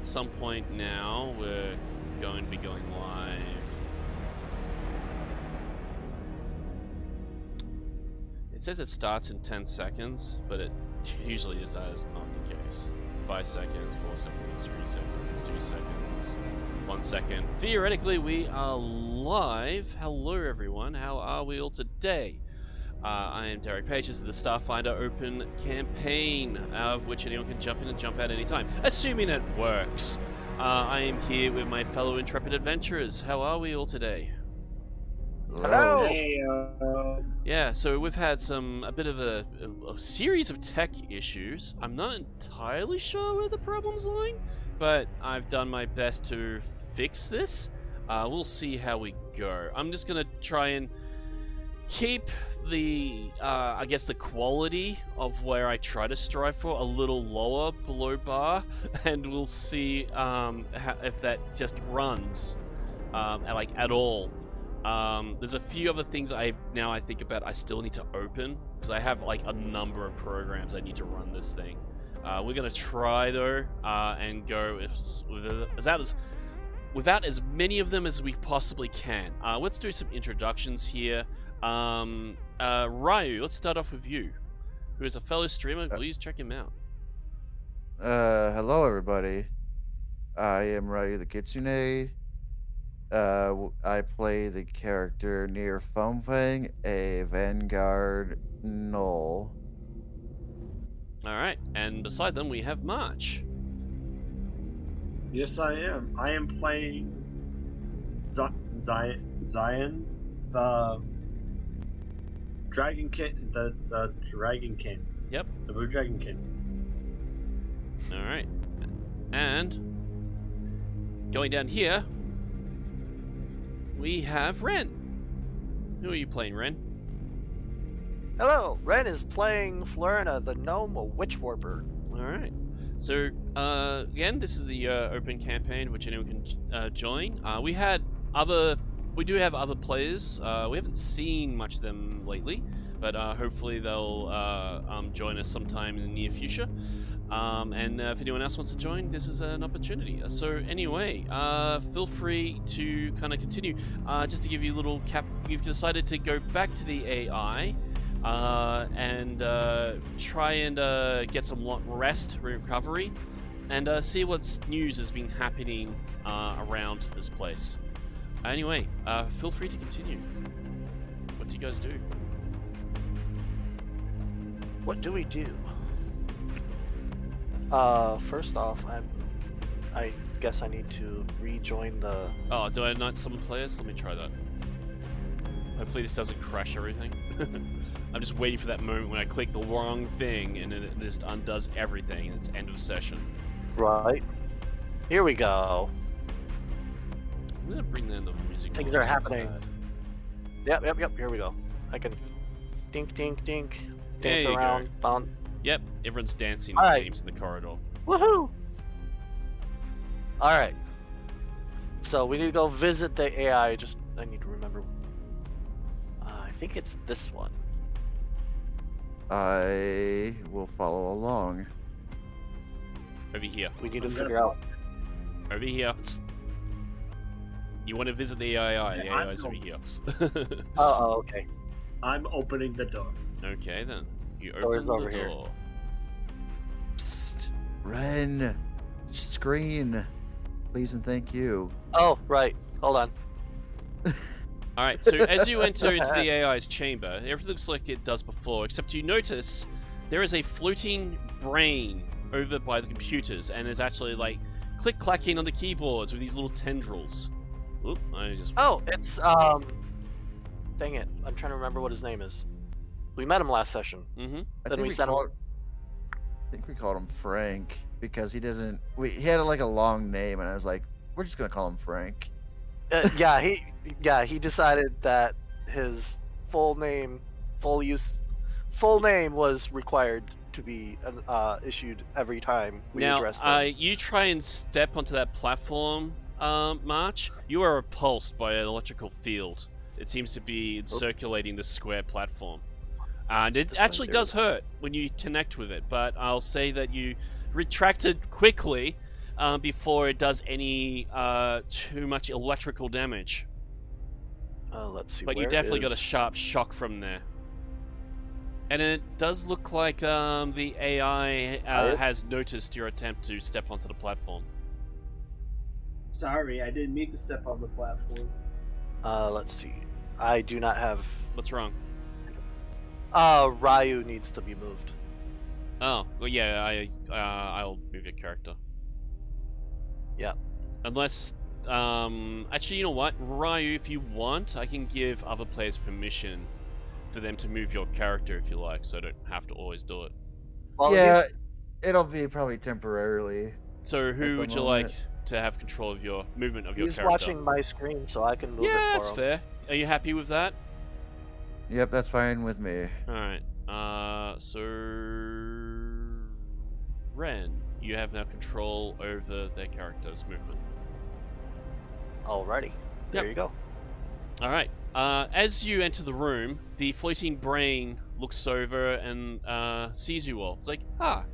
at some point now, we're going to be going live. It says it starts in 10 seconds, but it usually is not the case. 5 seconds, 4 seconds, 3 seconds, 2 seconds, 1 second. Theoretically, we are live. Hello, everyone. How are we all today? I am Derek Page. This is the Starfinder Open campaign, of which anyone can jump in and jump out anytime, assuming it works. I am here with my fellow intrepid adventurers. How are we all today? Hello. Hey, Yeah, so we've had a bit of a series of tech issues. I'm not entirely sure where the problem's lying, but I've done my best to fix this. We'll see how we go. I'm just gonna try and keep the, I guess, the quality of where I try to strive for a little lower below bar, and we'll see if that just runs, at all. There's a few other things I think about I still need to open, because I have like a number of programs I need to run this thing. We're gonna try though, and go without as many of them as we possibly can. Let's do some introductions here. Ryu, let's start off with you, who is a fellow streamer. Please check him out. Hello everybody. I am Ryu the Kitsune. I play the character near Foamfang, a Vanguard Null. Alright, and beside them we have March. yes, I am. I am playing Zion, the Dragon King, the Dragon King. Yep. The Blue Dragon King. Alright. And going down here, we have Ren. Who are you playing, Ren? Hello, Ren is playing Florina, the gnome witch warper. Alright. So, again, this is the open campaign, which anyone can join. We do have other players. We haven't seen much of them lately, but hopefully they'll join us sometime in the near future. And if anyone else wants to join, this is an opportunity. So anyway, feel free to kind of continue. Just to give you a little cap, we've decided to go back to the AI and try and get some rest, recovery, and see what's news has been happening around this place. Anyway, feel free to continue. What do you guys do? What do we do? First off, I guess I need to rejoin the... Oh, do I not summon players? Let me try that. Hopefully this doesn't crash everything. I'm just waiting for that moment when I click the wrong thing and then it just undoes everything and it's end of session. Right. Here we go. I'm gonna bring in the music. Things are happening. Yep, here we go. I can dink, dink, dink, dance around. Yep, everyone's dancing, All it right. seems, in the corridor. Woohoo! Alright. So we need to go visit the AI. I need to remember. I think it's this one. I will follow along. Over here. We need to figure out. Over here. You want to visit the AI. The Yeah, AI's over here. Oh, okay. I'm opening the door. Okay, then. You Door's open over the here. door. Psst. Ren. Screen. Please and thank you. Oh, right. Hold on. Alright, so as you enter into the AI's chamber, everything looks like it does before, except you notice there is a floating brain over by the computers, and is actually like click-clacking on the keyboards with these little tendrils. Oop, I just... Oh, it's dang it. I'm trying to remember what his name is. We met him last session. Mm-hmm. Then we sent him. I think we called him Frank because he doesn't. He had like a long name, and I was like, we're just gonna call him Frank. He decided that his full name was required to be issued every time we addressed him. You try and step onto that platform, March. You are repulsed by an electrical field. It seems to be circulating the square platform. And it actually does hurt when you connect with it, but I'll say that you retracted quickly before it does any too much electrical damage. Let's see. But you where definitely got a is- sharp shock from there. And it does look like the AI Alright. has noticed your attempt to step onto the platform. Sorry, I didn't mean to step on the platform. Let's see. I do not have. What's wrong? Ryu needs to be moved. Oh, well, yeah, I'll move your character. Yeah. Unless, actually, you know what, Ryu, if you want, I can give other players permission for them to move your character if you like, so I don't have to always do it. Well, yeah, here's- it'll be probably temporarily. So At who the would you like moment. to have control of your movement of your he's character? watching my screen, so I can move Yeah, it for that's him. fair. Are you happy with that? Yep, that's fine with me. Alright, so... Ren, you have now control over their character's movement. Alrighty. There Yep. you go. Alright, as you enter the room, the floating brain looks over and sees you all. It's like,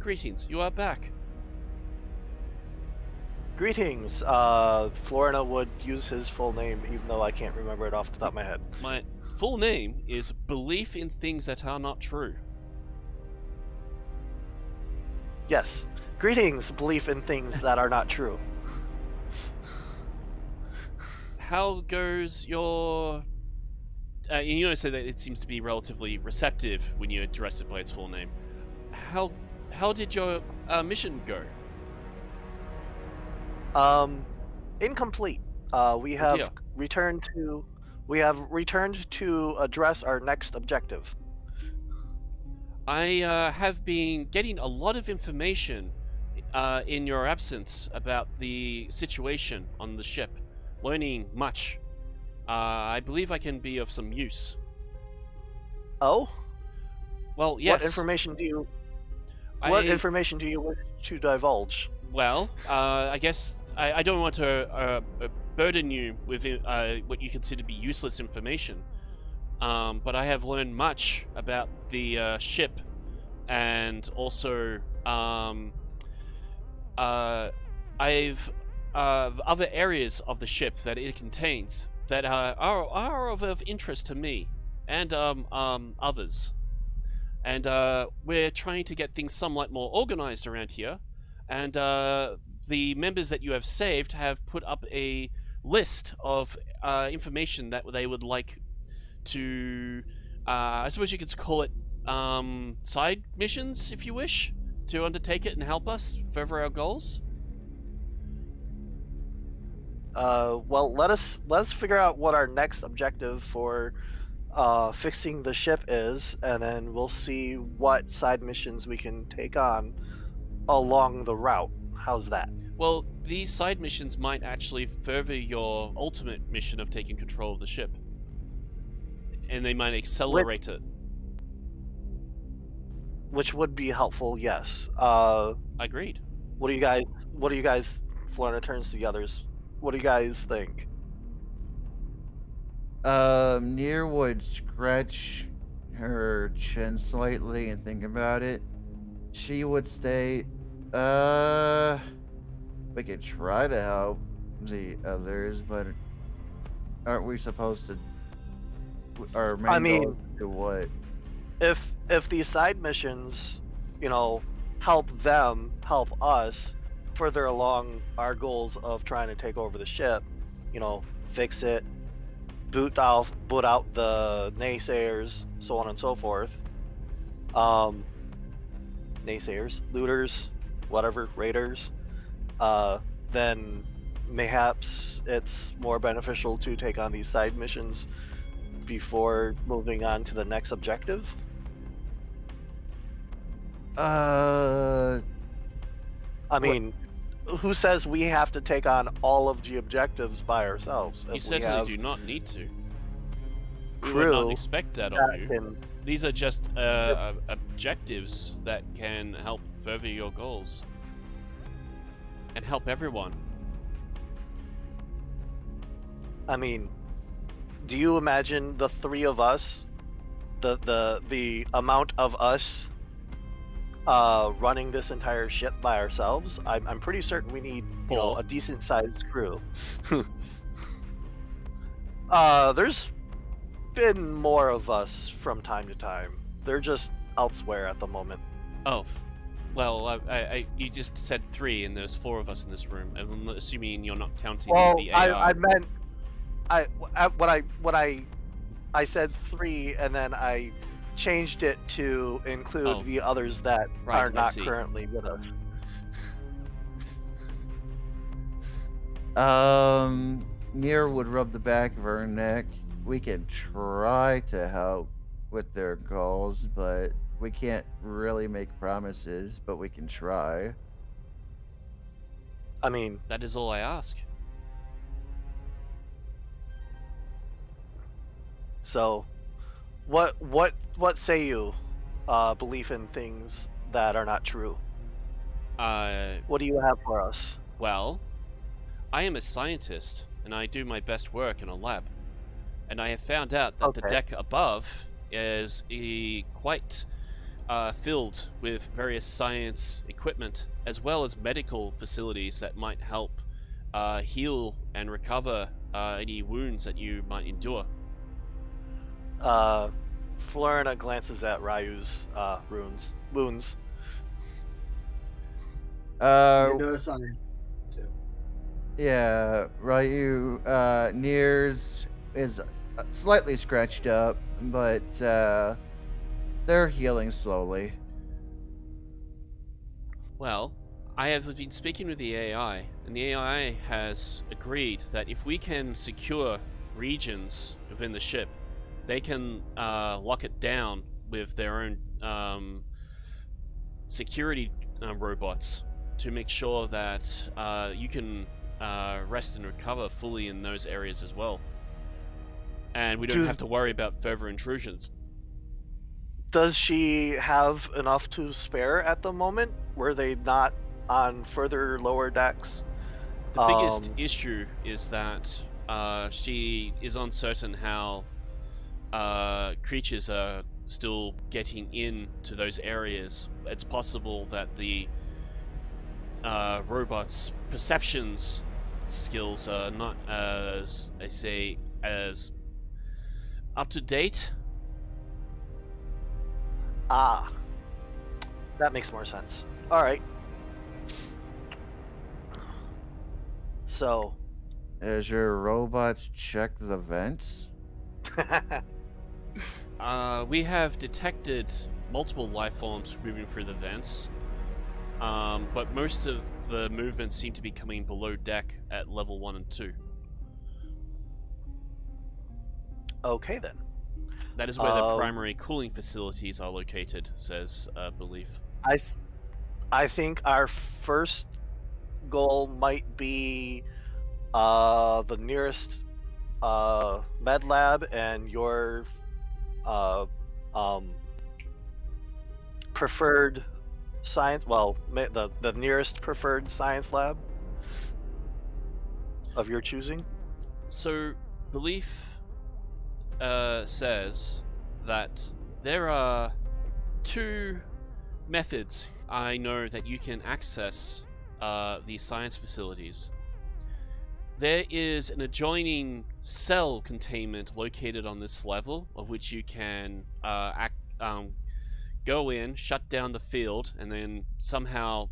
greetings, you are back. Greetings. Florina would use his full name, even though I can't remember it off the top of my head. My full name is Belief in Things That Are Not True. Yes. Greetings, belief in things that are not true. How goes your... you notice that it seems to be relatively receptive when you address it by its full name. How did your mission go? Incomplete. We dear. have returned to address our next objective. I have been getting a lot of information in your absence about the situation on the ship. Learning much. I believe I can be of some use. Oh? Well, yes. What information do you wish to divulge? Well, I guess I don't want to burden you with what you consider to be useless information. But I have learned much about the ship, and also I've other areas of the ship that it contains that are of interest to me and others. And we're trying to get things somewhat more organized around here. And the members that you have saved have put up a list of information that they would like to, I suppose you could call it side missions, if you wish, to undertake it and help us further our goals. Well, let's figure out what our next objective for fixing the ship is, and then we'll see what side missions we can take on along the route. How's that? Well, these side missions might actually further your ultimate mission of taking control of the ship. And they might accelerate it. Which would be helpful, yes. Agreed. What do you guys, Florina turns to the others. What do you guys think? Near would scratch her chin slightly and think about it. She would state, we could try to help the others, but aren't we supposed to? Our main goal is to do what? If these side missions, help them, help us further along our goals of trying to take over the ship, fix it, boot out the naysayers, so on and so forth. Naysayers, looters, whatever, raiders. Then mayhaps it's more beneficial to take on these side missions before moving on to the next objective. I mean, who says we have to take on all of the objectives by ourselves? You If we certainly have do not need to. We would crew not expect that of that you. can- These are just objectives that can help further your goals. And help everyone. I mean, do you imagine the three of us, the amount of us running this entire ship by ourselves. I'm pretty certain we need, you know, Four. a decent sized crew. There's been more of us from time to time. They're just elsewhere at the moment. Oh, well, you just said 3, and there's 4 of us in this room. I'm assuming you're not counting Well, the AI. I meant I said 3, and then I changed it to include Oh. the others that Right, are I not see. currently with us. Near would rub the back of her neck. We can try to help with their goals, but we can't really make promises, but we can try. I mean, That is all I ask. so what say you? Belief in things that are not true. What do you have for us? Well, I am a scientist, and I do my best work in a lab. And I have found out that the Okay. deck above is quite filled with various science equipment, as well as medical facilities that might help heal and recover any wounds that you might endure. Florina glances at Ryu's wounds. You notice I too. Yeah, Ryu, Near's is slightly scratched up, but they're healing slowly. Well, I have been speaking with the AI, and the AI has agreed that if we can secure regions within the ship, they can lock it down with their own security robots to make sure that you can rest and recover fully in those areas as well. And we don't have to worry about further intrusions. Does she have enough to spare at the moment? Were they not on further lower decks? The biggest issue is that she is uncertain how creatures are still getting into those areas. It's possible that the robot's perceptions skills are not as up to date. Ah, that makes more sense. All right. So, As your robots check the vents? We have detected multiple life forms moving through the vents, but most of the movements seem to be coming below deck at level 1 and 2. okay then. That is where the primary cooling facilities are located, says Belief. I think our first goal might be the nearest med lab and your preferred science. Well, the nearest preferred science lab of your choosing. So, Belief says that there are 2 methods I know that you can access these science facilities. There is an adjoining cell containment located on this level, of which you can go in, shut down the field, and then somehow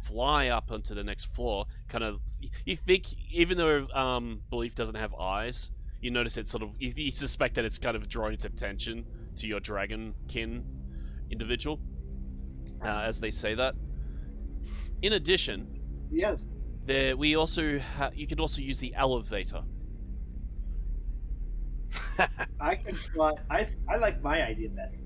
fly up onto the next floor. Kind of, you think, even though Belief doesn't have eyes, you notice it sort of, you suspect that it's kind of drawing its attention to your dragonkin individual, as they say that. In addition, Yes. we also you can also use the elevator. I can fly. I like my idea better.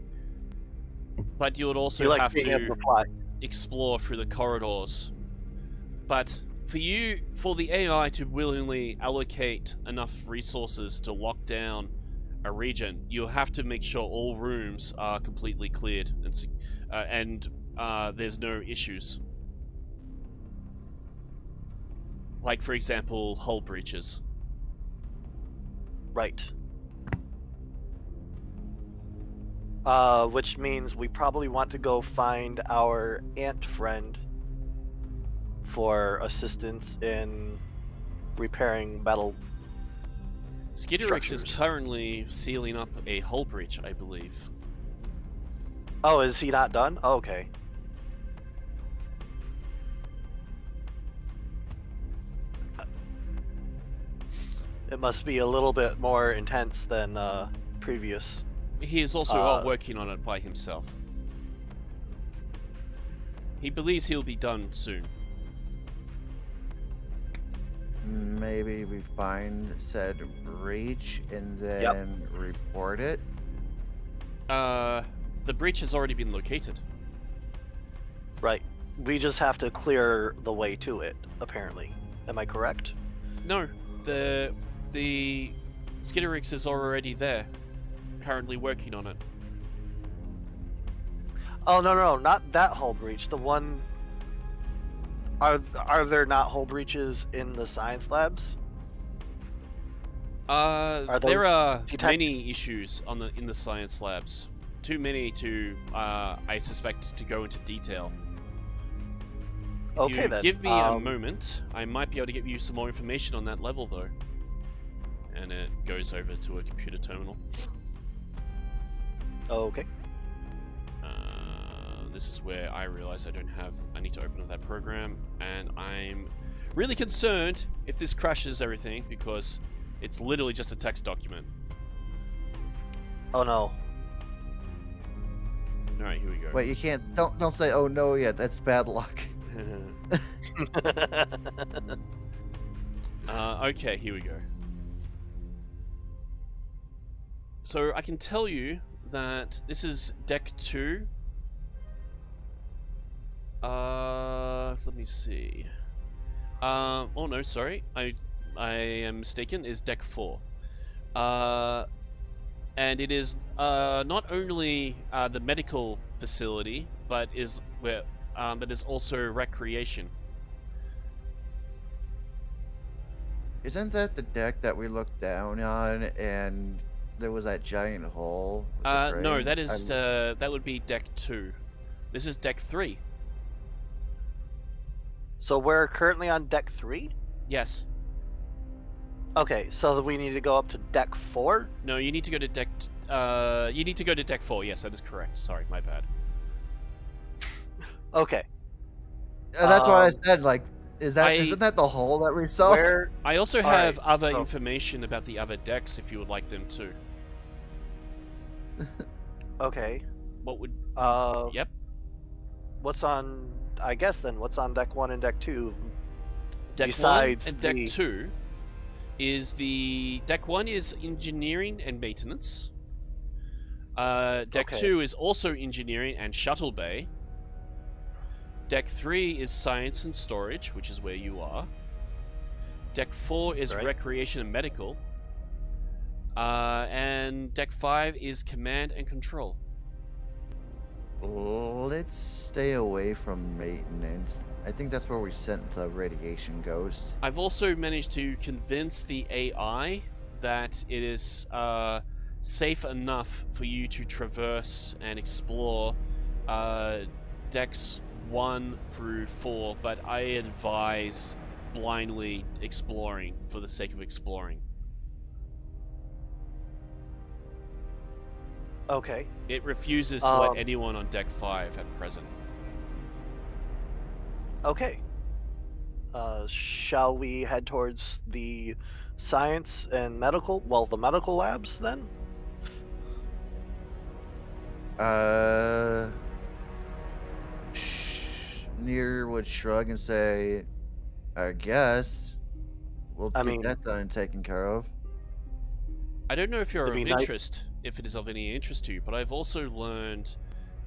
But you would also You like have being able to to fly. explore through the corridors. But for the AI to willingly allocate enough resources to lock down a region, you'll have to make sure all rooms are completely cleared and there's no issues. Like, for example, hull breaches. Right. Which means we probably want to go find our ant friend for assistance in repairing metal Skitterix is structures. currently sealing up a hull breach, I believe. Oh, is he not done? Oh, okay. It must be a little bit more intense than previous. He is also working on it by himself. He believes he'll be done soon. Maybe we find said breach and then report it. The breach has already been located. Right. We just have to clear the way to it, apparently. Am I correct? No, the Skitterix is already there, currently working on it. Oh, no, not that hull breach. The one... Are there not hull breaches in the science labs? There are detect- many issues in the science labs. Too many to, I suspect, to go into detail. If Okay, you then. give me a moment, I might be able to get you some more information on that level, though. And it goes over to a computer terminal. Okay. This is where I realize I need to open up that program, and I'm really concerned if this crashes everything, because it's literally just a text document. Oh, no. Alright, here we go. Wait, you can't. Don't say "oh no" yet. That's bad luck. Okay, here we go. So I can tell you that this is Deck 2. Let me see. Oh no, sorry. I am mistaken. Is Deck 4. And it is not only the medical facility, but is also recreation. Isn't that the deck that we looked down on and there was that giant hole? with the No, crane? that is that would be Deck 2. This is Deck 3. So we're currently on deck 3? Yes. Okay, so we need to go up to deck 4? No, you need to go to Deck. You need to go to Deck 4. Yes, that is correct. Sorry, my bad. Okay. That's what I said. Like, isn't that the hole that we saw? Where... I also All have right, other so- information about the other decks if you would like them too. Okay. What would? Yep. What's on... I guess then, what's on deck 1 and deck 2? Deck Besides 1 and Deck the- 2 is the... Deck 1 is engineering and maintenance. Deck Okay. 2 is also engineering and shuttle bay. Deck 3 is science and storage, which is where you are. Deck 4 is Right. recreation and medical. And Deck 5 is command and control. Let's stay away from maintenance. I think that's where we sent the radiation ghost. I've also managed to convince the AI that it is safe enough for you to traverse and explore decks 1 through 4, but I advise blindly exploring for the sake of exploring. Okay. It refuses to let anyone on deck 5 at present. Okay. Shall we head towards the science and medical... Well, the medical labs, then? Near would shrug and say, I guess we'll I get mean- that done and taken care of. I don't know if you're of It'd be nice- interest, if it is of any interest to you, but I've also learned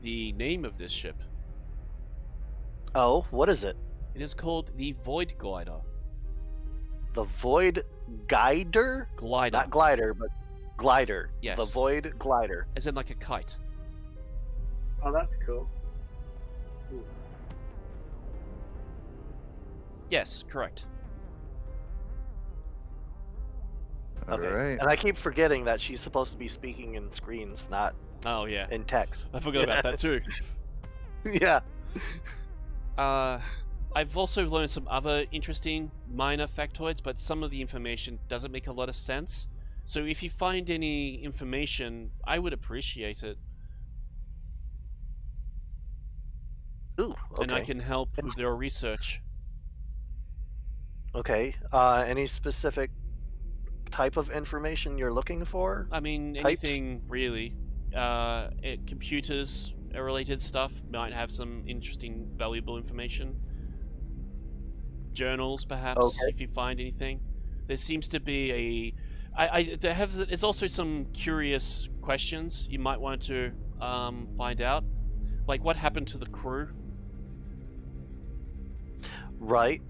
the name of this ship. Oh, what is it? It is called the Void Glider. The Void Guider? Glider. Not glider, but glider. Yes. The Void Glider. As in like a kite. Oh, that's cool. Ooh. Yes, correct. All Okay. right. And I keep forgetting that she's supposed to be speaking in screens, not Oh yeah, in text. I forgot about that too. Yeah. I've also learned some other interesting minor factoids, but some of the information doesn't make a lot of sense. So if you find any information, I would appreciate it, Ooh. and I Okay. can help with your research. Okay. Any specific type of information you're looking for? I mean, Types? anything really. Computers related stuff might have some interesting, valuable information. Journals, perhaps, Okay. if you find anything. There seems to be there's also some curious questions you might want to find out, like what happened to the crew. Right.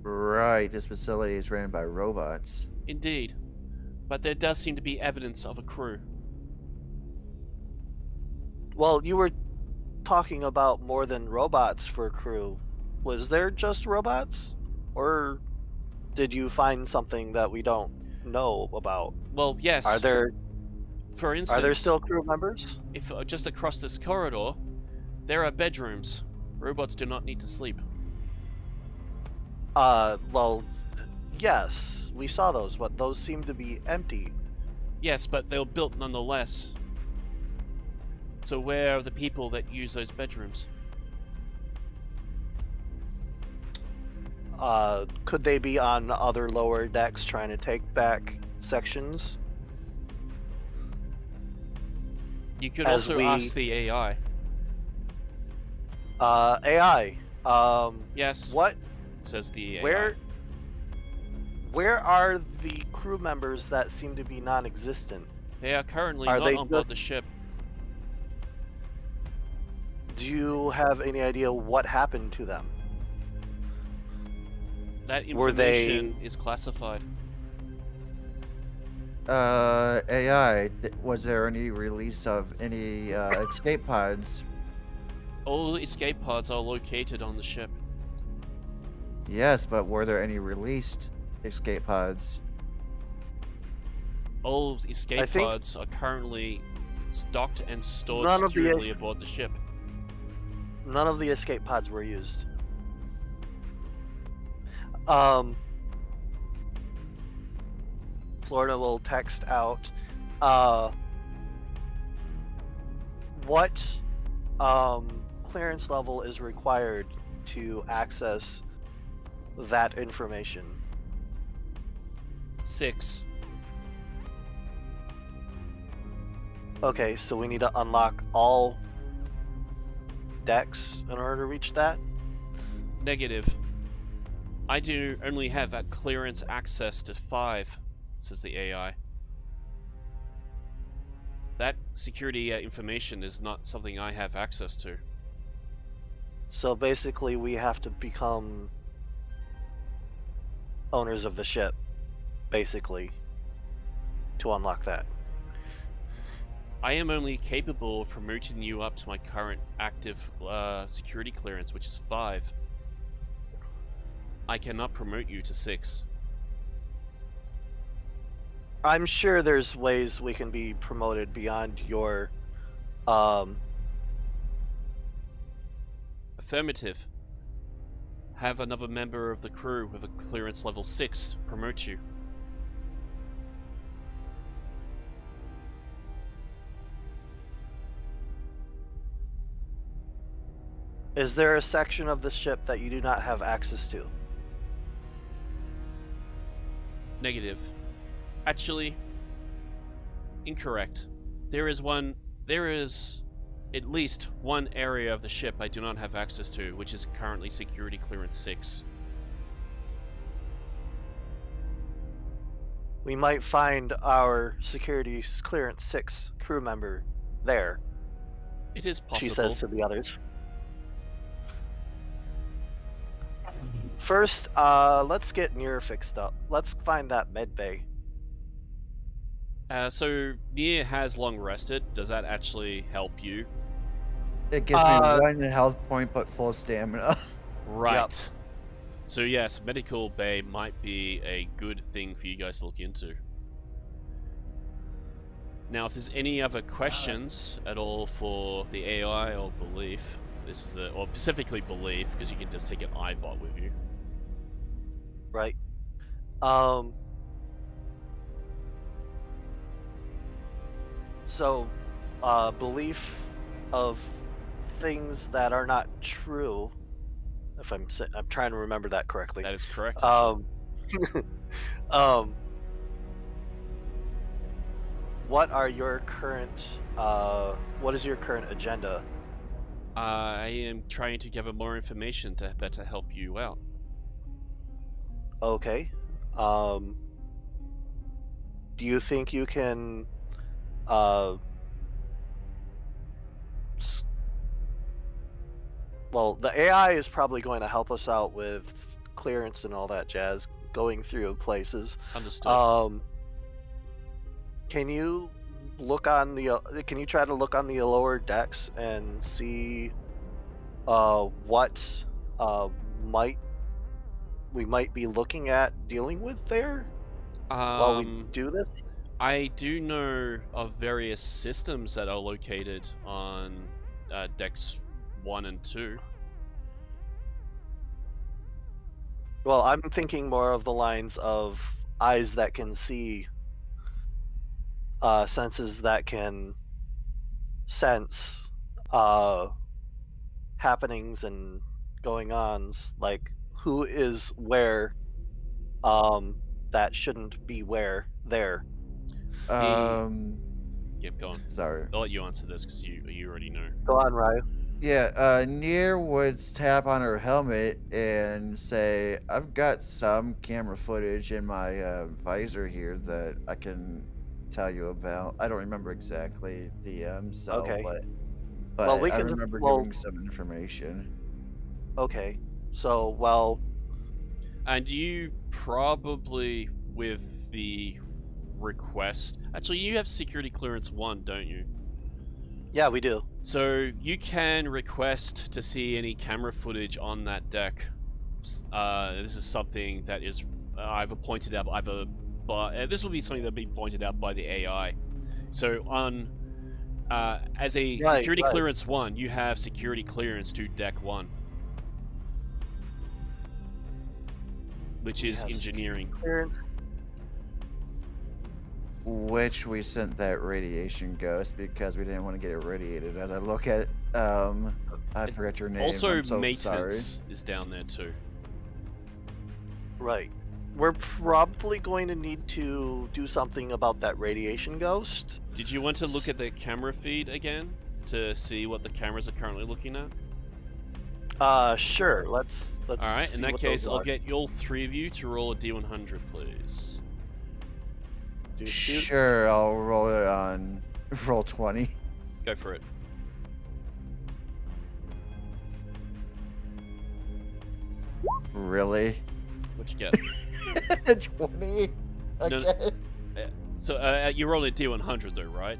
Right, this facility is ran by robots. Indeed, but there does seem to be evidence of a crew. Well, you were talking about more than robots for crew. Was there just robots? Or did you find something that we don't know about? Well, yes. Are there For instance, still crew members? if just across this corridor, there are bedrooms. Robots do not need to sleep. Well, yes, we saw those, but those seem to be empty. Yes, but they were built nonetheless. So where are the people that use those bedrooms? Could they be on other lower decks trying to take back sections? You could As also we- ask the AI. AI. Yes, What? says the AI. Where are the crew members that seem to be non-existent? They are currently Are not they on board the ship. Do you have any idea what happened to them? That Were they- information is classified. AI, was there any release of any escape pods? All escape pods are located on the ship. Yes, but were there any released escape pods? All escape I think- pods are currently stocked and stored None of the securely aboard the ship. None of the escape pods were used. Florida will text out, what clearance level is required to access that information? 6. Okay, so we need to unlock all decks in order to reach that? Negative. I do only have that clearance access to 5, says the AI. That security information is not something I have access to. So basically we have to become owners of the ship, basically, to unlock that. I am only capable of promoting you up to my current active security clearance, which is 5. I cannot promote you to 6. I'm sure there's ways we can be promoted beyond your Affirmative. Have another member of the crew with a clearance level 6 promote you. Is there a section of the ship that you do not have access to? Negative. Actually, incorrect. There is at least one area of the ship I do not have access to, which is currently security clearance 6. We might find our security clearance 6 crew member there, It is possible. she says to the others. First, let's get Nier fixed up. Let's find that med bay. So Nier has long rested. Does that actually help you? It gives me 1 health point but full stamina. Right. So yes, medical bay might be a good thing for you guys to look into. Now, if there's any other questions at all for the AI or belief, this is or specifically belief, because you can just take an iBot with you. Right. So, belief of things that are not true. If I'm trying to remember that correctly. That is correct. Um, what are your current? What is your current agenda? I am trying to gather more information to better help you out. Okay. Do you think you can? Well, the AI is probably going to help us out with clearance and all that jazz, going through places. Understood. Can you look on the? Can you try to look on the lower decks and see what we might be looking at dealing with there while we do this? I do know of various systems that are located on decks 1 and 2. Well, I'm thinking more of the lines of eyes that can see, senses that can sense happenings and going-ons, like who is where, that shouldn't be where there. Yep, go on. Sorry. I'll let you answer this because you already know. Go on, Ryu. Yeah, Nier would tap on her helmet and say, I've got some camera footage in my visor here that I can tell you about. I don't remember exactly, DM, so, Okay. but Well, we I can remember giving some information. Okay. So, well... And you probably, with the request... Actually, you have security clearance 1, don't you? Yeah, we do. So you can request to see any camera footage on that deck. This is something that is either pointed out this will be something that will be pointed out by the AI. So on as a security clearance 1, you have security clearance to deck 1, which is engineering. Which we sent that radiation ghost because we didn't want to get irradiated. As I look at, I forget your name. Also, I'm so maintenance is down there too. Right. We're probably going to need to do something about that radiation ghost. Did you want to look at the camera feed again to see what the cameras are currently looking at? Sure. Let's. All right. In that case, I'll get all 3 of you to roll a D100, please. Sure, I'll roll it on roll 20. Go for it. Really? What'd you get? 20 again. No. So you rolled a D100 though, right?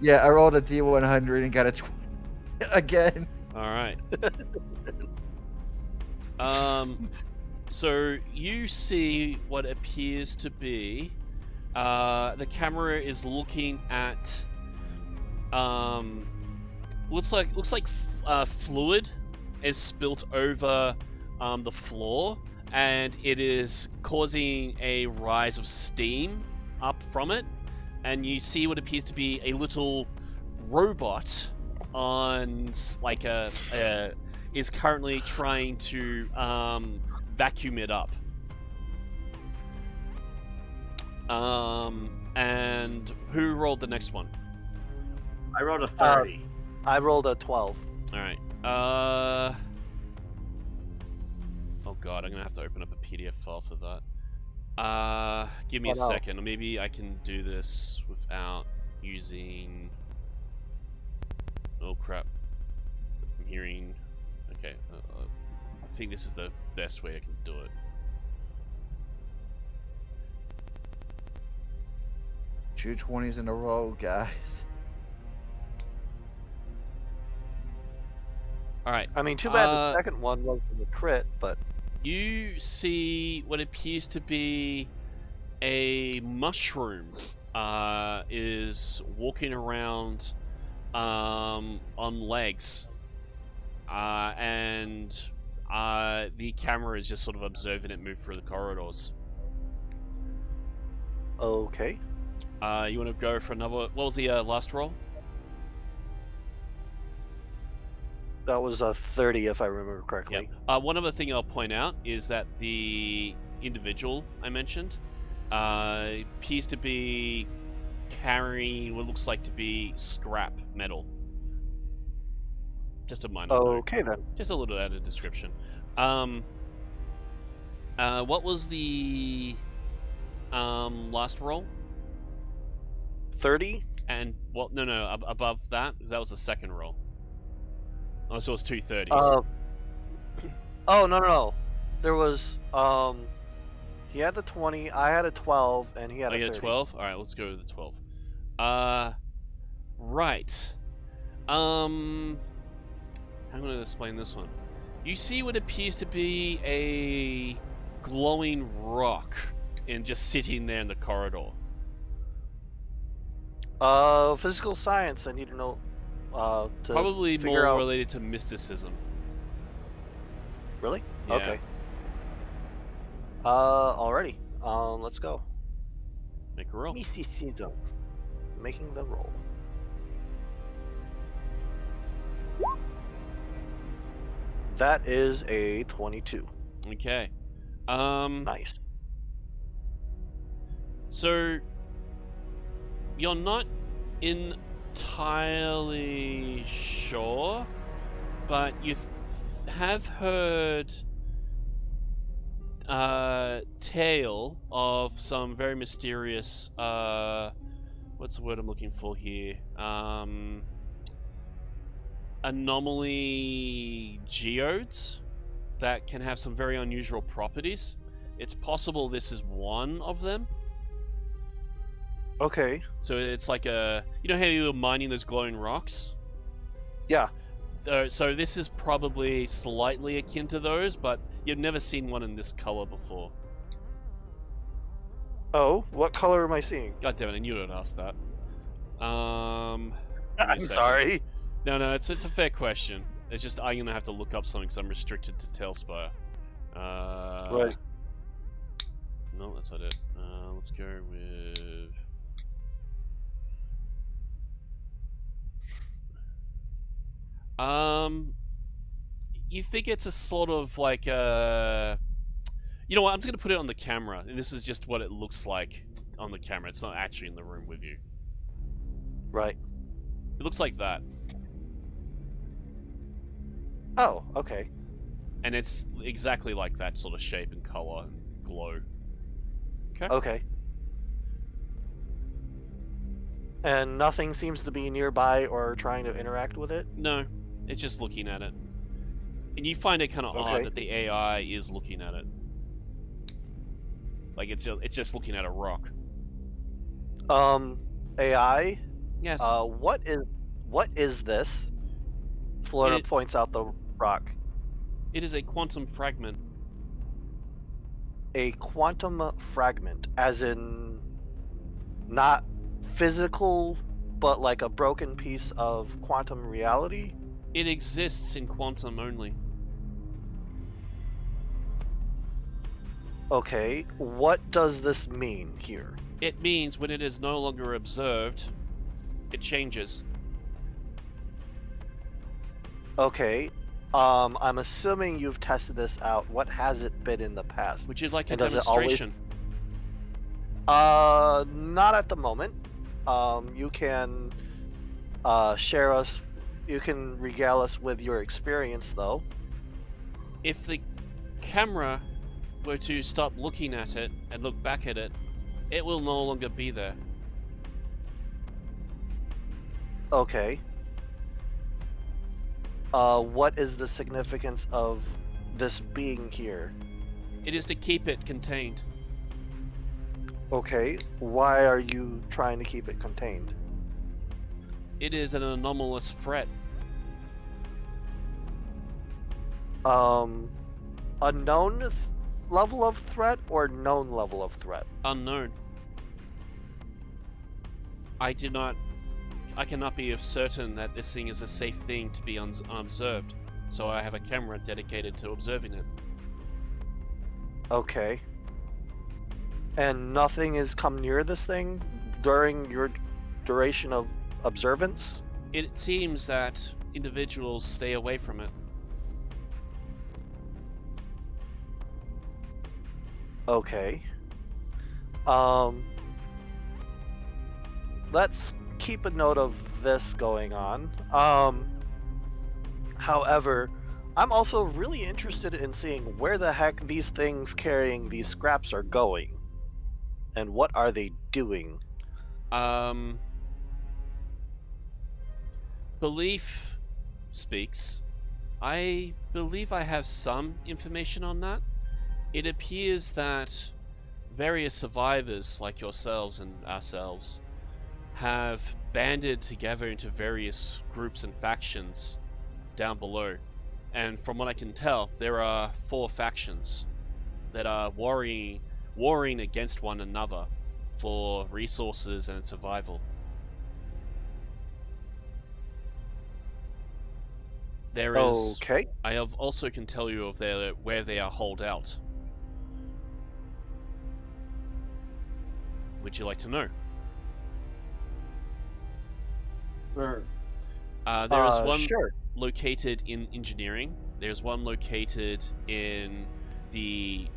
Yeah, I rolled a D100 and got a 20 again. All right. So you see what appears to be. The camera is looking at looks like fluid is spilt over the floor, and it is causing a rise of steam up from it, and you see what appears to be a little robot on like is currently trying to vacuum it up. And who rolled the next one? I rolled a 30. I rolled a 12. Alright. Oh god, I'm gonna have to open up a PDF file for that. Give me a second, or maybe I can do this without using... Oh crap. I'm hearing... Okay, I think this is the best way I can do it. Two 20s in a row, guys. Alright. I mean, too bad the second one wasn't a crit, but... You see what appears to be a mushroom is walking around on legs, and the camera is just sort of observing it move through the corridors. Okay. You want to go for another? What was the last roll? That was a 30, if I remember correctly. One other thing I'll point out is that the individual I mentioned appears to be carrying what looks like to be scrap metal. Just a minor note. Okay then. Just a little added description. What was the last roll? 30. And what? No. Above that, that was the second roll. Oh, so it was 230s. Oh no. There was he had the 20, I had a 12, and he had a 30. 12? Alright, let's go with the 12. Right. How am I going to explain this one? You see what appears to be a glowing rock and just sitting there in the corridor. Physical science, I need to know to Probably figure more out... related to mysticism. Really? Yeah. Okay. Alrighty. Let's go. Make a roll. Mysticism. Making the roll. That is a 22. Okay. Nice. So you're not entirely sure, but you have heard tale of some very mysterious what's the word I'm looking for here? Anomaly geodes that can have some very unusual properties. It's possible this is one of them. Okay. So it's like a... You know how you were mining those glowing rocks? Yeah. So this is probably slightly akin to those, but you've never seen one in this color before. Oh, what color am I seeing? God damn it, I knew I'd ask that. Give me a I'm second. sorry. No, it's a fair question. It's just I'm gonna have to look up something because I'm restricted to Tailspire. Right. No, that's not it. Let's go with... You think it's a sort of like a... You know what, I'm just gonna put it on the camera, and this is just what it looks like on the camera. It's not actually in the room with you. Right. It looks like that. Oh, okay. And it's exactly like that sort of shape and color and glow. Okay. And nothing seems to be nearby or trying to interact with it? No, it's just looking at it. And you find it kind of Okay. odd that the AI is looking at it. Like it's just looking at a rock. AI? Yes. What is this? Florida It- points out the rock. It is a quantum fragment. A quantum fragment, as in not physical, but like a broken piece of quantum reality? It exists in quantum only. Okay, what does this mean here? It means when it is no longer observed, it changes. Okay, I'm assuming you've tested this out. What has it been in the past? Would you like a And does it always- demonstration? Not at the moment. You can share us. You can regale us with your experience, though. If the camera were to stop looking at it and look back at it, it will no longer be there. Okay. What is the significance of this being here? It is to keep it contained. Okay, why are you trying to keep it contained? It is an anomalous threat. Unknown level of threat or known level of threat? Unknown. I cannot be certain that this thing is a safe thing to be unobserved, so I have a camera dedicated to observing it. Okay. And nothing has come near this thing during your duration of observance? It seems that individuals stay away from it. Okay. Let's keep a note of this going on. However, I'm also really interested in seeing where the heck these things carrying these scraps are going. And what are they doing? Belief speaks. I believe I have some information on that. It appears that various survivors like yourselves and ourselves have banded together into various groups and factions down below. And from what I can tell, there are 4 factions that are warring against one another for resources and survival. There is. Okay. I have also can tell you of where they are holed out. Would you like to know? Sure. There is one Sure. located in engineering. There's one located in the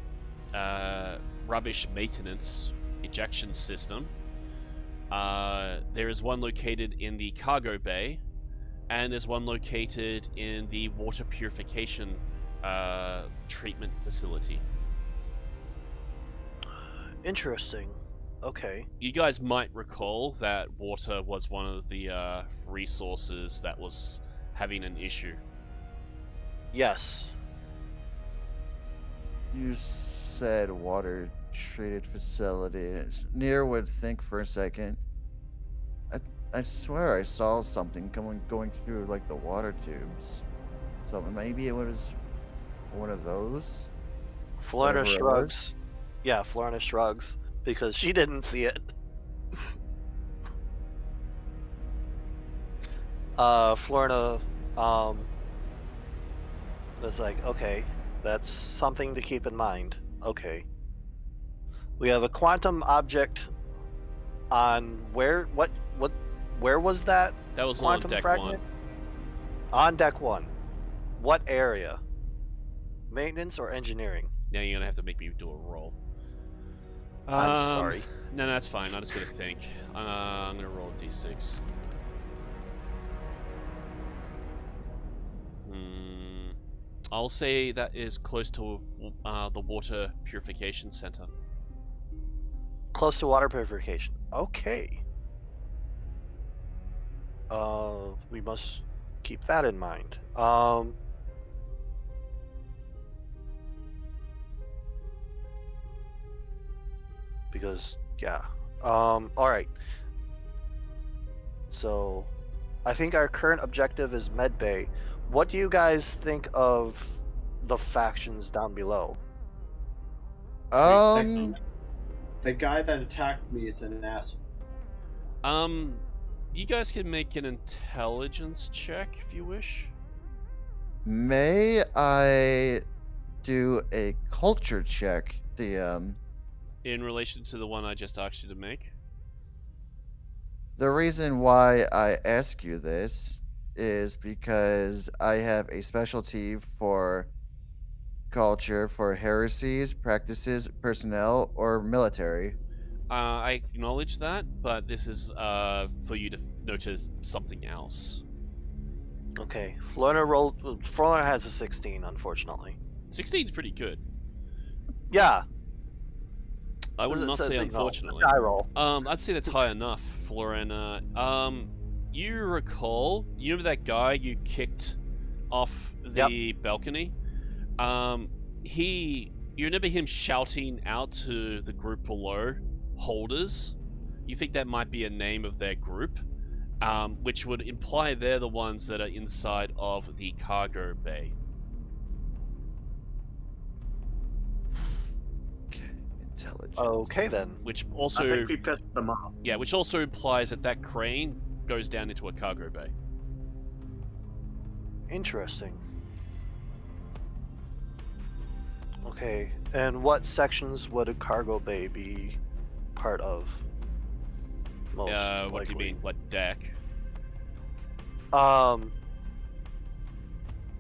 rubbish maintenance ejection system. There is one located in the cargo bay, and there's one located in the water purification treatment facility. Interesting. Okay. You guys might recall that water was one of the resources that was having an issue. Yes. You said water treated facility. Near would think for a second. I swear I saw something going through like the water tubes. So maybe it was one of those. Florina Whatever it shrugs. Yeah, Florina shrugs because she didn't see it. Florina was like, okay, that's something to keep in mind. Okay. We have a quantum object on where was that? That was on Quantum deck fragment? 1. On deck 1. What area? Maintenance or engineering? Now you're gonna have to make me do a roll. I'm sorry. No, that's fine. I'm just gonna think. I'm gonna roll a d6. I'll say that is close to the water purification center. Close to water purification. Okay. We must keep that in mind. Because yeah. All right. So, I think our current objective is Medbay. What do you guys think of the factions down below? Um, The guy that attacked me is an asshole. You guys can make an intelligence check if you wish. may I do a culture check, DM? In relation to the one I just asked you to make. The reason why I ask you this is because I have a specialty for culture for heresies, practices, personnel, or military. I acknowledge that, but this is for you to notice something else. Okay. Florina has a 16, unfortunately. 16's pretty good. Yeah. I would not say You know, unfortunately. die roll. I'd say that's high enough, Florina. You recall, you remember that guy you kicked off the balcony? You remember him shouting out to the group below, holders? You think that might be a name of their group, which would imply they're the ones that are inside of the cargo bay. Intelligence. Okay then. which I also think we pissed them off. which also implies that that crane goes down into a cargo bay. Interesting. Okay, and what sections would a cargo bay be part of? Most What do you likely? mean? What deck?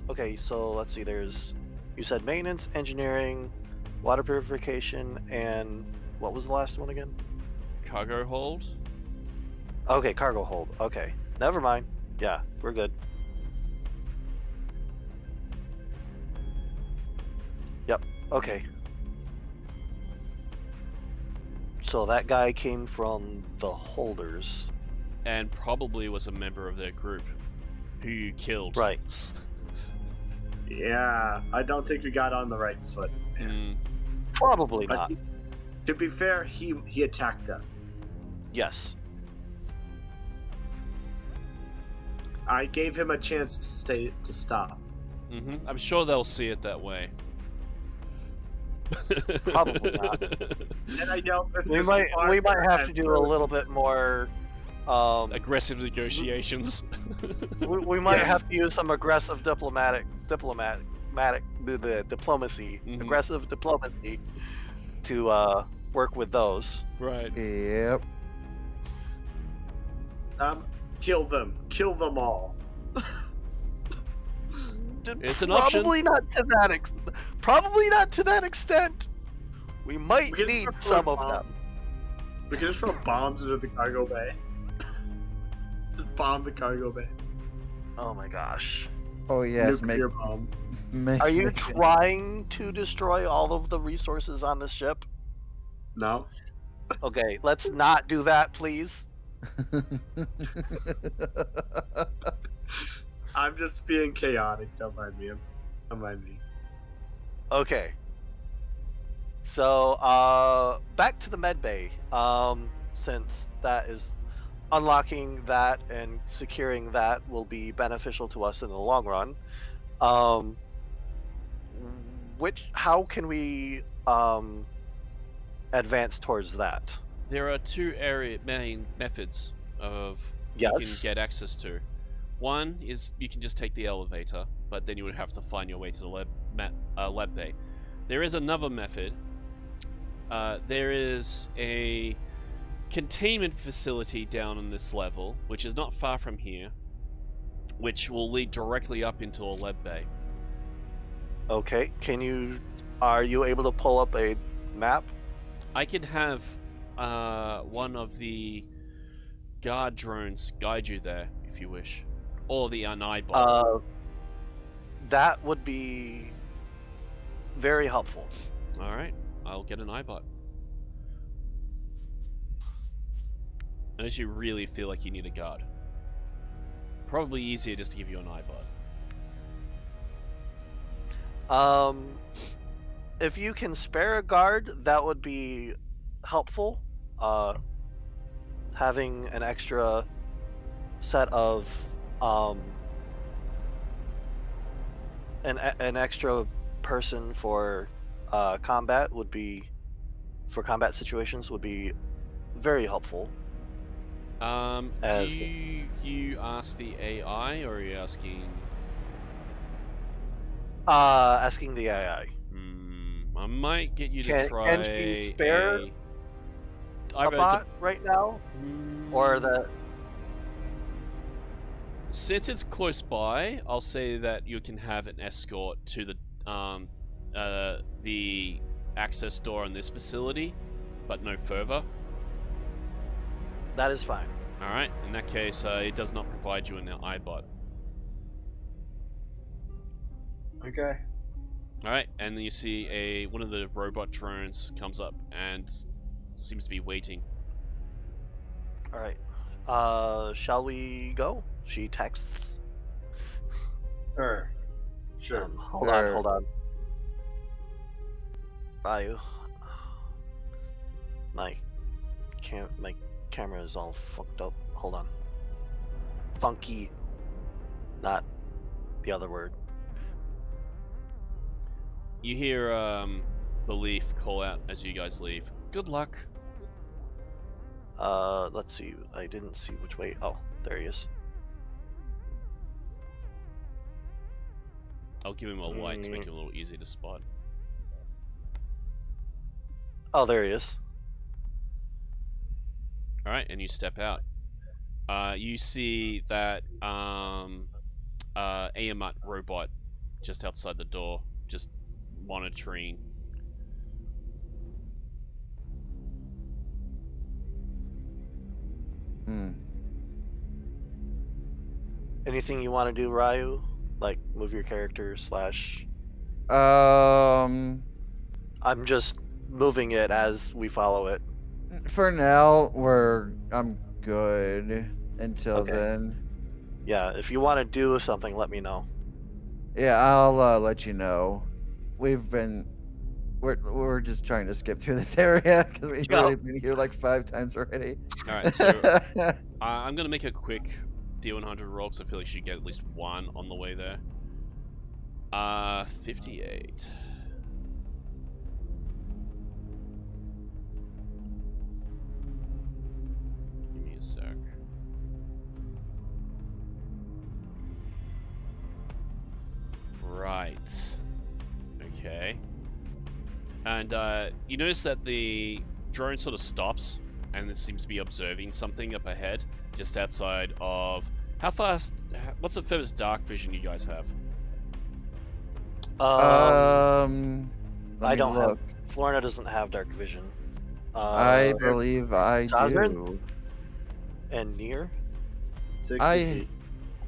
Okay, so let's see. You said maintenance, engineering, water purification, and what was the last one again? Cargo hold? Okay, cargo hold. Okay, never mind. Yeah, we're good. Yep. Okay. So that guy came from the holders. And probably was a member of their group who you killed. Right. Yeah, I don't think we got on the right foot. Mm, Probably But not. to be fair, he attacked us. Yes. I gave him a chance to stop. I'm sure they'll see it that way. Probably not. And I know this We is might far have to and do a little bit more. Aggressive negotiations. We might Yeah. have to use some aggressive diplomacy, Mhm. aggressive diplomacy to work with those. Right. Yep. Kill them all. It's an option. Probably not to that probably not to that extent. We might We can need just some throw of them. bombs. We can just throw bombs into the cargo bay. Just bomb the cargo bay. Oh my gosh. Oh yes, make, Nuclear bomb. make. Are you make- trying to destroy all of the resources on this ship? No. Okay, let's not do that, please. I'm just being chaotic. Don't mind me. Don't mind me. Okay. So, back to the med bay. Since that is unlocking that and securing that will be beneficial to us in the long run. How can we advance towards that? There are two main methods of you can Yes. get access to. One is you can just take the elevator, but then you would have to find your way to the lab bay. There is another method. There is a containment facility down on this level, which is not far from here, which will lead directly up into a lab bay. Okay. Are you able to pull up a map? I can have one of the guard drones guide you there if you wish, or the eyebot. That would be very helpful. All right, I'll get an eyebot. Unless you really feel like you need a guard. Probably easier just to give you an eyebot. If you can spare a guard, that would be helpful. Having an extra set of an extra person for combat situations would be very helpful. Do As- you ask the AI or are you asking? Asking the AI. I might get you to Can try she spare a a bot right now, or the Since it's close by, I'll say that you can have an escort to the access door on this facility, but no further. that is fine. All right. In that case, it does not provide you an eyebot. Okay. All right, and then you see one of the robot drones comes up and seems to be waiting. All right. Shall we go? She texts. Sure. Hold Sure. on. Ryu. My camera is all fucked up. Hold on. Funky. Not the other word. You hear the leaf call out as you guys leave. Good luck. Let's see. I didn't see which way. Oh, there he is. I'll give him a light to make him a little easier to spot. Oh, there he is. All right, and you step out. You see that Aamut robot just outside the door, just monitoring. Hmm. Anything you want to do, Ryu? Like move your character slash. Um, I'm just moving it as we follow it. for now, I'm good until Okay. then. Yeah, if you want to do something, let me know. Yeah, I'll let you know. We're just trying to skip through this area because we've Yeah. already been here like 5 times already. All right, so I'm gonna make a quick D100 roll because I feel like you should get at least one on the way there. 58. Give me a sec. Right. Okay. And you notice that the drone sort of stops and it seems to be observing something up ahead, just outside of. How fast? What's the furthest dark vision you guys have? Let I me don't look. have. Florina doesn't have dark vision. I believe I Sovereign? do. And near. 60 I- feet.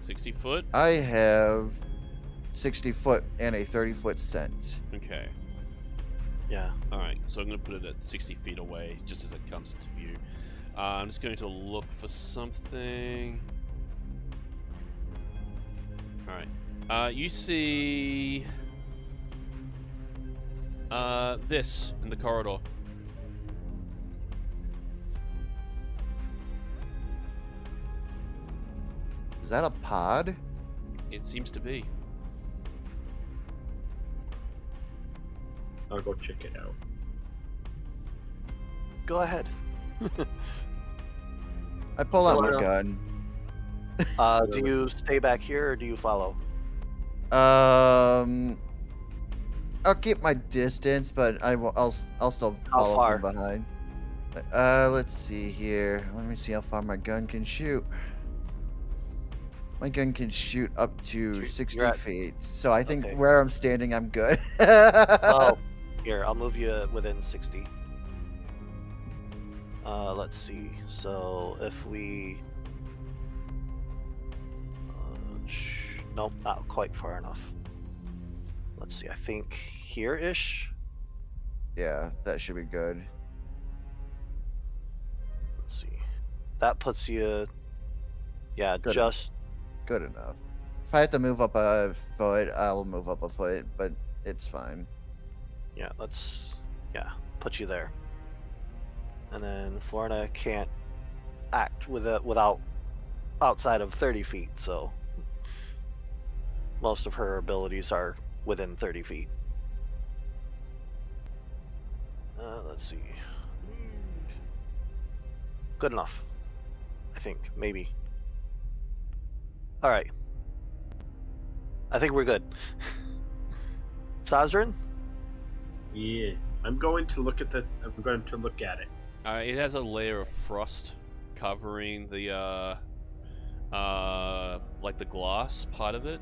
60 foot? I have 60 foot and a 30-foot scent. Okay. Yeah. Alright, so I'm going to put it at 60 feet away, just as it comes into view. I'm just going to look for something. Alright. You see... this in the corridor. Is that a pod? It seems to be. I'll go check it out. Go ahead. I pull out my Well, gun. Do you stay back here or do you follow? I'll keep my distance, but I'll still How follow far? from behind. Let's see here. Let me see how far my gun can shoot. My gun can shoot up to You're 60 at- feet, so I think Okay. where I'm standing, I'm good. Oh, here, I'll move you within 60. Let's see. So if we... nope, not quite far enough. Let's see, I think here-ish? Yeah, that should be good. Let's see. That puts you... Yeah, Good. just... Good enough. If I have to move up a foot, I'll move up a foot, but it's fine. Yeah, yeah, put you there. And then Florina can't act without outside of 30 feet, so most of her abilities are within 30 feet. Let's see. Good enough. I think, maybe. Alright. I think we're good. Sazrin? Yeah, I'm going to look at it. It has a layer of frost covering the, like the glass part of it.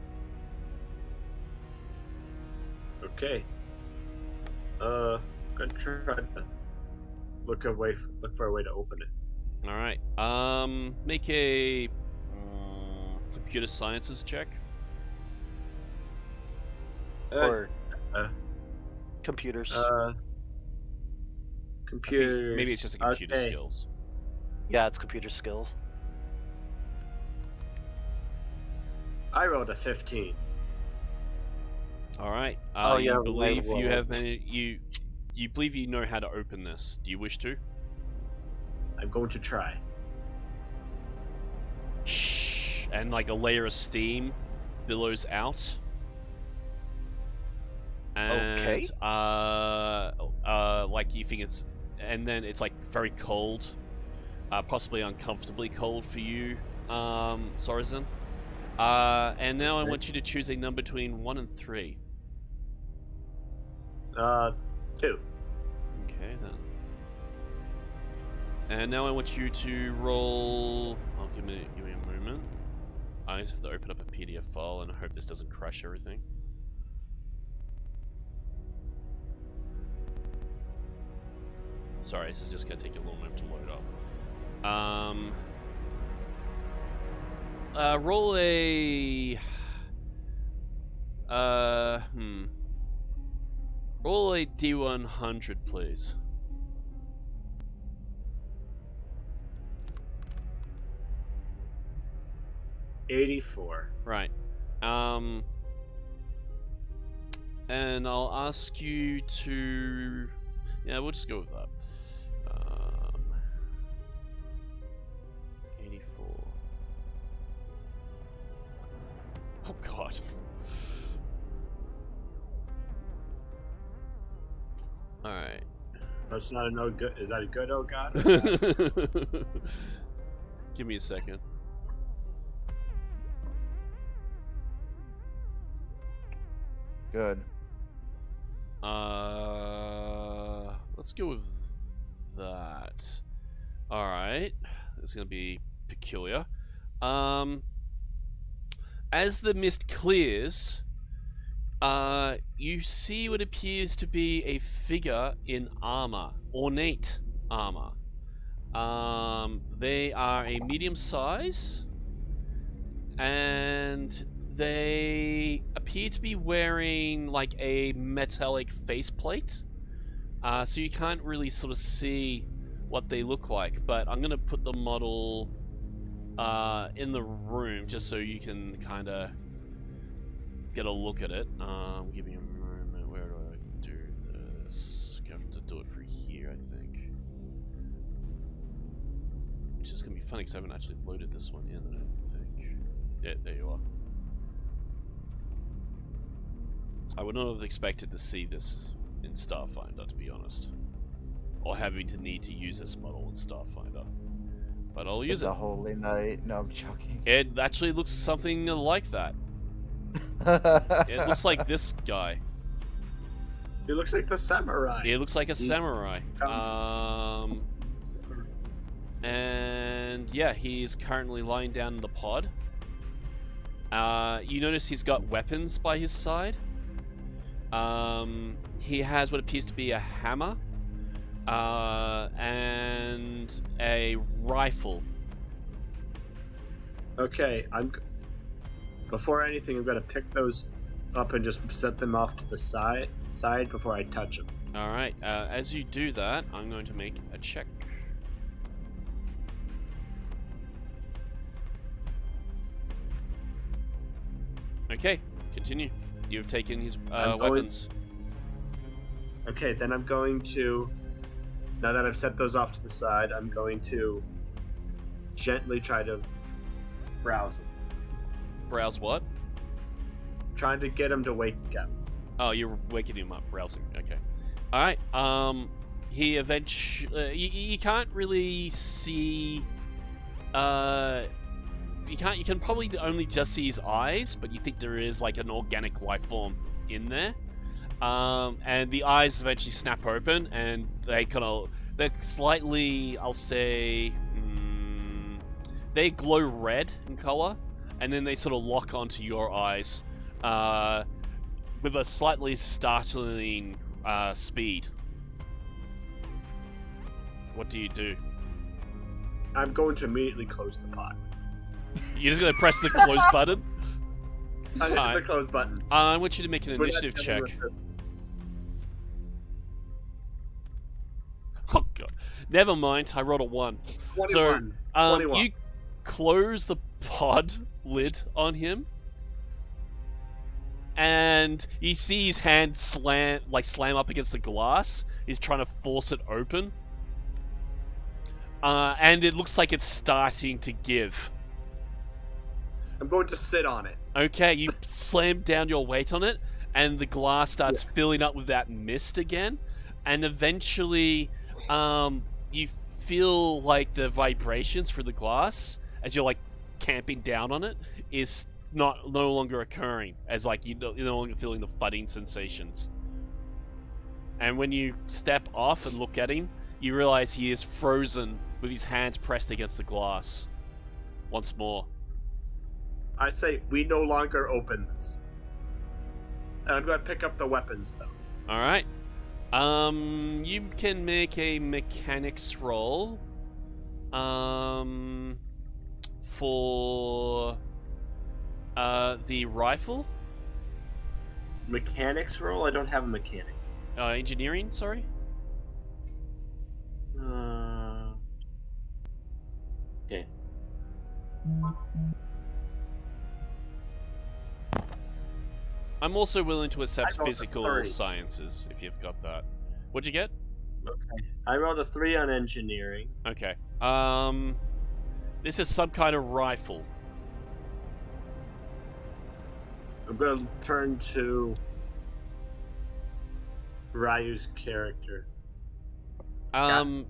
Okay. Gonna try to look for a way to open it. All right. Make a computer sciences check. Or uh, computers? Computers. Maybe it's just a computer okay. skills. Yeah, it's computer skills. I rolled a 15. All right. Oh, yeah, You believe right, you well- have you believe you know how to open this. Do you wish to? I'm going to try. Shh. And like a layer of steam billows out. And Okay. like you think it's, and then it's like very cold, possibly uncomfortably cold for you, Sorensen. And now I Okay. want you to choose a number between 1 and 3. 2. Okay then. And now I want you to roll. Oh, give me a moment. I just have to open up a PDF file, and I hope this doesn't crash everything. Sorry, this is just gonna take a little moment to load up. Roll a. Roll a D100, please. 84. Right. And I'll ask you to. Yeah, we'll just go with that. 84. Oh god. Alright. That's not a no good. Is that a good? Oh god. Give me a second. Good. Let's go with that. Alright. This is gonna be peculiar. As the mist clears, you see what appears to be a figure in armor, ornate armor. They are a medium size, and they appear to be wearing like a metallic faceplate. So you can't really sort of see what they look like, but I'm gonna put the model in the room just so you can kind of get a look at it. Give me a moment. Where do I do this? I have to do it for here, I think. Which is gonna be funny because I haven't actually loaded this one in, I don't think. Yeah, there you are. I would not have expected to see this in Starfinder, to be honest. Or having to need to use this model in Starfinder. But I'll use It's it. a holy night. No, I'm joking. It actually looks something like that. It looks like this guy. It looks like the samurai. It looks like a samurai. And yeah, he's currently lying down in the pod. You notice he's got weapons by his side. He has what appears to be a hammer, and a rifle. Okay, before anything, I'm gonna pick those up and just set them off to the side before I touch them. All right. As you do that, I'm going to make a check. Okay, continue. You've taken his weapons. Okay, then I'm going to. Now that I've set those off to the side, I'm going to gently try to browse them. Browse what? Trying to get him to wake up. Oh, you're waking him up, browsing. Okay. All right. He eventually. You can't really see. You can probably only just see his eyes, but you think there is like an organic life form in there. And the eyes eventually snap open, and they're slightly, I'll say, they glow red in color, and then they sort of lock onto your eyes, with a slightly startling speed. What do you do? I'm going to immediately close the pot. You're just gonna press the close button? I'm hitting Alright. the close button. I want you to make an We're not initiative dealing check. with this. Oh god. Never mind, I rolled a 1. 21. So, 21. you close the pod lid on him, and you see his hand slam up against the glass. He's trying to force it open. And it looks like it's starting to give. I'm going to sit on it. Okay, you slam down your weight on it, and the glass starts filling up with that mist again. and eventually, you feel like the vibrations through the glass as you're like camping down on it is no longer occurring, as like you're no longer feeling the thudding sensations. And when you step off and look at him, you realize he is frozen with his hands pressed against the glass once more. I say we no longer open this. I'm going to pick up the weapons, though. All right. You can make a mechanics roll. For the rifle. Mechanics roll? I don't have a mechanics. Engineering, sorry. Okay. I'm also willing to I accept rolled a physical 30. sciences if you've got that. What'd you get? Okay. I rolled a 3 on engineering. Okay. This is some kind of rifle. I'm going to turn to Ryu's character. Ryu,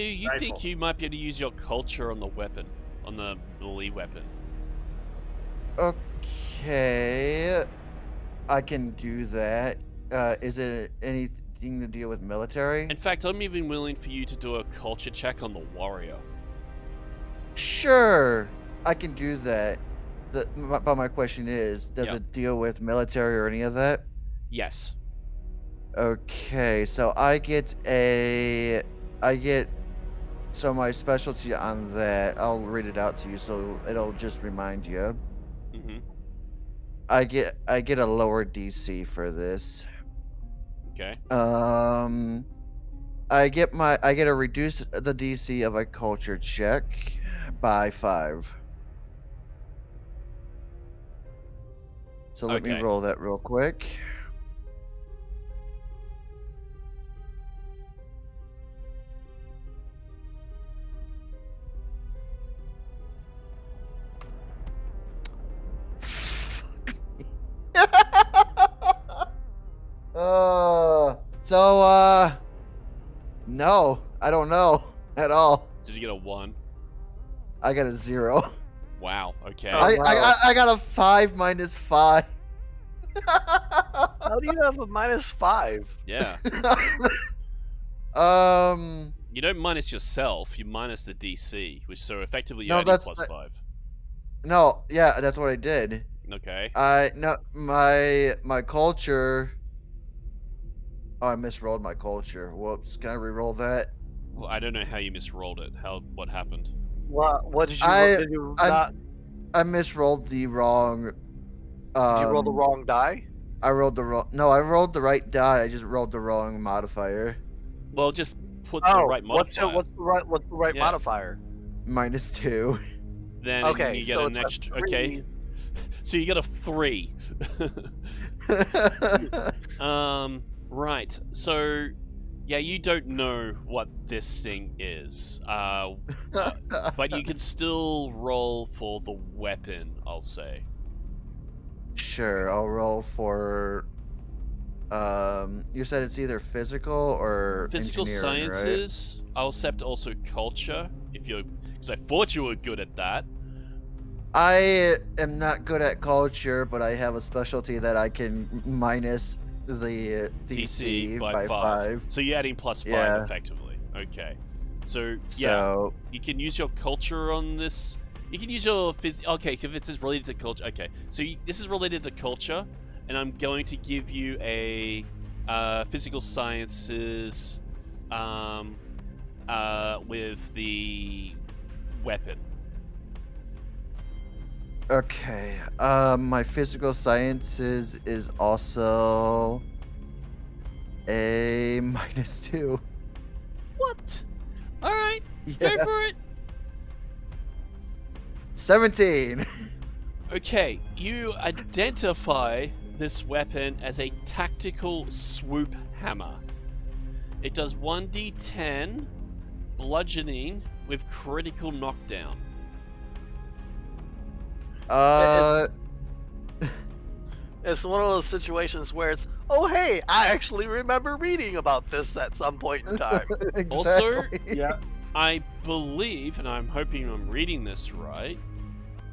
you think Rifle. you might be able to use your culture on the weapon, on the melee weapon? Okay, I can do that. Is it anything to deal with military? In fact, I'm even willing for you to do a culture check on the warrior. Sure, I can do that. But my question is, does Yeah. it deal with military or any of that? Yes. Okay, so so my specialty on that, I'll read it out to you so it'll just remind you. Mm-hmm. I get a lower DC for this. Okay. I get a reduce the DC of a culture check by 5. So let me Okay. roll that real quick. No, I don't know at all. Did you get a 1? I got a 0. Wow. Okay. Oh. I got a 5 minus 5. How do you have a -5? Yeah. Um, You don't minus yourself. You minus the DC, which so effectively you're No, adding that's- plus 5. no, yeah, that's what I did. Okay. No, my culture. Oh, I misrolled my culture. Whoops. Can I re-roll that? Well, I don't know how you misrolled it. What happened? What did you? Did you I'm- not? I misrolled the wrong. Did you roll the wrong die? I rolled the wrong. No, I rolled the right die. I just rolled the wrong modifier. Well, just put the right modifier. What's the right Yeah. modifier? -2. Then Okay, you get so an it's a extra. 3. Okay. So you get a 3. Right. So, yeah, you don't know what this thing is. But you can still roll for the weapon, I'll say. Sure, I'll roll for. You said it's either physical or Physical engineering, sciences. I'll accept also culture if you're, because I thought you were good at that. I am not good at culture, but I have a specialty that I can minus the DC by 5. So you're adding plus 5 Yeah. effectively. Okay. So yeah, So you can use your culture on this. You can use your okay, if it's related to culture. Okay, so this is related to culture, and I'm going to give you a physical sciences with the weapon. okay, my physical sciences is also a -2. What? All right, go Yeah. for it. 17. Okay, you identify this weapon as a tactical swoop hammer. It does 1d10 bludgeoning with critical knockdown. It's one of those situations where it's Oh, hey, I actually remember reading about this at some point in time. Exactly. Yeah. I believe, and I'm hoping I'm reading this right,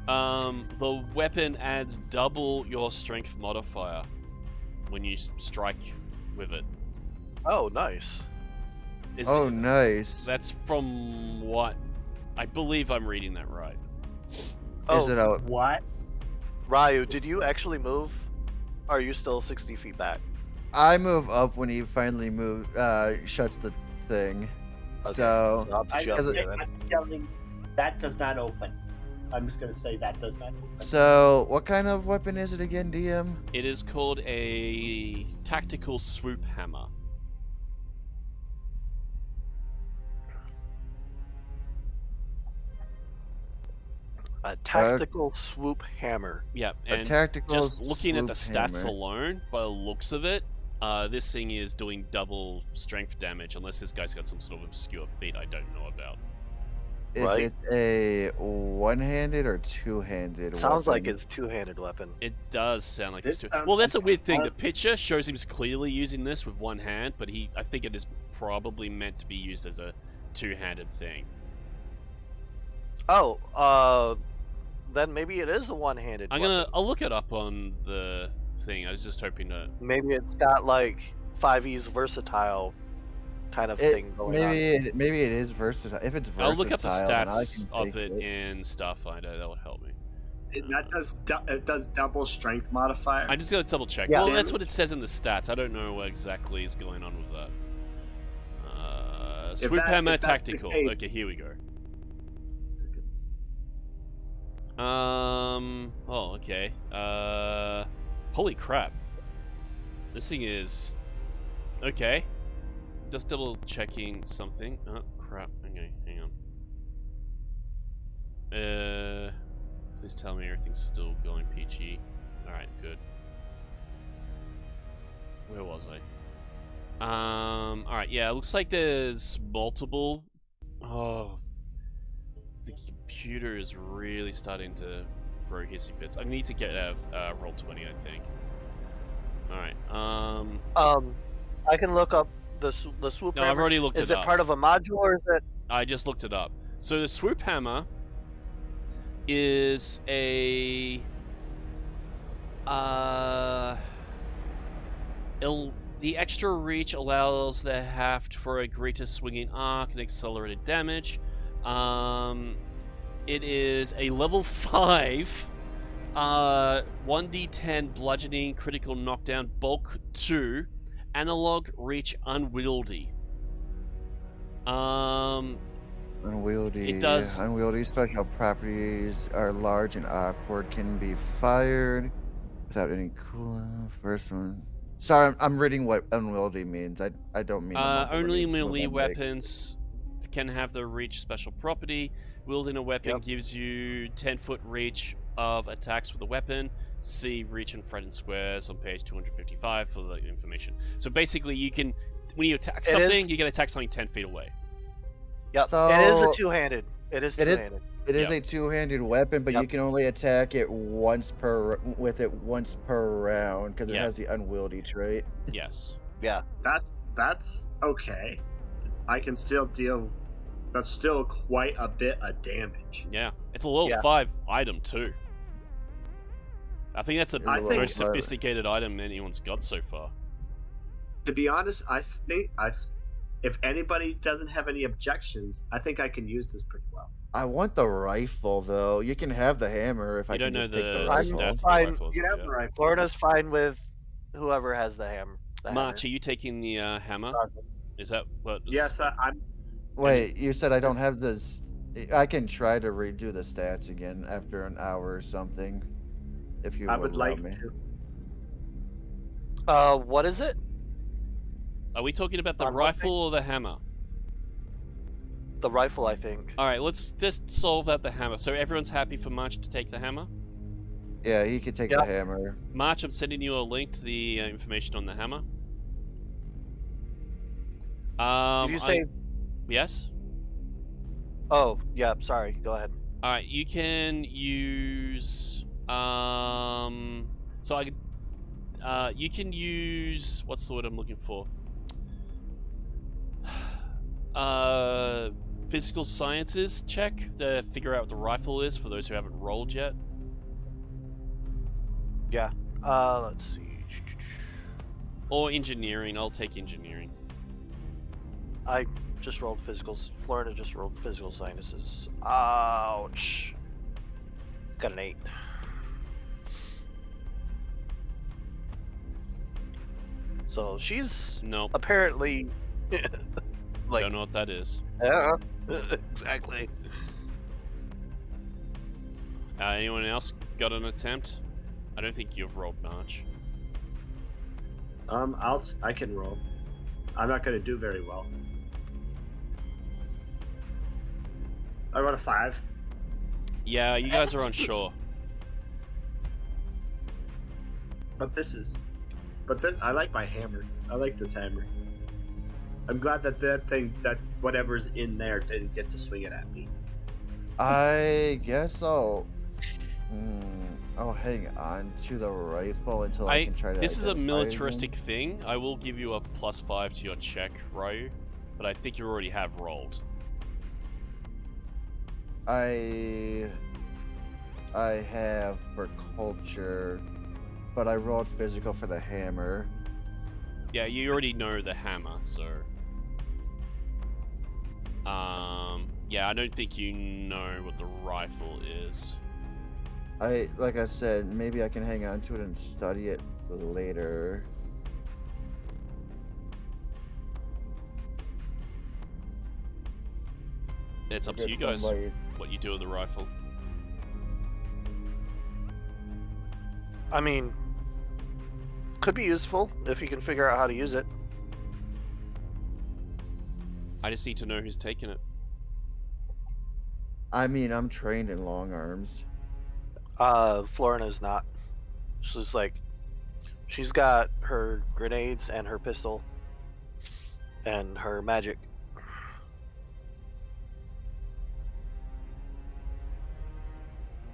the weapon adds double your strength modifier when you strike with it. Oh, nice. Is Oh, it- nice. That's from what I believe I'm reading that right. Oh, Is it a What? Ryu, did you actually move? Or are you still 60 feet back? I move up when he finally shuts the thing. Okay, So I'll put you up Because here then. I'm yelling, that does not open. I'm just gonna say that does not open. So, what kind of weapon is it again, DM? It is called a tactical swoop hammer. A tactical swoop hammer. Yeah, A and tactical just looking at the swoop stats hammer. alone, by the looks of it, this thing is doing double strength damage, unless this guy's got some sort of obscure feat I don't know about. Is Right. it a one-handed or two-handed Sounds like weapon? it's two-handed weapon. It does sound like This it's sounds well. That's a like weird thing. one- The picture shows him clearly using this with one hand, but I think it is probably meant to be used as a two-handed thing. Oh, then maybe it is a one-handed weapon. I'll look it up on the thing. I was just hoping to. Maybe it's got like 5e's versatile kind of thing going on. Maybe it is versatile. If it's versatile, I'll look up the then I stats can of take it in Starfinder. That would help me. That does double strength modifier. I just gotta double check. Yeah. Well, that's what it says in the stats. I don't know what exactly is going on with that. Swoop hammer if that's the tactical. case- Okay, here we go. Oh, okay. Holy crap. This thing is. Okay. Just double checking something. Oh, crap. Okay, hang on. Please tell me everything's still going peachy. Alright, good. Where was I? Alright, yeah, it looks like there's multiple. Oh. The computer is really starting to throw hissy fits. I need to get out of Roll20, I think. Alright, I can look up the swoop no, hammer. I've already looked Is it it up. part of a module or is it? I just looked it up. So the swoop hammer is a the extra reach allows the haft for a greater swinging arc and accelerated damage. It is a level 5 1d10 bludgeoning critical knockdown bulk 2 analog reach unwieldy. Unwieldy. It does- Unwieldy special properties are large and awkward. Can be fired without any cooldown. First one. Sorry, I'm reading what unwieldy means. I don't mean. to mumble Only anything melee I'm like- weapons can have the reach special property. Wielding a weapon Yep. gives you 10-foot reach of attacks with a weapon. See reach and threatened squares on page 255 for the information. So basically, you can, when you attack It something, is- you can attack something 10 feet away. Yep. So- it is a two-handed. It is It is- two-handed. It is Yep. a two-handed weapon, but you Yep. can only attack it once per round because it Yeah. has the unwieldy trait. Yes. Yeah. That's okay. I can still deal. That's still quite a bit of damage. Yeah. It's a level Yeah. 5 item, too. I think that's the It's a level most 5. sophisticated item anyone's got so far. To be honest, I think if anybody doesn't have any objections, I think I can use this pretty well. I want the rifle though. You can have the hammer if I You don't can know just take the the I'm rifle. stats of the fine. rifles. You have Yeah. the right. Florida's fine with whoever has the hammer. March, are you taking the hammer? Is that what? Yes, I'm. Wait, you said I don't have this. I can try to redo the stats again after an hour or something, if you I would allow like me. to. What is it? Are we talking about the On what rifle or the hammer? The rifle, I think. All right, let's just solve out the hammer. So everyone's happy for March to take the hammer. Yeah, he could take Yeah. the hammer. March, I'm sending you a link to the information on the hammer. Did you say? yes? Oh, yeah. Sorry. Go ahead. All right, you can use. So I could. You can use what's the word I'm looking for? Physical sciences check to figure out what the rifle is for those who haven't rolled yet. Yeah. Let's see. Or engineering. I'll take engineering. I just rolled physicals. Florida just rolled physical sciences. Ouch. Got an 8. So she's Nope. apparently like, Don't know what that is. yeah, exactly. Anyone else got an attempt? I don't think you've rolled much. I can roll. I'm not going to do very well. I rolled a 5. Yeah, you guys are unsure. But then I like my hammer. I like this hammer. I'm glad that that whatever's in there didn't get to swing it at me. I guess I'll hang on to the rifle until I can try to. This is a identify militaristic them. thing. I will give you a +5 to your check, Ryu, but I think you already have rolled. I have for culture, but I rolled physical for the hammer. Yeah, you already know the hammer, so... yeah, I don't think you know what the rifle is. Like I said, maybe I can hang on to it and study it later. It's up to Get you guys somebody- what you do with the rifle. I mean, could be useful if you can figure out how to use it. I just need to know who's taking it. I mean, I'm trained in long arms. Florina's not. She's got her grenades and her pistol and her magic.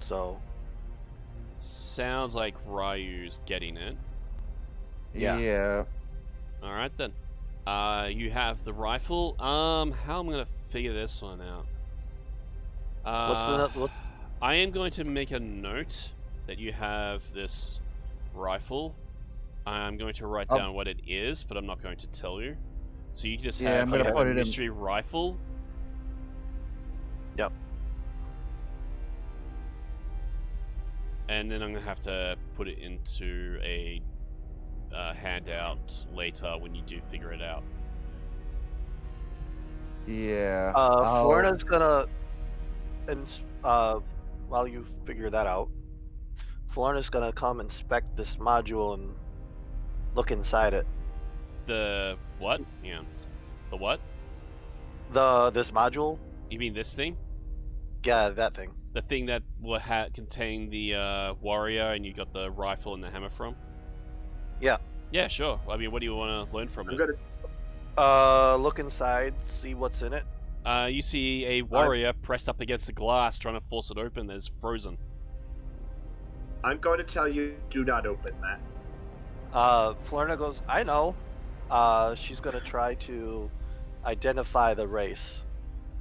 So, Sounds like Ryu's getting it. Yeah. Yeah. Alright then. You have the rifle. How am I gonna figure this one out? What's the- what- I am going to make a note that you have this rifle. I'm going to write down what it is, but I'm not going to tell you. So you can just Yeah, have I'm gonna like, put a it in- mystery rifle. Yep. And then I'm gonna have to put it into a handout later when you do figure it out. Yeah. Florina's gonna, and while you figure that out, Florina's gonna come inspect this module and look inside it. The what? Yeah. The what? This module? You mean this thing? Yeah, that thing. The thing that contained the warrior and you got the rifle and the hammer from? Yeah. Yeah, sure. I mean, what do you want to learn from I'm it? gonna. Look inside, see what's in it. You see a warrior pressed up against the glass trying to force it open. There's frozen. I'm going to tell you, do not open that. Florina goes, I know. She's gonna try to identify the race,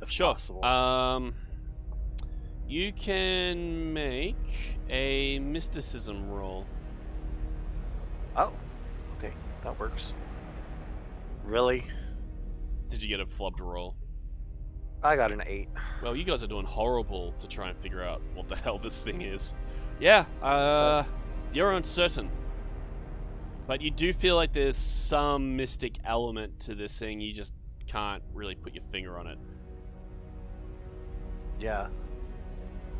if Sure. possible. You can make a mysticism roll. Oh, okay, that works. Really? Did you get a flubbed roll? I got an 8. Well, you guys are doing horrible to try and figure out what the hell this thing is. Yeah, you're uncertain. But you do feel like there's some mystic element to this thing, you just can't really put your finger on it. Yeah.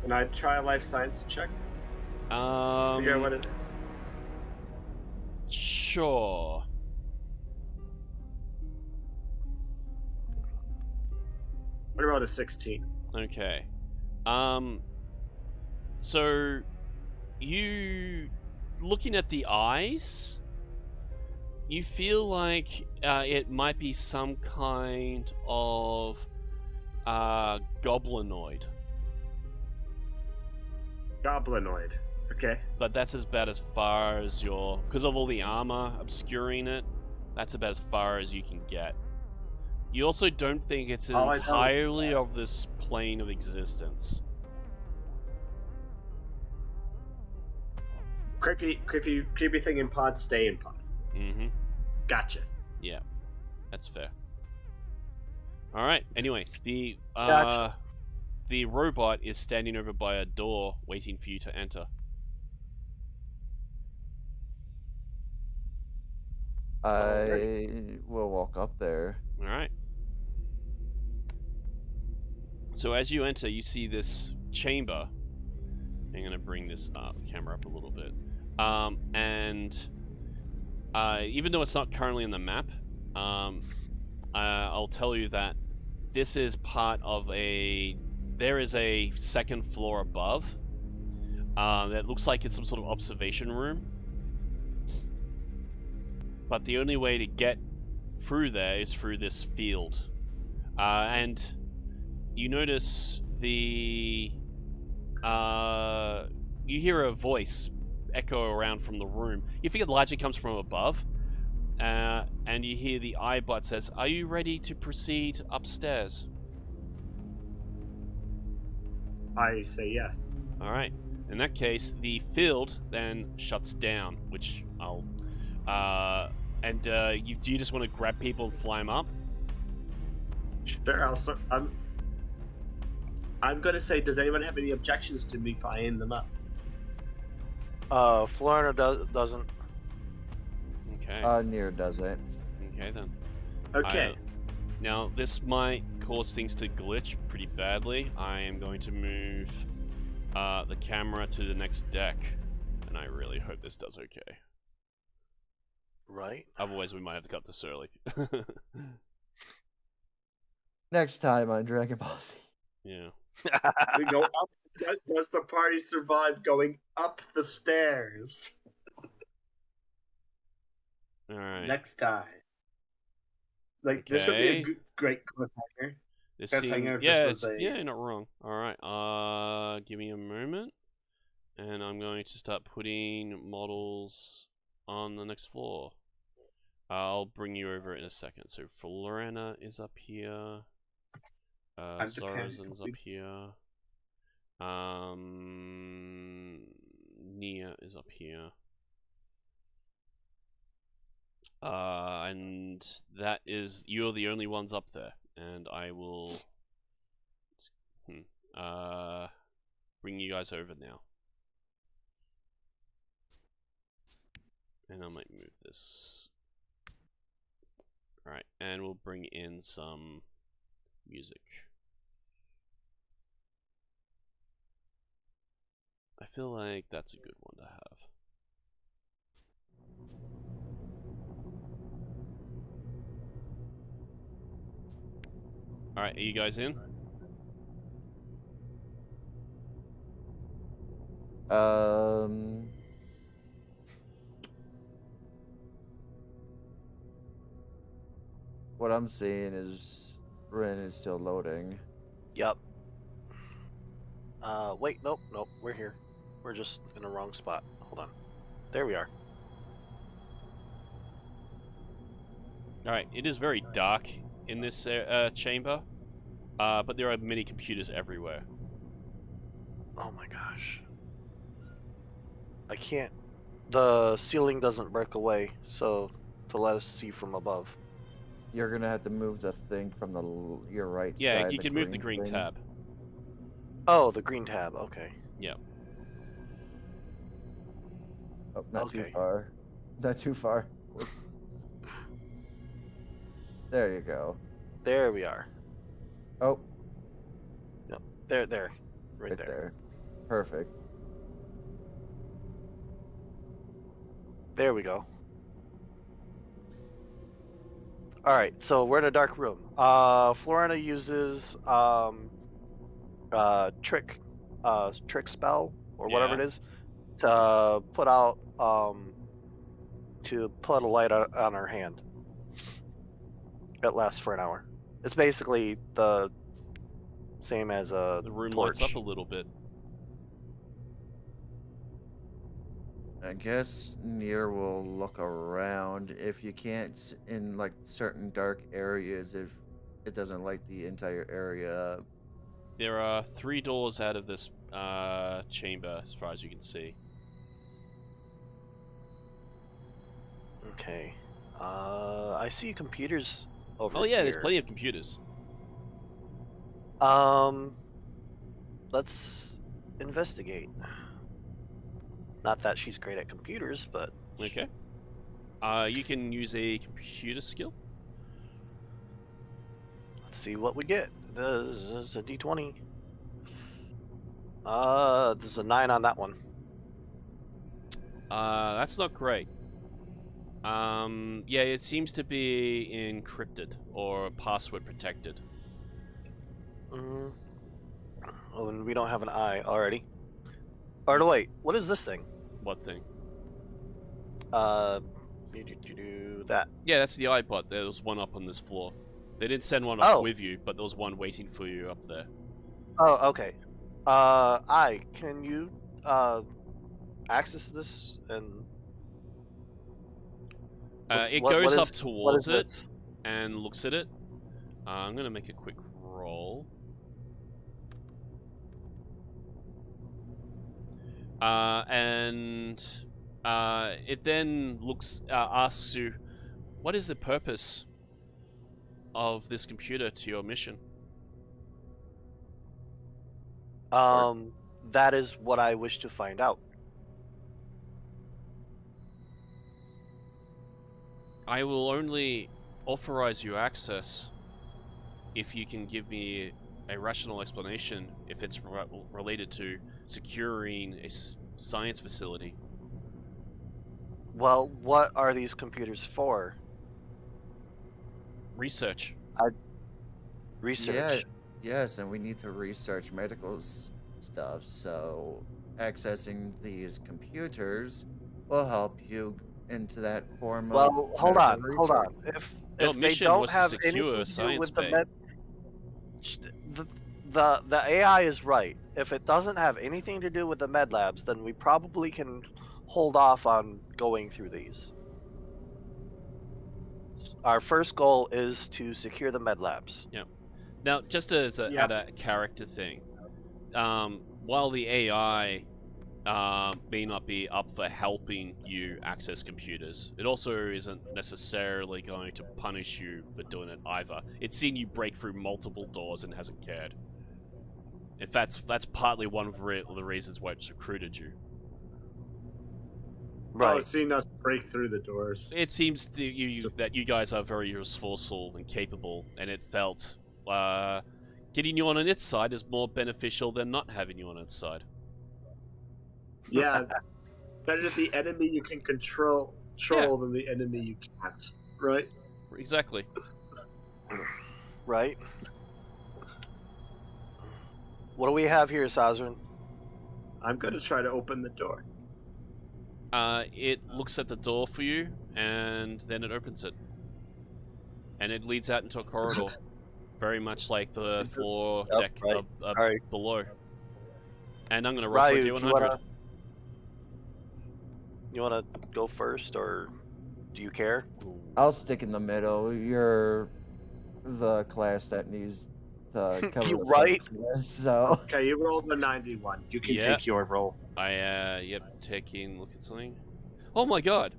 Can I try a life science check? Figure out what it is. Sure. What about a 16? Okay. So you looking at the eyes, you feel like it might be some kind of goblinoid. Goblinoid. Okay. but that's about as far as your, because of all the armor obscuring it. That's about as far as you can get. You also don't think it's All I know is entirely that- of this plane of existence. Creepy thing in pod, stay in pod. Mm-hmm. Gotcha. Yeah, that's fair. All right. Anyway, Gotcha. the robot is standing over by a door, waiting for you to enter. I will walk up there. All right. So as you enter, you see this chamber. I'm going to bring this camera up a little bit. And even though it's not currently on the map, I'll tell you that this is part of a... There is a second floor above that looks like it's some sort of observation room. But the only way to get through there is through this field. And you notice you hear a voice echo around from the room. You think it largely comes from above, and you hear the iBot says, "Are you ready to proceed upstairs?" I say yes. All right. In that case, the field then shuts down, which I'll. Do you just want to grab people and fly them up? Sure. I'm gonna say, does anyone have any objections to me flying them up? Florina doesn't. Okay. Near doesn't. Okay then. Okay. Now, this might cause things to glitch pretty badly. I am going to move the camera to the next deck, and I really hope this does okay. Right. Otherwise, we might have to cut this early. Next time on Dragon Ball Z. Yeah. We go up. Does the party survive going up the stairs? All right. Next time. Like, this would be a Okay. great cliffhanger. This Cliffhanger seems, if this yeah, was a- yeah, you're not wrong. All right. Give me a moment, and I'm going to start putting models on the next floor. I'll bring you over in a second. So Florena is up here. I'm Japan Sarazen's up here. Nia is up here. And that is, you're the only ones up there, and I will bring you guys over now. And I might move this. Alright, and we'll bring in some music. I feel like that's a good one to have. Alright, are you guys in? What I'm seeing is Ren is still loading. Yep. Wait, nope, we're here. We're just in the wrong spot. Hold on. There we are. Alright, it is very dark in this chamber, but there are many computers everywhere. Oh my gosh. I can't. The ceiling doesn't break away, so to let us see from above. You're gonna have to move the thing from your right Yeah, side. you can move the green thing. tab. Oh, the green tab. Okay. Yep. Oh, not too Okay. far. Not too far. There you go. There we are. Oh, There. right Right there. there. Perfect. There we go. Alright, so we're in a dark room. Florina uses trick spell or whatever Yeah. it is to put out to put a light on her hand. It lasts for an hour. It's basically the same as a The room torch. lights up a little bit. I guess Nier will look around. If you can't in like certain dark areas, if it doesn't light the entire area up. There are 3 doors out of this chamber, as far as you can see. Okay. I see computers over Oh yeah, here. there's plenty of computers. Let's investigate. Not that she's great at computers, but Okay. You can use a computer skill. let's see what we get. This is a D20. There's a 9 on that one. That's not great. Yeah, it seems to be encrypted or password protected. Oh, and we don't have an eye already. Or no, wait, what is this thing? What thing? That. Yeah, that's the iPod. There was one up on this floor. They didn't send one up Oh. with you, but there was one waiting for you up there. Oh, okay. Can you access this and? It what goes is- up what towards is it this? and looks at it. I'm gonna make a quick roll. And it then asks you, what is the purpose of this computer to your mission? That is what I wish to find out. I will only authorize you access if you can give me a rational explanation if it's related to securing a science facility. Well, what are these computers for? Research. Research. Yeah, yes, and we need to research medical stuff. So accessing these computers will help you into that form of Well, hold on, medical hold on. research. Your If they mission don't was to have secure anything a to do science with the bay. the AI is right. If it doesn't have anything to do with the med labs, then we probably can hold off on going through these. Our first goal is to secure the med labs. Now, just as Yeah. add a character thing, while the AI may not be up for helping you access computers, it also isn't necessarily going to punish you for doing it either. It's seen you break through multiple doors and hasn't cared. In fact, that's partly one of the reasons why it's recruited you. Oh, it's seen us break through the doors. It seems to you that you guys are very resourceful and capable, and it felt getting you on its side is more beneficial than not having you on its side. Yeah, better the enemy you can control than the enemy you can't. Right? Exactly. Right. What do we have here, Sazrin? I'm going to try to open the door. It looks at the door for you, and then it opens it. And it leads out into a corridor. Very much like the floor Yep, deck right. Alright. below. And I'm going to roll for a Ryu, D100. you wanna go first, or do you care? I'll stick in the middle. You're the class that needs to cover You the right? first, so Okay, you rolled a 91. You can Yeah. take your roll. Taking look at something. Oh my god.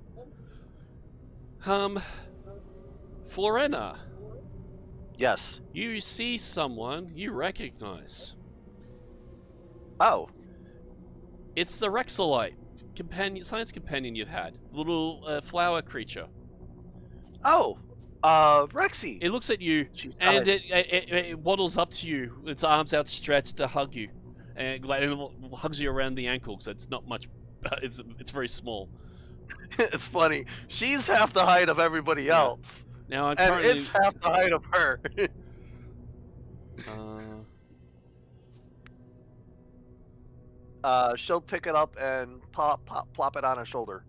Florena, Yes. you see someone you recognize. Oh. It's the Rexolite science companion you've had. The little flower creature. Oh. Rexy. It looks at you She's and tired. it waddles up to you, its arms outstretched to hug you, and it hugs you around the ankles. It's not much. It's very small. It's funny. She's half the height of everybody Yeah. else, Now I'm and currently. it's half the height of her. She'll pick it up and plop it on her shoulder.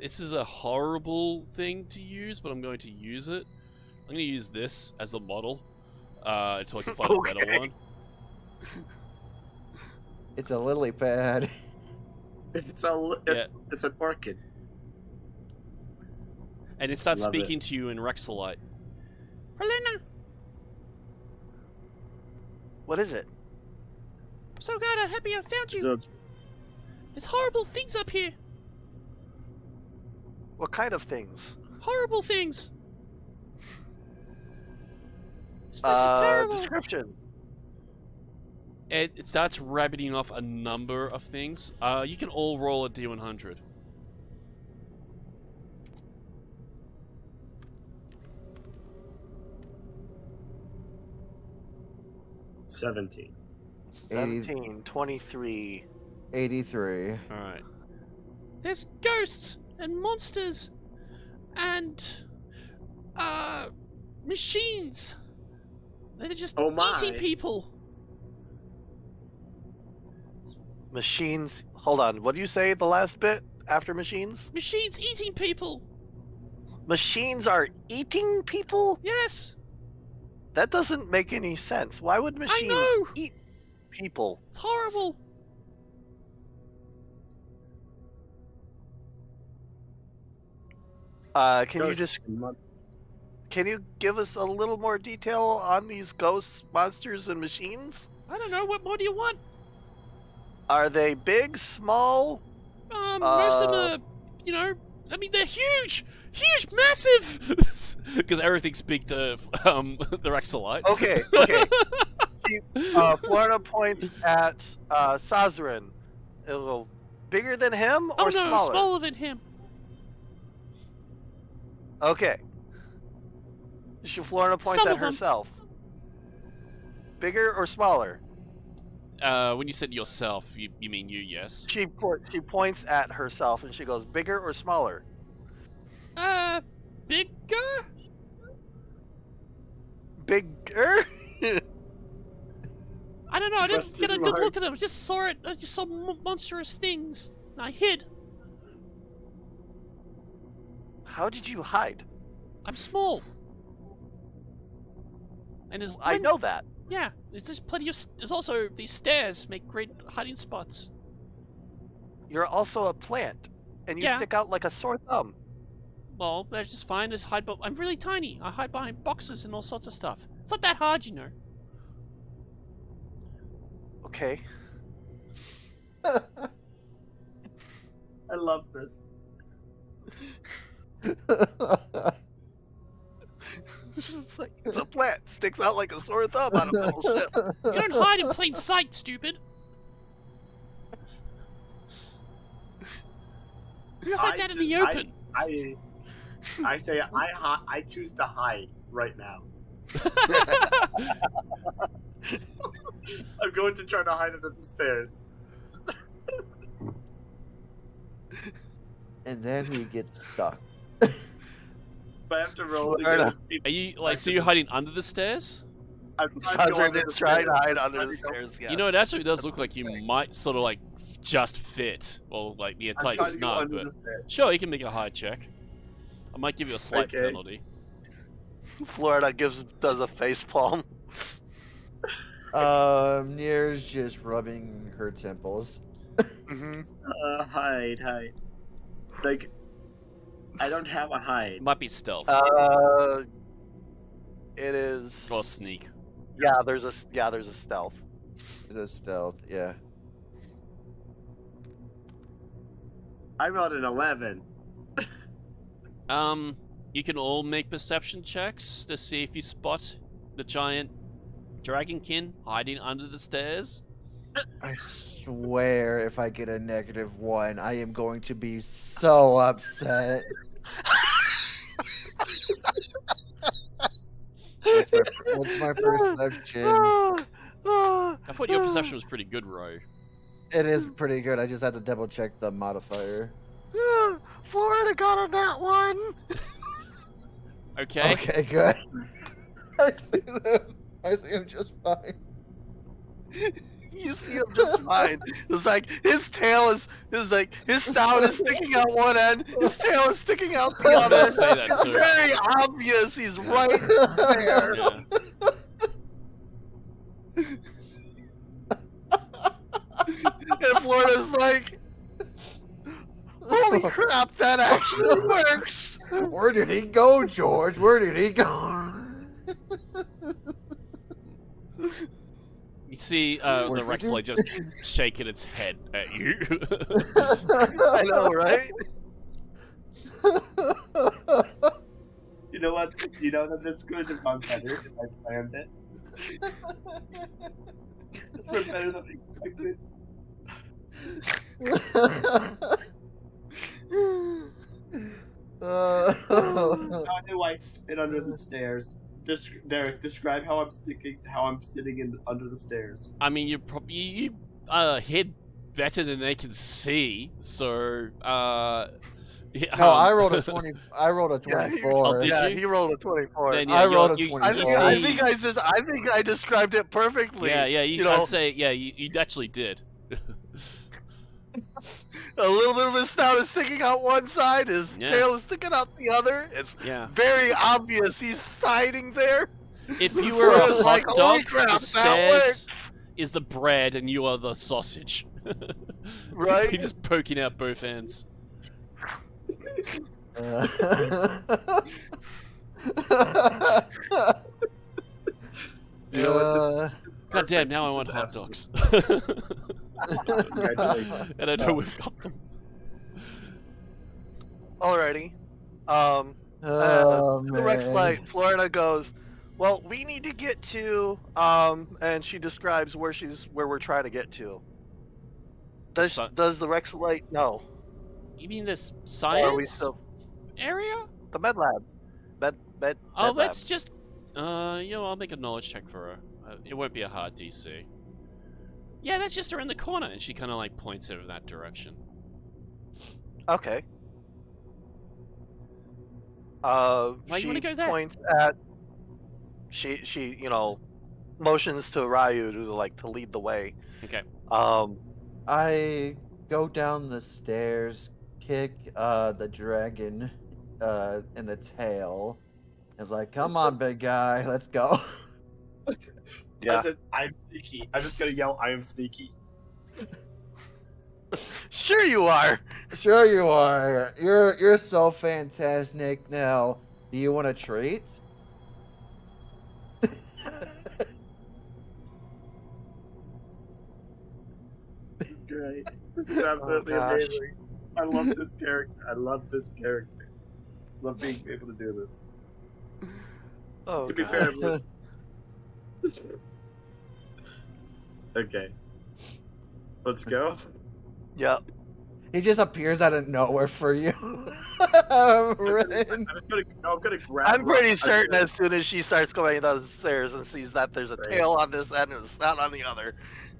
This is a horrible thing to use, but I'm going to use it. I'm going to use this as the model until I can find a better Okay. one. it's a lily pad. It's Yeah. it's an orchid. And it starts Love it. speaking to you in Rexolite. Helena, What is it? I'm so glad I'm happy I found you. So There's horrible things up here. What kind of things? Horrible things. This place is terrible. Description. It starts rabbiting off a number of things. You can all roll a D100. 17. 17, 23. 83. Alright. There's ghosts and monsters and machines. They're just Oh my. eating people. Machines. Hold on. What do you say the last bit after machines? Machines eating people. Machines are eating people? Yes. That doesn't make any sense. Why would machines know. eat people? It's horrible. Can you give us a little more detail on these ghosts, monsters, and machines? I don't know. What more do you want? Are they big, small? Most of them are, you know, I mean, they're huge, massive. Because everything's big to the Rexolite. Okay. Florida points at Sazarin. Bigger than him or Oh no, smaller? smaller than him. Okay. Florida points Some at of 'em. herself. Bigger or smaller? When you said yourself, you mean you? Yes. She points at herself and she goes, bigger or smaller? Bigger. Bigger? I don't know. I didn't Question get a good mark. look at them. I just saw it. I just saw monstrous things. And I hid. How did you hide? I'm small. And there's I know that. Yeah, there's just plenty of. There's also these stairs make great hiding spots. You're also a plant, and you Yeah. stick out like a sore thumb. Well, that's just fine. Just hide. But I'm really tiny. I hide behind boxes and all sorts of stuff. It's not that hard, you know. Okay. I love this. It's just like, it's a plant. Sticks out like a sore thumb on a metal ship. You don't hide in plain sight, stupid. You hide out in the open. I say I choose to hide right now. I'm going to try to hide under the stairs. And then he gets stuck. But I have to roll it Florida. again. Are you like? So you're hiding under the stairs? I'm trying to go Sazarin under is the trying to stairs. hide under I'm the trying to go- stairs, yes. You know, it actually does look like you might sort of like just fit, or like be a I'm tight trying to go snug. under But the stairs. sure, you can make a hide check. I might give you a slight Okay. penalty. Florida does a face palm. Nier's just rubbing her temples. Mm-hmm. Hide. Like, I don't have a hide. It might be stealth It is. or sneak. Yeah, there's a stealth. It's a stealth, yeah. I rolled an 11. You can all make perception checks to see if you spot the giant dragonkin hiding under the stairs. I swear if I get a -1, I am going to be so upset. What's my perception? I thought your perception was pretty good, Ro. It is pretty good. I just had to double check the modifier. Florida got a nat 1. Okay. Okay, good. I see them. I see him just fine. You see him just fine. It's like his tail is like his snout is sticking out one end, his tail is sticking out the I was other. gonna say that It's too. very obvious he's Yeah. right there. Yeah. And Florida's like, Holy crap, that actually works! Where did he go, George? Where did he go? You see the Rexlite just shaking its head at you. I know, right? You know what? You know that this could have gone better if I planned it. This went better than I expected. How do I spit under the stairs? Derek, describe how I'm sitting in under the stairs. I mean, you hid better than they can see, so yeah, No, I rolled a 20. I rolled a Yeah, 24. Oh, did Yeah, you? he rolled a 24. Then, I rolled a you 24. I see, think I described it perfectly. yeah, you know, I'd say, yeah, you actually did. a little bit of his snout is sticking out one side, his Yeah. tail is sticking out the other. It's Yeah. very obvious he's hiding there. If you were a It's hot like, holy dog, crap, the that stairs is the bread and you are the sausage. Right? You're just poking out both ends. You know what? God damn, now I This want is hot absolute- dogs. Congratulations. And I know we've got them. Alrighty. Oh, The Rex man. Light, Florida goes, well, we need to get to, and she describes where we're trying to get to. Does the Rex Light know? You mean this Or are we science still area? the med lab? Med Oh, lab. let's just. I'll make a knowledge check for her. It won't be a hard DC. Yeah, that's just around the corner, and she kind of like points it in that direction. Okay. Why She you wanna go there? points at. She motions to Ryu to lead the way. Okay. I go down the stairs, kick the dragon in the tail. It's like, come on, big guy, let's go. Yeah. I said, I'm sneaky. I'm just gonna yell, I am sneaky. Sure you are. Sure you are. You're so fantastic. Now, do you want a treat? Great. This is absolutely gosh. amazing. I love this character. I love this character. Love being able to do this. Oh, To be God. fair, I'm okay. Let's go. Yep. He just appears out of nowhere for you. Ren. I'm gonna grab. I'm pretty I'm certain gonna- as soon as she starts going down the stairs and sees that there's a Right. tail on this end and a snout on the other.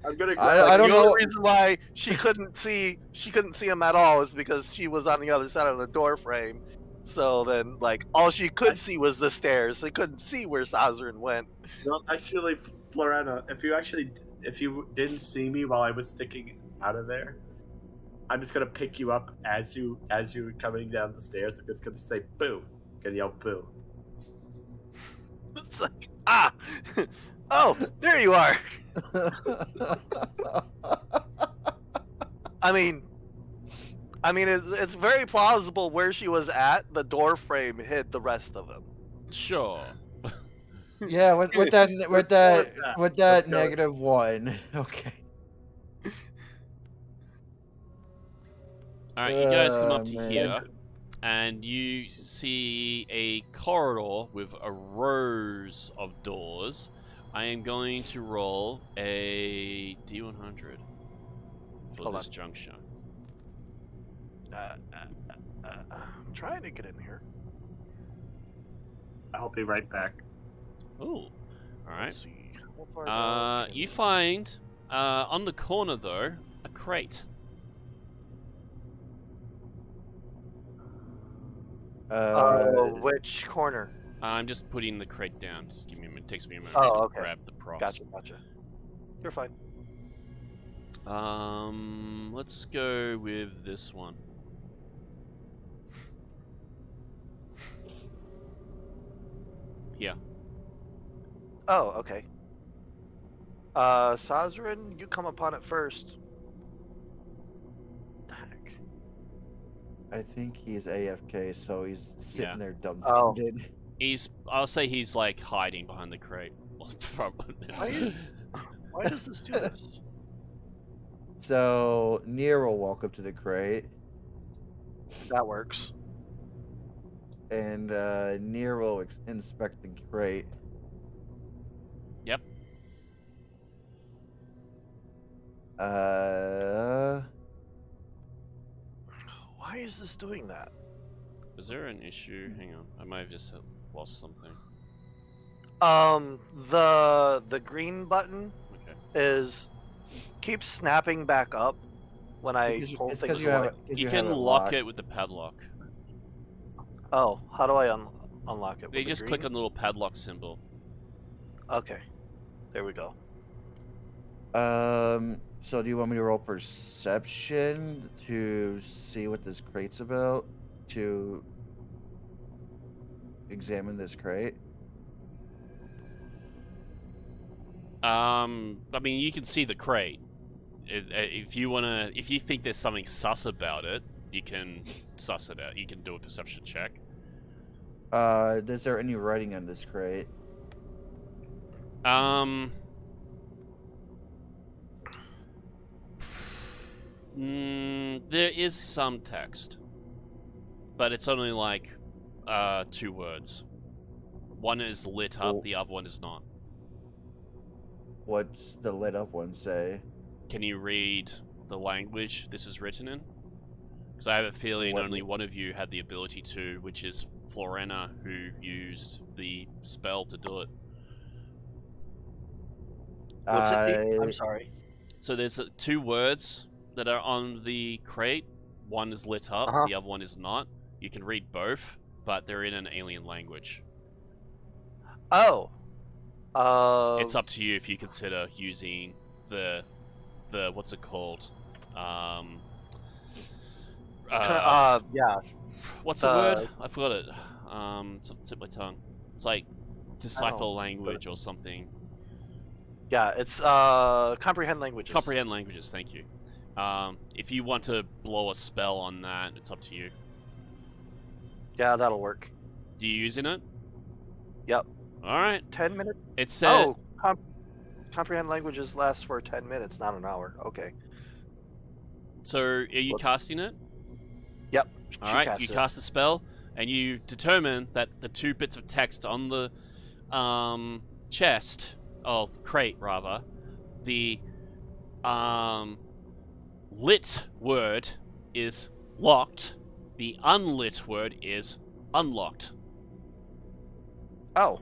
I'm gonna. I Grab, don't the know. only reason why she couldn't see him at all is because she was on the other side of the door frame. So then, all she could see was the stairs. They couldn't see where Sazerain went. No, actually, Florena, if you didn't see me while I was sticking out of there, I'm just gonna pick you up as you were coming down the stairs. I'm just gonna say boo. Gonna yell boo. It's like, ah! Oh, there you are! I mean, it's very plausible where she was at. The door frame hid the rest of him. Sure. Yeah, with Let's that go with that. Let's go. -1. Okay. All right, you guys come up Oh, to man. here, and you see a corridor with a rows of doors. I am going to roll a D100 for Hold this on. juncture. I'm trying to get in here. I'll be right back. Ooh. All right. Let's see. How far down You is- find on the corner though a crate. Which corner? I'm just putting the crate down. Just give me a minute. It takes me a moment Oh, to okay. grab the props. Gotcha. You're fine. Let's go with this one. Here. Oh, okay. Sazerain, you come upon it first. What the heck? I think he's AFK, so he's sitting Yeah. there Oh. dumbfounded. I'll say he's like hiding behind the crate. Why does this do this? So Nier will walk up to the crate, That works. and Nier will inspect the crate. Yep. Why is this doing that? Is there an issue? Hang on. I might have just lost something. The green button Okay. keeps snapping back up when I Because pull it's things because you away. have it. You have can it lock locked. it with the padlock. Oh, how do I unlock it? You With the just green? click on the little padlock symbol. Okay, there we go. So do you want me to roll perception to see what this crate's about? To examine this crate? I mean, you can see the crate. If you think there's something sus about it, you can suss it out. You can do a perception check. Is there any writing on this crate? There is some text, but it's only like 2 words. One is lit up, Well- the other one is not. What's the lit up one say? Can you read the language this is written in? Because I have a feeling What only la- one of you had the ability to, which is Florena, who used the spell to do it. What's it? I'm I sorry. So there's 2 words that are on the crate. One is lit up, Uh-huh. the other one is not. You can read both, but they're in an alien language. Oh. It's up to you if you consider using the what's it called? Yeah. What's the word? I forgot it. It's on the tip of my tongue. It's like decipher know, language or something. Yeah, it's comprehend languages. Comprehend languages. Thank you. If you want to blow a spell on that, it's up to you. Yeah, that'll work. Do you using it? Yep. All right. 10 minutes. It said. Oh, comprehend languages lasts for 10 minutes, not an hour. Okay. So are you What? casting it? Yep. All she right. casts You it. cast a spell, and you determine that the 2 bits of text on the chest, crate rather, the lit word is locked. The unlit word is unlocked. Oh.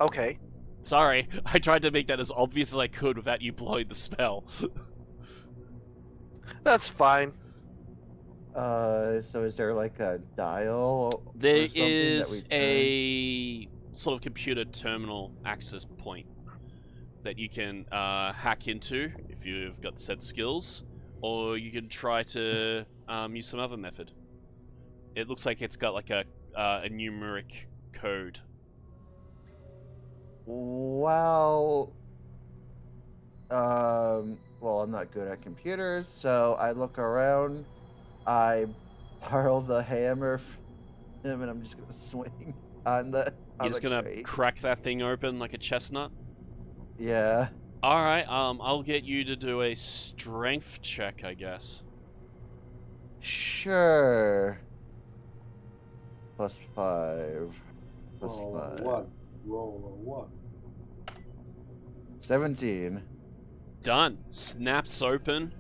Okay. Sorry, I tried to make that as obvious as I could without you blowing the spell. That's fine. so is there like a dial There or something that we is turn? a sort of computer terminal access point that you can hack into if you've got said skills, or you can try to use some other method. It looks like it's got like a numeric code. Well, I'm not good at computers, so I look around. I borrow the hammer from him, and I'm just gonna swing on the. You're just gonna crate. crack that thing open like a chestnut. Yeah. All right. I'll get you to do a strength check, I guess. Sure. +5. +5. Roll a 1. 17. Done. Snaps open,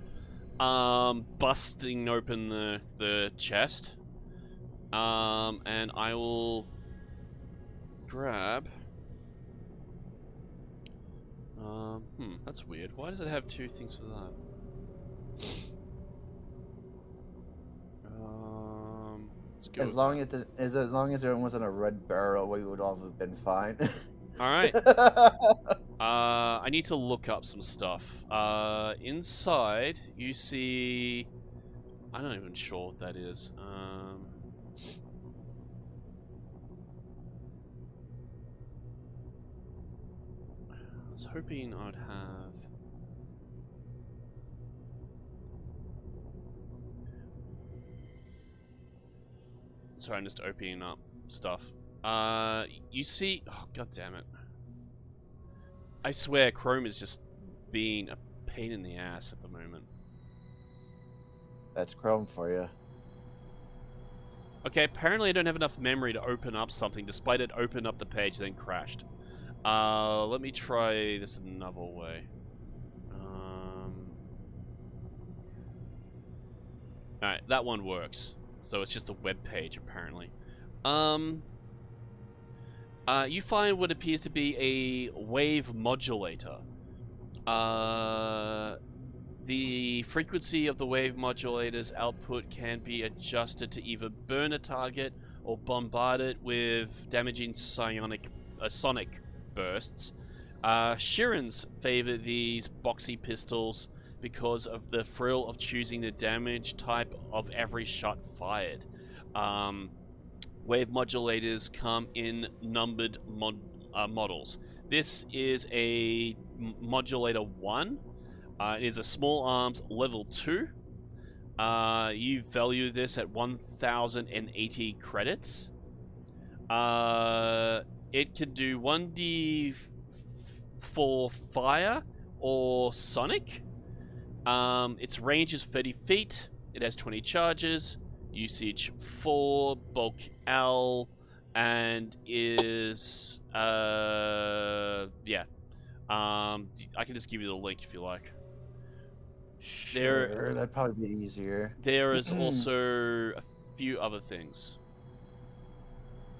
busting open the chest. And I will grab. That's weird. Why does it have 2 things for that? Let's go. As long as there wasn't a red barrel, we would all have been fine. All right. I need to look up some stuff. Inside, you see. I'm not even sure what that is. I was hoping I'd have. Sorry, I'm just opening up stuff. You see... Oh, god damn it. I swear, Chrome is just being a pain in the ass at the moment. That's Chrome for you. Okay, apparently I don't have enough memory to open up something, despite it opened up the page, then crashed. Let me try this another way. Alright, that one works. So it's just a web page, apparently. You find what appears to be a wave modulator. The frequency of the wave modulator's output can be adjusted to either burn a target or bombard it with damaging sonic bursts. Shirans favor these boxy pistols because of the thrill of choosing the damage type of every shot fired. Wave modulators come in numbered models. This is a modulator 1. It is a small arms level 2. You value this at 1,080 credits. It can do 1d for fire or sonic. Its range is 30 feet. It has 20 charges. Usage 4, bulk L, and is yeah. I can just give you the link if you like. Sure, that'd probably be easier. There is also a few other things.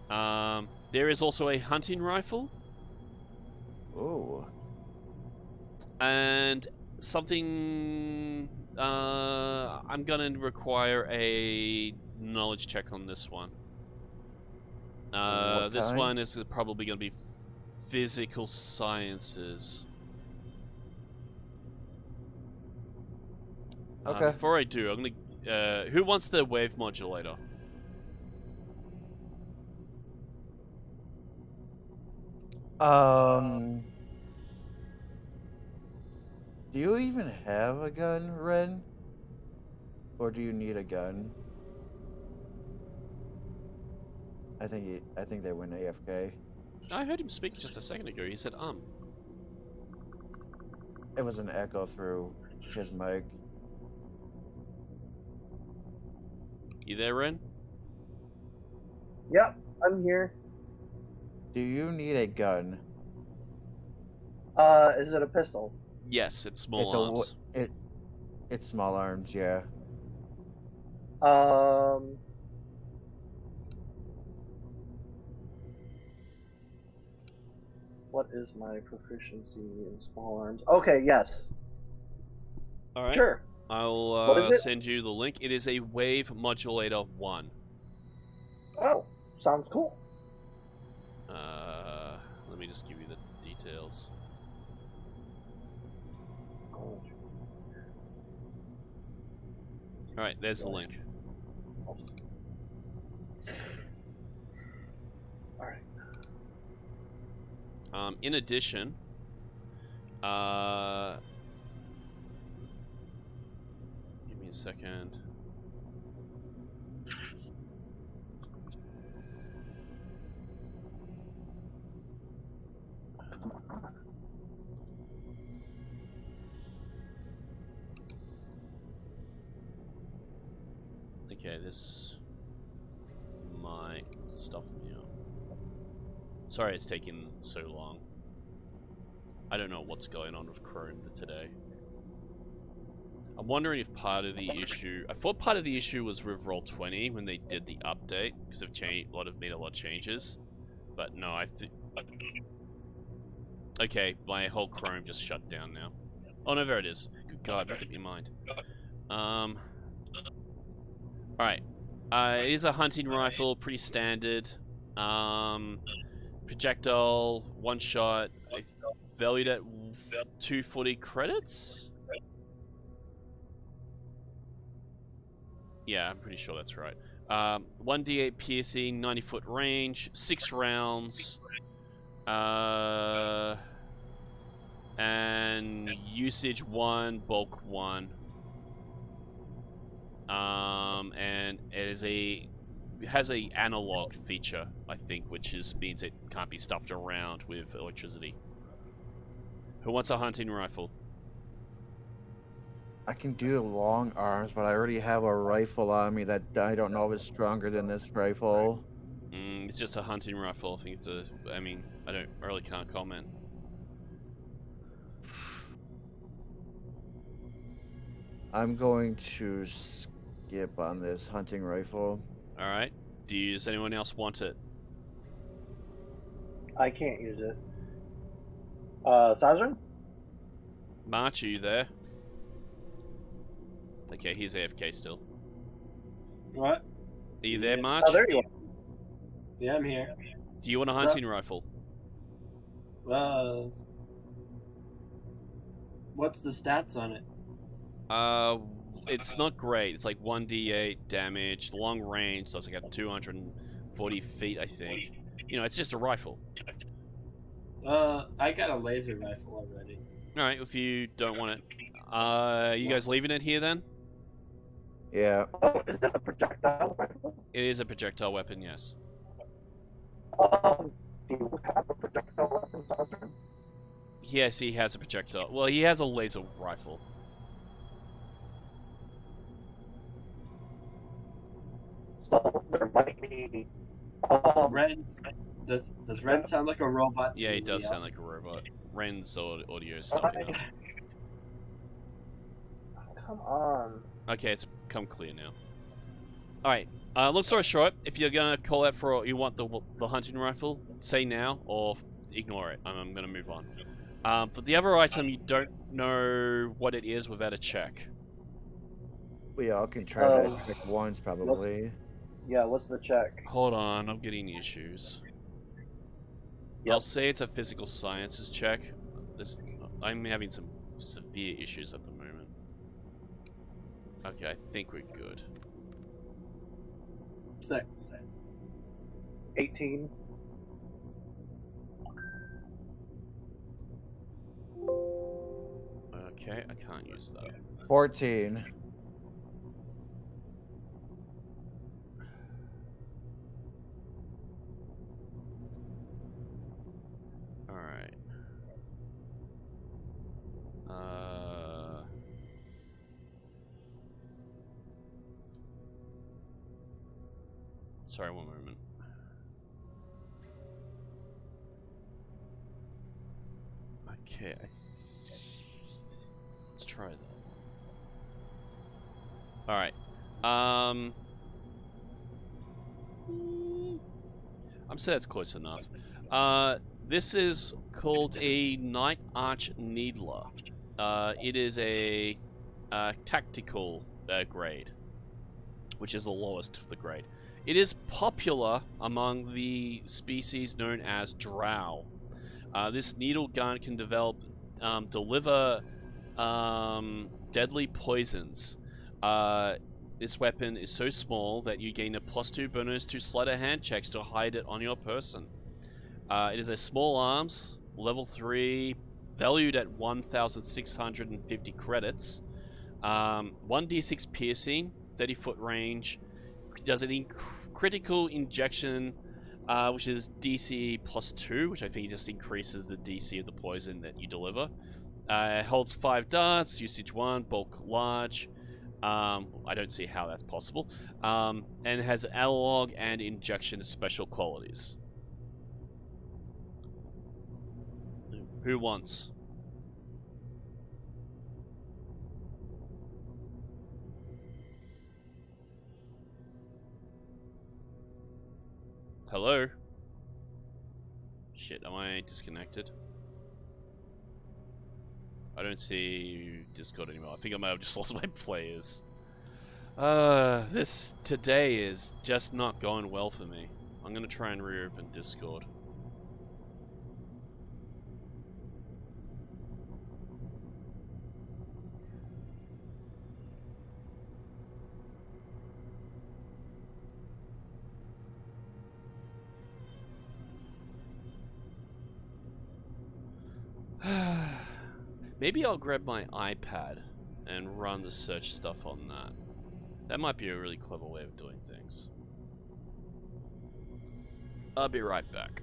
There is also a hunting rifle. Oh. And something... I'm gonna require a knowledge check on this one. This kind? one is probably gonna be physical sciences. Okay. Before I do, I'm gonna... who wants the wave modulator? Do you even have a gun, Ren? Or do you need a gun? I think they went AFK. I heard him speak just a second ago. He said, It was an echo through his mic. You there, Ren? Yep, I'm here. Do you need a gun? Is it a pistol? Yes, it's small arms. It's small arms, yeah. What is my proficiency in small arms? Okay, yes. All right. Sure. I'll What is it? send you the link. It is a wave modulator 1. Oh, sounds cool. Let me just give you the details. All right, there's the link. All right. In addition, give me a second. Okay, this might stop me up. Sorry it's taking so long. I don't know what's going on with Chrome today. I'm wondering if part of the issue... I thought part of the issue was with Roll20 when they did the update, because they've made a lot of changes. But no, I think... Okay, my whole Chrome just shut down now. Oh no, there it is. Good God, look at me mind. Alright. It is a hunting rifle, pretty standard. Projectile, one shot. I valued at 240 credits? Yeah, I'm pretty sure that's right. 1d8 piercing, 90-foot range, 6 rounds. And usage 1, bulk 1. And it is a has a analog feature, I think, which means it can't be stuffed around with electricity. Who wants a hunting rifle? I can do long arms, but I already have a rifle on me that I don't know if is stronger than this rifle. It's just a hunting rifle. I think it's a. I mean, I really can't comment. I'm going to skip on this hunting rifle. All right. Does anyone else want it? I can't use it. Sazrin? March, are you there? Okay, he's AFK still. What? Are you there, March? Oh, there you are. Yeah, I'm here. Do you want a What's up? hunting rifle? What's the stats on it? It's not great. It's like 1d8 damage, long range, so it's like at 240 feet, I think. You know, it's just a rifle. I got a laser rifle already. Alright, if you don't want it. You guys leaving it here then? Yeah. Oh, is that a projectile rifle? It is a projectile weapon, yes. Do you have a projectile weapon, Sazrin? Yes, he has a projectile. Well, he has a laser rifle. So there might be. Ren, does Ren sound like a robot? to Yeah, he does anybody sound else? like a robot. Ren's audio is stopping up. Come on. Okay, it's come clear now. Alright, long story short, if you're gonna call out for you want the hunting rifle, say now or ignore it. I'm gonna move on. For the other item, you don't know what it is without a check. We all can try that trick once, probably. Yeah, what's the check? Hold on, I'm getting issues. I'll say it's a physical sciences check. I'm having some severe issues at the moment. Okay, I think we're good. 6. 18. Okay, I can't use that. 14. Alright. Sorry, one moment. Okay, let's try that. Alright. I'm saying it's close enough. This is called a Night Arch Needler. It is a tactical grade, which is the lowest of the grade. It is popular among the species known as drow. This needle gun can deliver deadly poisons. This weapon is so small that you gain a +2 bonus to sleight of hand checks to hide it on your person. It is a small arms, level 3, valued at 1,650 credits. 1d6 piercing, 30-foot range. Does an critical injection, which is DC +2, which I think just increases the DC of the poison that you deliver. It holds 5 darts, usage 1, bulk large. I don't see how that's possible. And it has analog and injection special qualities. Who wants? Hello? Shit, am I disconnected? I don't see Discord anymore. I think I might have just lost my players. This today is just not going well for me. I'm gonna try and reopen Discord. Maybe I'll grab my iPad and run the search stuff on that. That might be a really clever way of doing things. I'll be right back.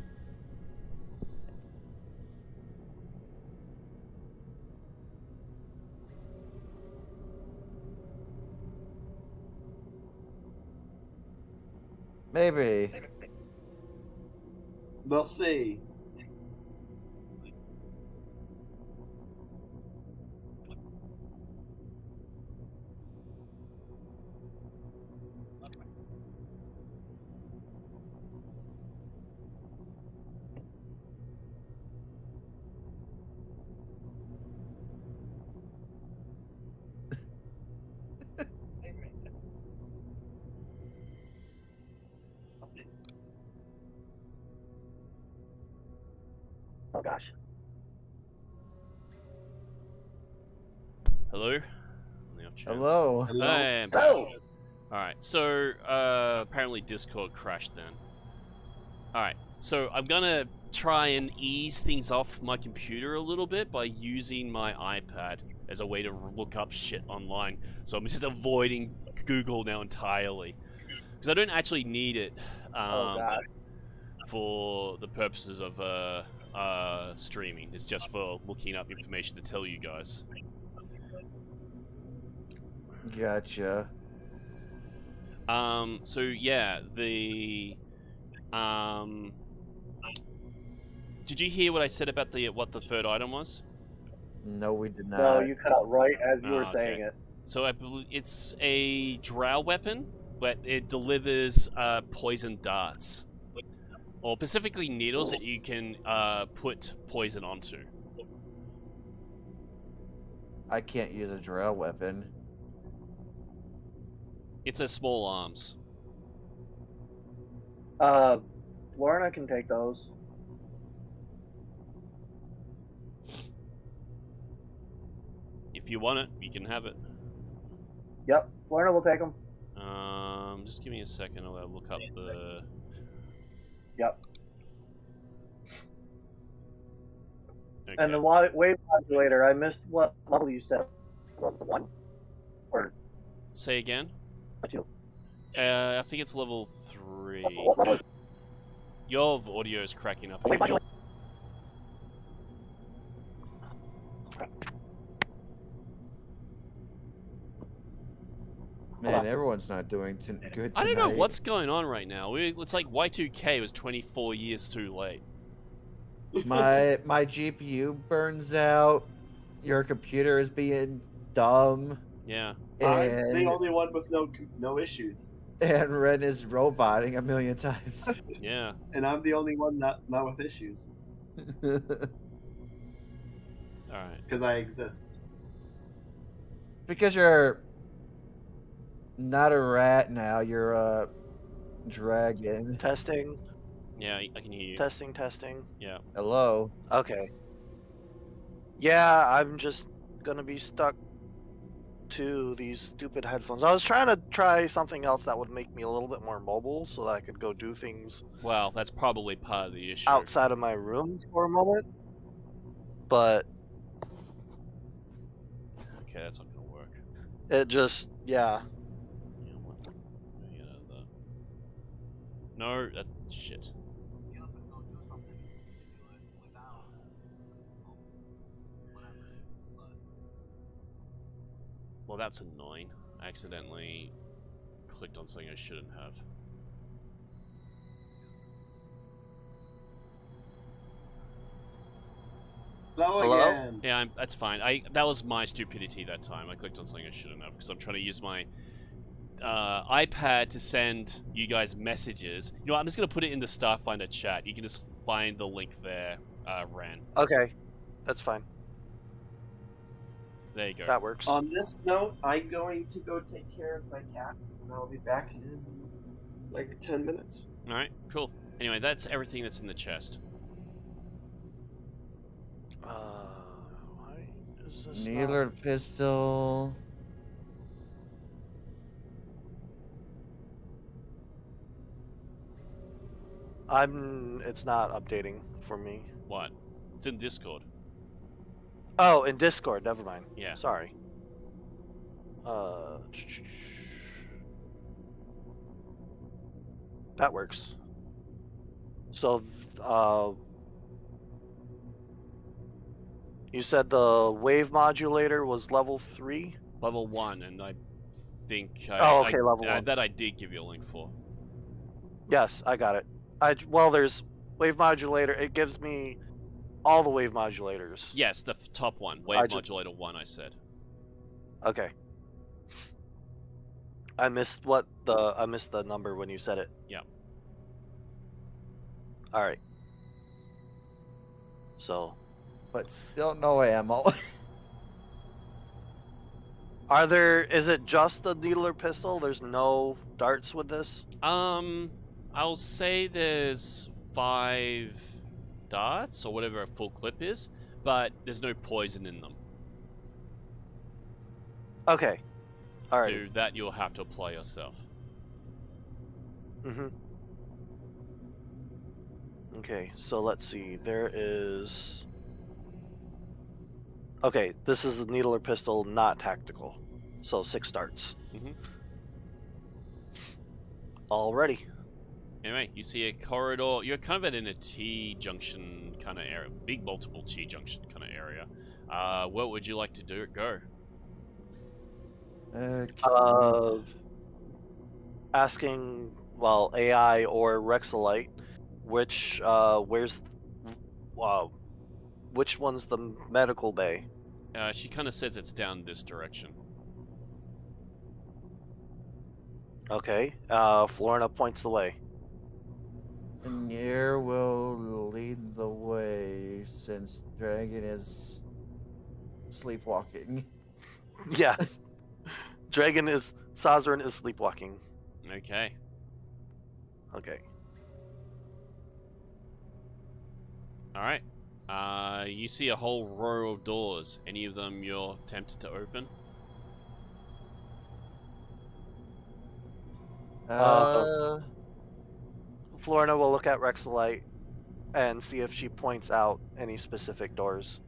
Maybe. We'll see. Oh gosh. Hello? On the off chance. Hello. Hello? Hey, I'm back. Oh. Alright, so apparently Discord crashed then. Alright, so I'm gonna try and ease things off my computer a little bit by using my iPad as a way to look up shit online. So I'm just avoiding Google now entirely. Because I don't actually need it Oh god. for the purposes of streaming. It's just for looking up information to tell you guys. Gotcha. So yeah, did you hear what I said about what the third item was? No, we did not. No, you cut out right as you were Oh, saying okay. it. So I believe it's a drow weapon, but it delivers poison darts, or specifically needles that you can put poison onto. I can't use a drill weapon. It's a small arms. Lorna can take those. If you want it, you can have it. Yep, Lorna will take them. Just give me a second. I'll look up the. Yep. Okay. And the wave modulator, I missed what level you said. Was the 1? Or Say again. 2? I think it's level 3. What level is Your audio is cracking up. wave modulator? Man, everyone's not doing good tonight. I don't know what's going on right now. It's like Y2K was 24 years too late. My GPU burns out. Your computer is being dumb. Yeah. I'm the And only one with no issues, Ren is roboting a million times. Yeah. and I'm the only one not with issues All right. because I exist. Because you're not a rat now, you're a dragon. Testing, Yeah, I can hear you. testing. Yeah. Hello. Okay. Yeah, I'm just gonna be stuck to these stupid headphones. I was trying to try something else that would make me a little bit more mobile so that I could go do things Well, that's probably part of the issue. outside of my room for a moment. But Okay, that's not gonna work. it just, yeah. Yeah, what? Let me get out of that. No, that shit. Well, that's annoying. I accidentally clicked on something I shouldn't have. Hello Hello? again. Yeah, that's fine. That was my stupidity that time. I clicked on something I shouldn't have because I'm trying to use my iPad to send you guys messages. You know what, I'm just gonna put it in the Starfinder chat. You can just find the link there, Ran. Okay, that's fine. There you go. That works. On this note, I'm going to go take care of my cats, and I'll be back in like 10 minutes. All right, cool. Anyway, that's everything that's in the chest. Why is this Needler not... pistol. It's not updating for me. What? It's in Discord. Oh, in Discord, never mind. Yeah. Sorry. That works. So, you said the wave modulator was level 3? Level 1, and I think Oh, okay, level 1. that I did give you a link for. Yes, I got it. Well, there's wave modulator. It gives me all the wave modulators. Yes, the top one, I wave ju- modulator 1. I said. Okay. I missed the number when you said it. Yeah. All right. So, But still no ammo. is it just the needler pistol? There's no darts with this? I'll say there's 5 darts or whatever a full clip is, but there's no poison in them. Okay. All right. So that you'll have to apply yourself. Mm-hmm. Okay, so let's see. There is... Okay, this is the needler pistol, not tactical. So 6 darts. Mhm. Alrighty. Anyway, you see a corridor. You're kind of in a T-junction kind of area, big multiple T-junction kind of area. What would you like to go? Okay. Asking, well, AI or Rexolite, which one's the medical bay? She kind of says it's down this direction. Okay. Florina points the way. Nier will lead the way since Dragon is sleepwalking. Yes. Sazerain is sleepwalking. Okay. Okay. All right. You see a whole row of doors. Any of them you're tempted to open? Florina will look at Rexolite and see if she points out any specific doors.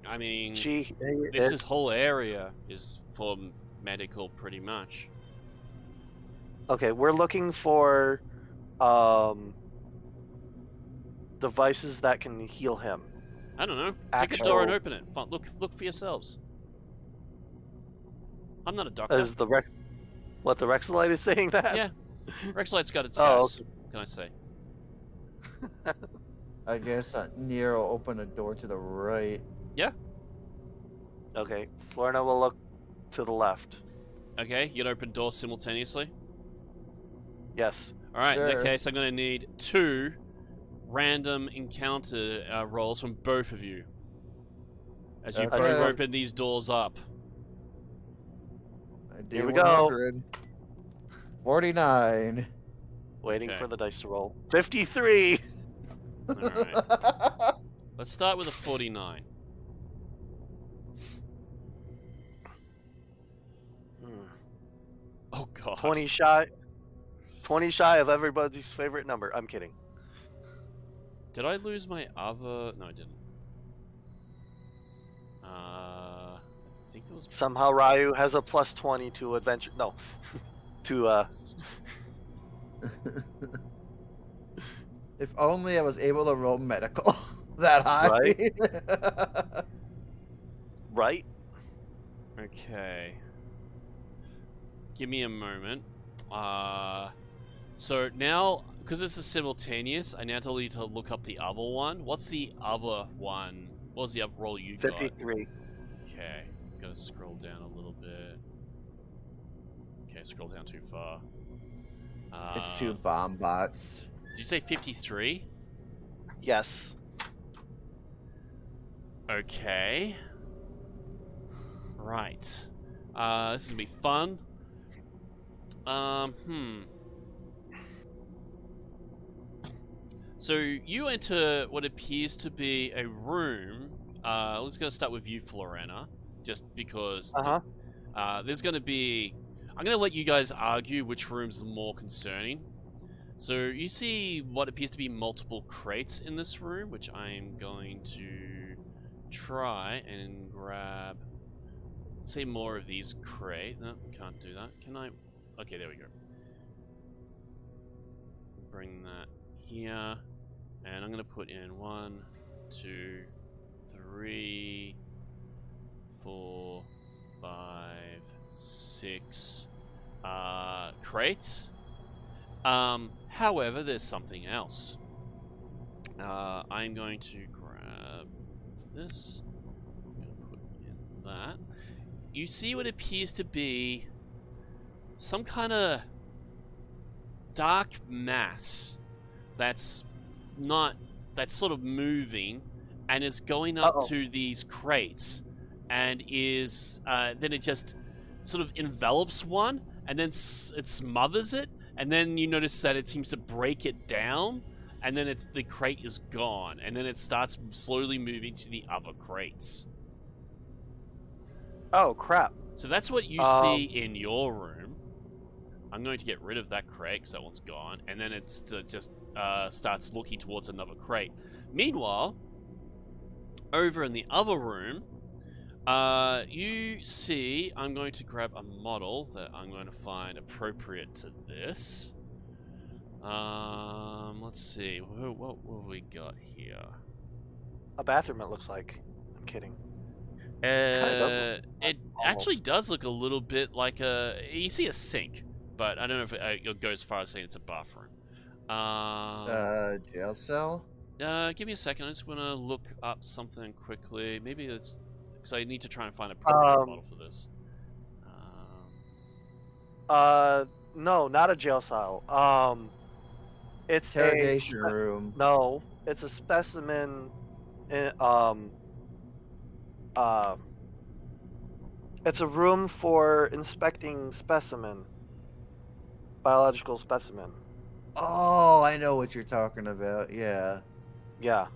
I mean, This this whole area is for medical, pretty much. Okay, we're looking for devices that can heal him. I don't know. Pick a door and open it. Look for yourselves. I'm not a doctor. Is the Rexolite is saying that? Yeah. Rexolite's got its Oh, sass. What can I say? I guess Nier will open a door to the right. Yeah. Okay, Florina will look to the left. Okay, you can open doors simultaneously. Yes. All right. In Sure. that case, I'm going to need 2 random encounter rolls from both of you as you Okay. both open these doors up. I do Here we go. 100. 49. Waiting Okay. for the dice to roll. 53. All right. Let's start with a 49. Oh god. 20 shy. 20 shy of everybody's favorite number. I'm kidding. Did I lose my other? No, I didn't. I think there was. Somehow Ryu has a plus 20 to adventure. No. to If only I was able to roll medical that high. Right? Okay. Give me a moment. So now, because this is simultaneous, I now need to look up the other one. What's the other one? What was the other roll you got? 53. Okay. Gotta scroll down a little bit. Okay, scroll down too far. It's 2 bomb bots. Did you say 53? Yes. Okay. Right. This is gonna be fun. So you enter what appears to be a room. Let's go start with you, Florena, just because there's going to be. I'm going to let you guys argue which room's more concerning. So you see what appears to be multiple crates in this room, which I'm going to try and grab. Say more of these crates. No, can't do that. Can I? Okay, there we go. bring that here, and I'm gonna put in 1, 2, 3, 4, 5, 6 crates. However, there's something else. I'm going to grab this. I'm going to put in that. You see what appears to be some kind of dark mass that's sort of moving and is going up to these crates, and is then it just sort of envelops one, and then it smothers it, and then you notice that it seems to break it down, and then the crate is gone, and then it starts slowly moving to the other crates. Oh crap! So that's what you see in your room. I'm going to get rid of that crate because that one's gone, and then it's just starts looking towards another crate. Meanwhile, over in the other room, you see, I'm going to grab a model that I'm going to find appropriate to this. Let's see, what have we got here? A bathroom, it looks like. I'm kidding. It actually does look a little bit like you see a sink, but I don't know if it goes as far as saying it's a bathroom. Jail cell? Give me a second. I just want to look up something quickly. Maybe it's because I need to try and find a appropriate model for this. No, not a jail cell. It's Interrogation room. No, it's a specimen. It's a room for inspecting biological specimen. Oh, I know what you're talking about. Yeah. Yeah.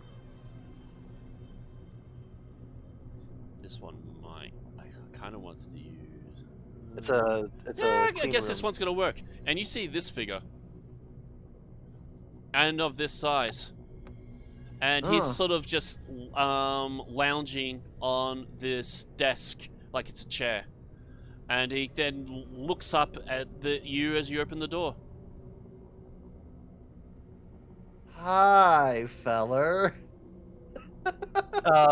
This one might. I kind of wanted to use. It's a I clean guess room. this one's gonna work. And you see this figure, and of this size, and he's sort of just lounging on this desk like it's a chair, and he then looks up at you as you open the door. Hi, feller.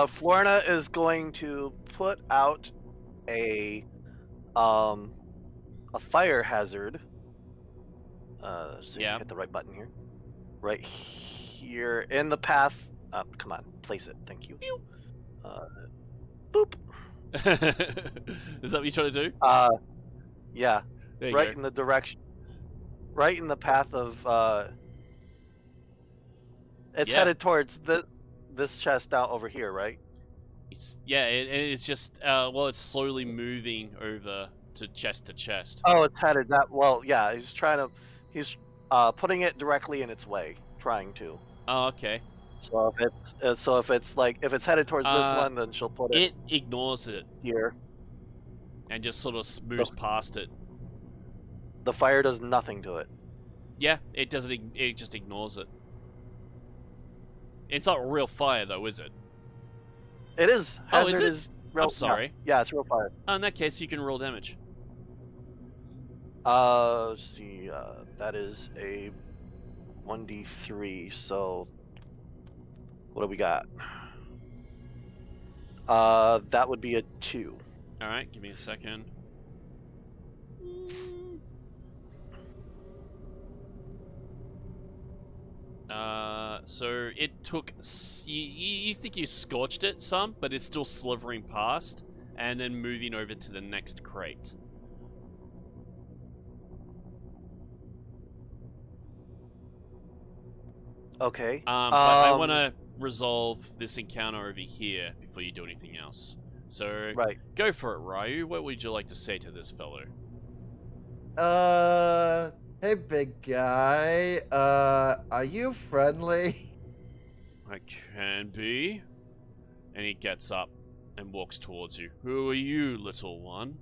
Florina is going to put out a fire hazard. So Yeah. hit the right button here. Right here in the path. Come on, place it. Thank you. Boop. Is that what you're trying to do? Yeah. There you Right go. in the direction. Right in the path of. It's headed towards this chest out over here, right? It's just it's slowly moving over to chest. Oh, it's headed that. Well, yeah. He's putting it directly in its way, trying to. Oh, okay. So if it's headed towards this one, then she'll put it. It ignores it Here. And just sort of moves past it. The fire does nothing to it. Yeah, it doesn't. It just ignores it. It's not real fire, though, is it? It is. Hazard is it? is real. I'm sorry. Yeah, it's real fire. Oh, in that case, you can roll damage. See, that is a 1d3. So, what do we got? That would be a 2. All right, give me a second. So it took. You think you scorched it some, but it's still slithering past, and then moving over to the next crate. Okay. But I want to resolve this encounter over here before you do anything else. So Right. Go for it, Ryu. What would you like to say to this fellow? Hey, big guy. Are you friendly? I can be. And he gets up and walks towards you. Who are you, little one?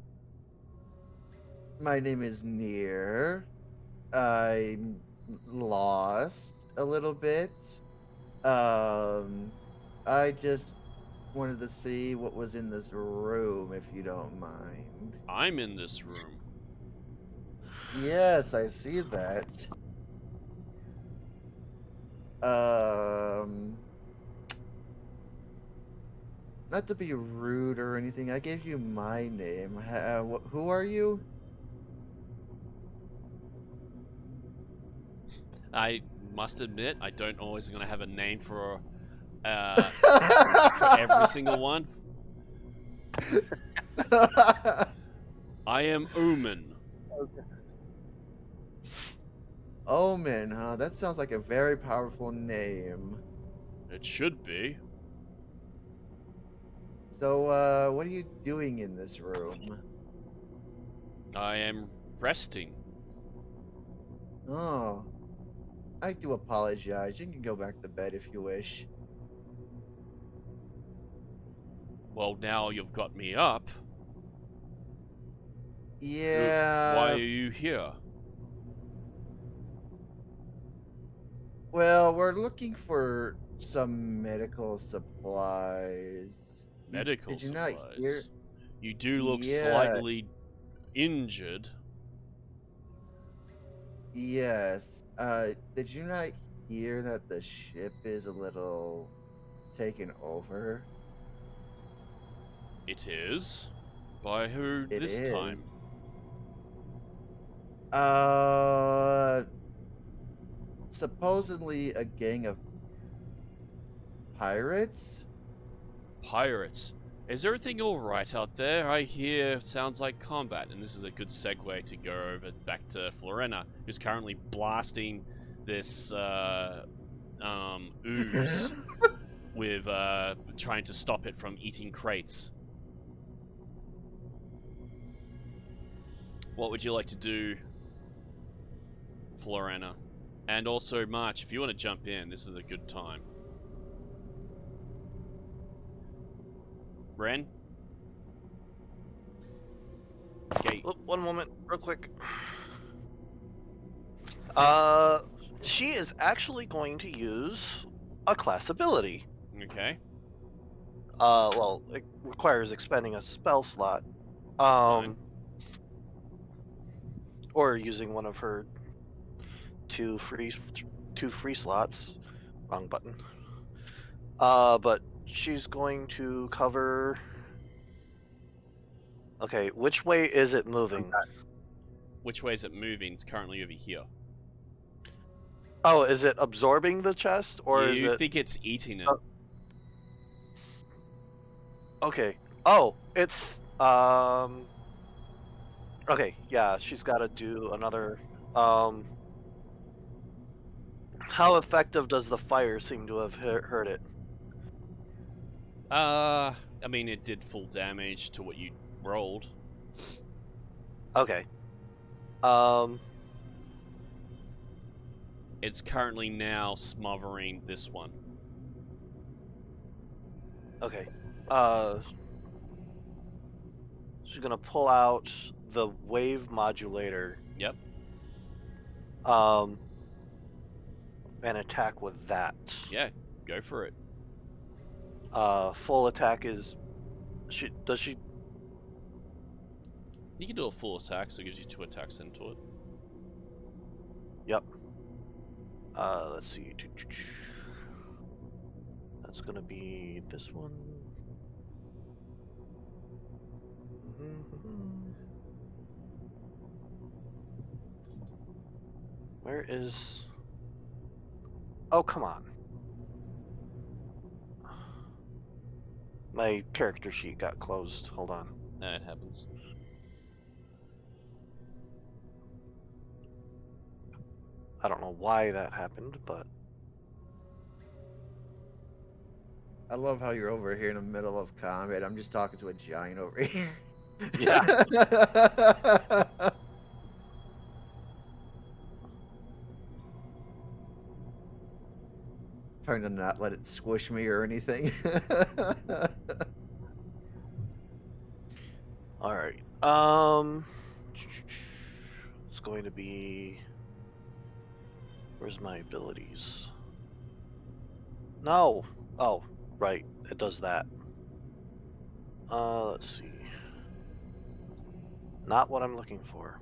My name is Near. I'm lost a little bit. I just wanted to see what was in this room, if you don't mind. I'm in this room. Yes, I see that. Um, not to be rude or anything, I gave you my name. Who are you? I must admit, I don't always gonna have a name for every single one. I am Omen. Omen, huh? That sounds like a very powerful name. It should be. So, what are you doing in this room? I am resting. Oh, I do apologize. You can go back to bed if you wish. Well, now you've got me up. Why Yeah, are you here? well, we're looking for some medical supplies. Medical Did you not hear? supplies. You do look Yeah, slightly injured. yes. Did you not hear that the ship is a little taken over? It is. By who It this is. time? Uh, Supposedly a gang of pirates? Pirates. Is everything alright out there? I hear sounds like combat, and this is a good segue to go over back to Florena, who's currently blasting this ooze with trying to stop it from eating crates. What would you like to do, Florena? And also, March, if you want to jump in, this is a good time. Ren? Okay. One moment, real quick. She is actually going to use a class ability. Okay. Well, it requires expending a spell slot. Fine. Or using one of her two free slots. Wrong button. But she's going to cover. Okay, which way is it moving? Which way is it moving? It's currently over here. Oh, is it absorbing the chest, or is You it? think it's eating it? Okay. Oh, it's Okay, yeah, she's got to do another. How effective does the fire seem to have hurt it? I mean, it did full damage to what you rolled. Okay. It's currently now smothering this one. Okay. She's gonna pull out the wave modulator. Yep. And attack with that. Yeah, go for it. Full attack is. Does she? You can do a full attack, so it gives you 2 attacks into it. Yep. Let's see. That's gonna be this one. Where is? Oh, come on. My character sheet got closed. Hold on. It happens. I don't know why that happened, but I love how you're over here in the middle of combat. I'm just talking to a giant over here. yeah. Trying to not let it squish me or anything. All right. It's going to be. Where's my abilities? No. Oh, right. It does that. Let's see. Not what I'm looking for.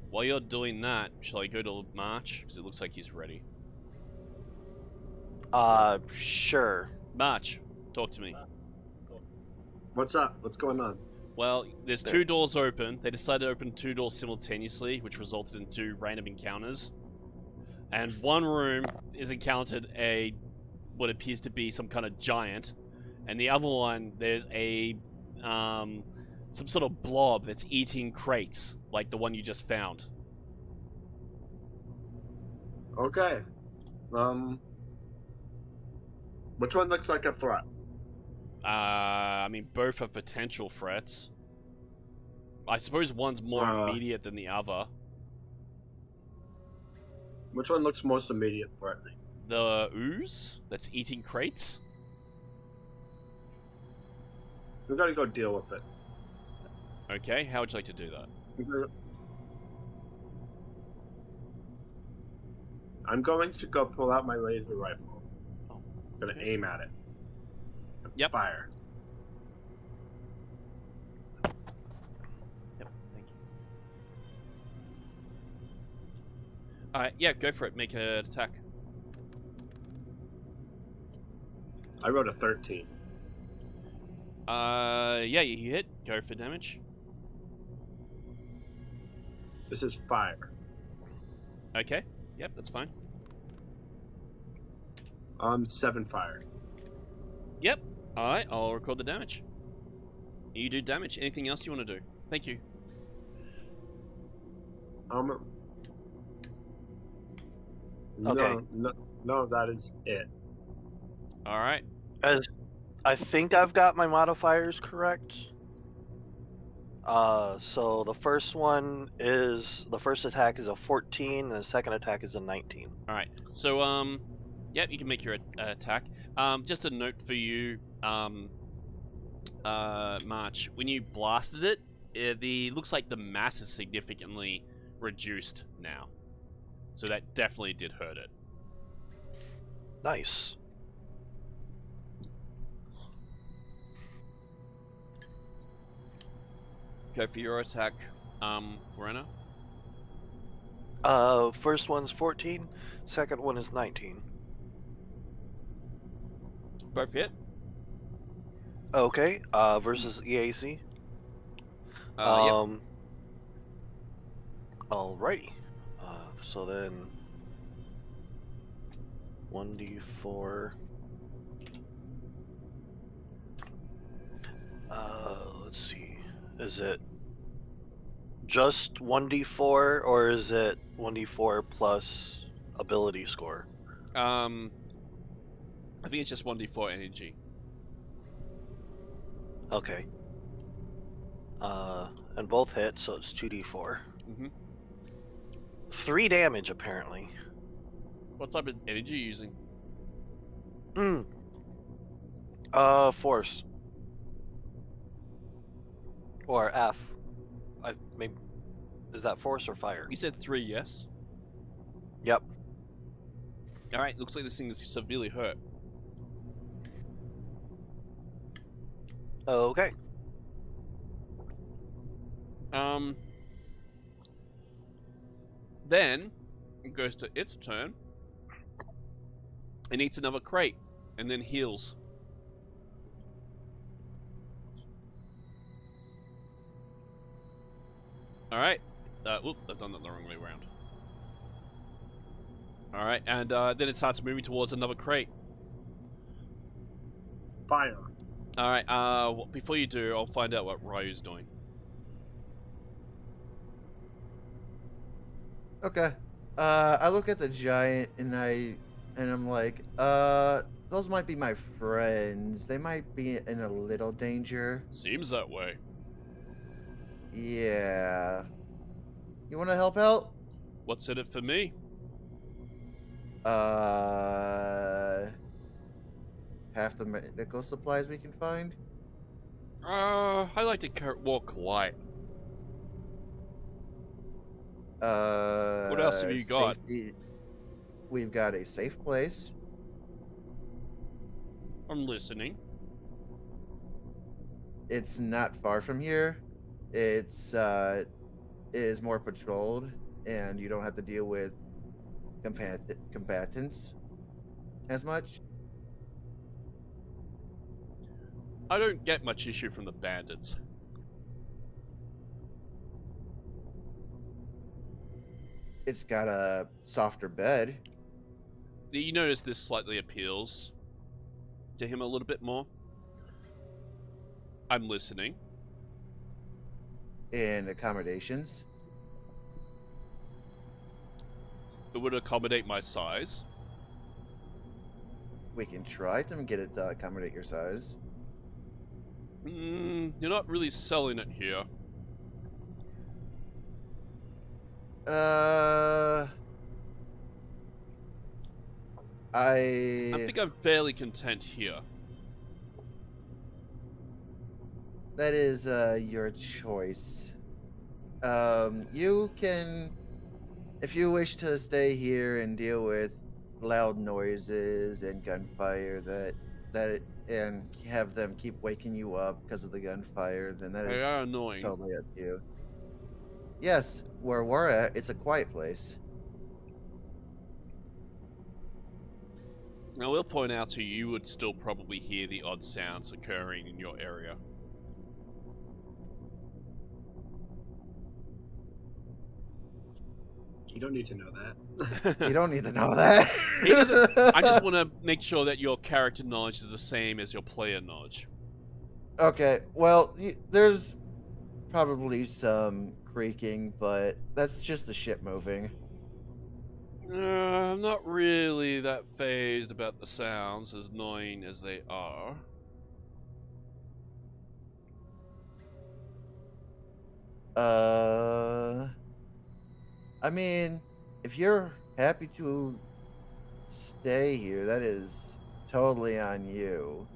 While you're doing that, shall I go to March? Because it looks like he's ready. Sure. March, talk to me. What's up? What's going on? Well, there's 2 doors open. They decided to open 2 doors simultaneously, which resulted in 2 random encounters. And one room is encountered what appears to be some kind of giant, and the other one there's some sort of blob that's eating crates, like the one you just found. Okay. Which one looks like a threat? I mean, both are potential threats. I suppose one's more immediate than the other. Which one looks most immediate threatening? The ooze that's eating crates? We gotta go deal with it. Okay, how would you like to do that? I'm going to go pull out my laser rifle. Oh, I'm gonna okay. aim at it. Yep. Fire. Yep, thank you. Alright, yeah, go for it. Make an attack. I wrote a 13. Yeah, you hit. Go for damage. This is fire. Okay, yep, that's fine. 7 fire. Yep, alright, I'll record the damage. You do damage. Anything else you want to do? Thank you. Okay. No, that is it. Alright. As I think I've got my modifiers correct. So the first attack is a 14, and the second attack is a 19. Alright, so, yep, you can make your attack. Just a note for you, March, when you blasted it, looks like the mass is significantly reduced now. So that definitely did hurt it. Nice. Go for your attack, Lorena. First one's 14, second one is 19. Both hit. Okay, versus EAC. Yep. Alrighty. So then 1d4. Let's see. Is it just 1d4 or is it 1d4 plus ability score? I think it's just 1d4 energy. Okay. And both hit, so it's 2d4. Mm-hmm. 3 damage, apparently. What type of energy are you using? Force. Or F. Maybe. Is that force or fire? You said 3, yes? Yep. Alright, looks like this thing is severely hurt. Okay. Then it goes to its turn. It eats another crate and then heals. Alright. Whoop, I've done that the wrong way around. Alright, and then it starts moving towards another crate. Fire. Alright, before you do, I'll find out what Ryu's doing. Okay. I look at the giant and I'm like, those might be my friends. They might be in a little danger. Seems that way. Yeah. You want to help out? What's in it for me? Half the medical supplies we can find. I like to walk light. What else have you got? Safety. We've got a safe place. I'm listening. It's not far from here. It's is more patrolled, and you don't have to deal with combatants as much. I don't get much issue from the bandits. It's got a softer bed. You notice this slightly appeals to him a little bit more. I'm listening. And accommodations. It would accommodate my size. We can try to get it to accommodate your size. You're not really selling it here. I think I'm fairly content here. That is your choice. You can, if you wish to stay here and deal with loud noises and gunfire and have them keep waking you up because of the gunfire, then that They is are annoying. totally up to you. Yes, where we're at, it's a quiet place. Now, we'll point out to you, you would still probably hear the odd sounds occurring in your area. You don't need to know that. You don't need to know that. He doesn't. I just want to make sure that your character knowledge is the same as your player knowledge. Okay, well, there's probably some creaking, but that's just the ship moving. I'm not really that phased about the sounds, as annoying as they are. I mean, if you're happy to stay here, that is totally on you.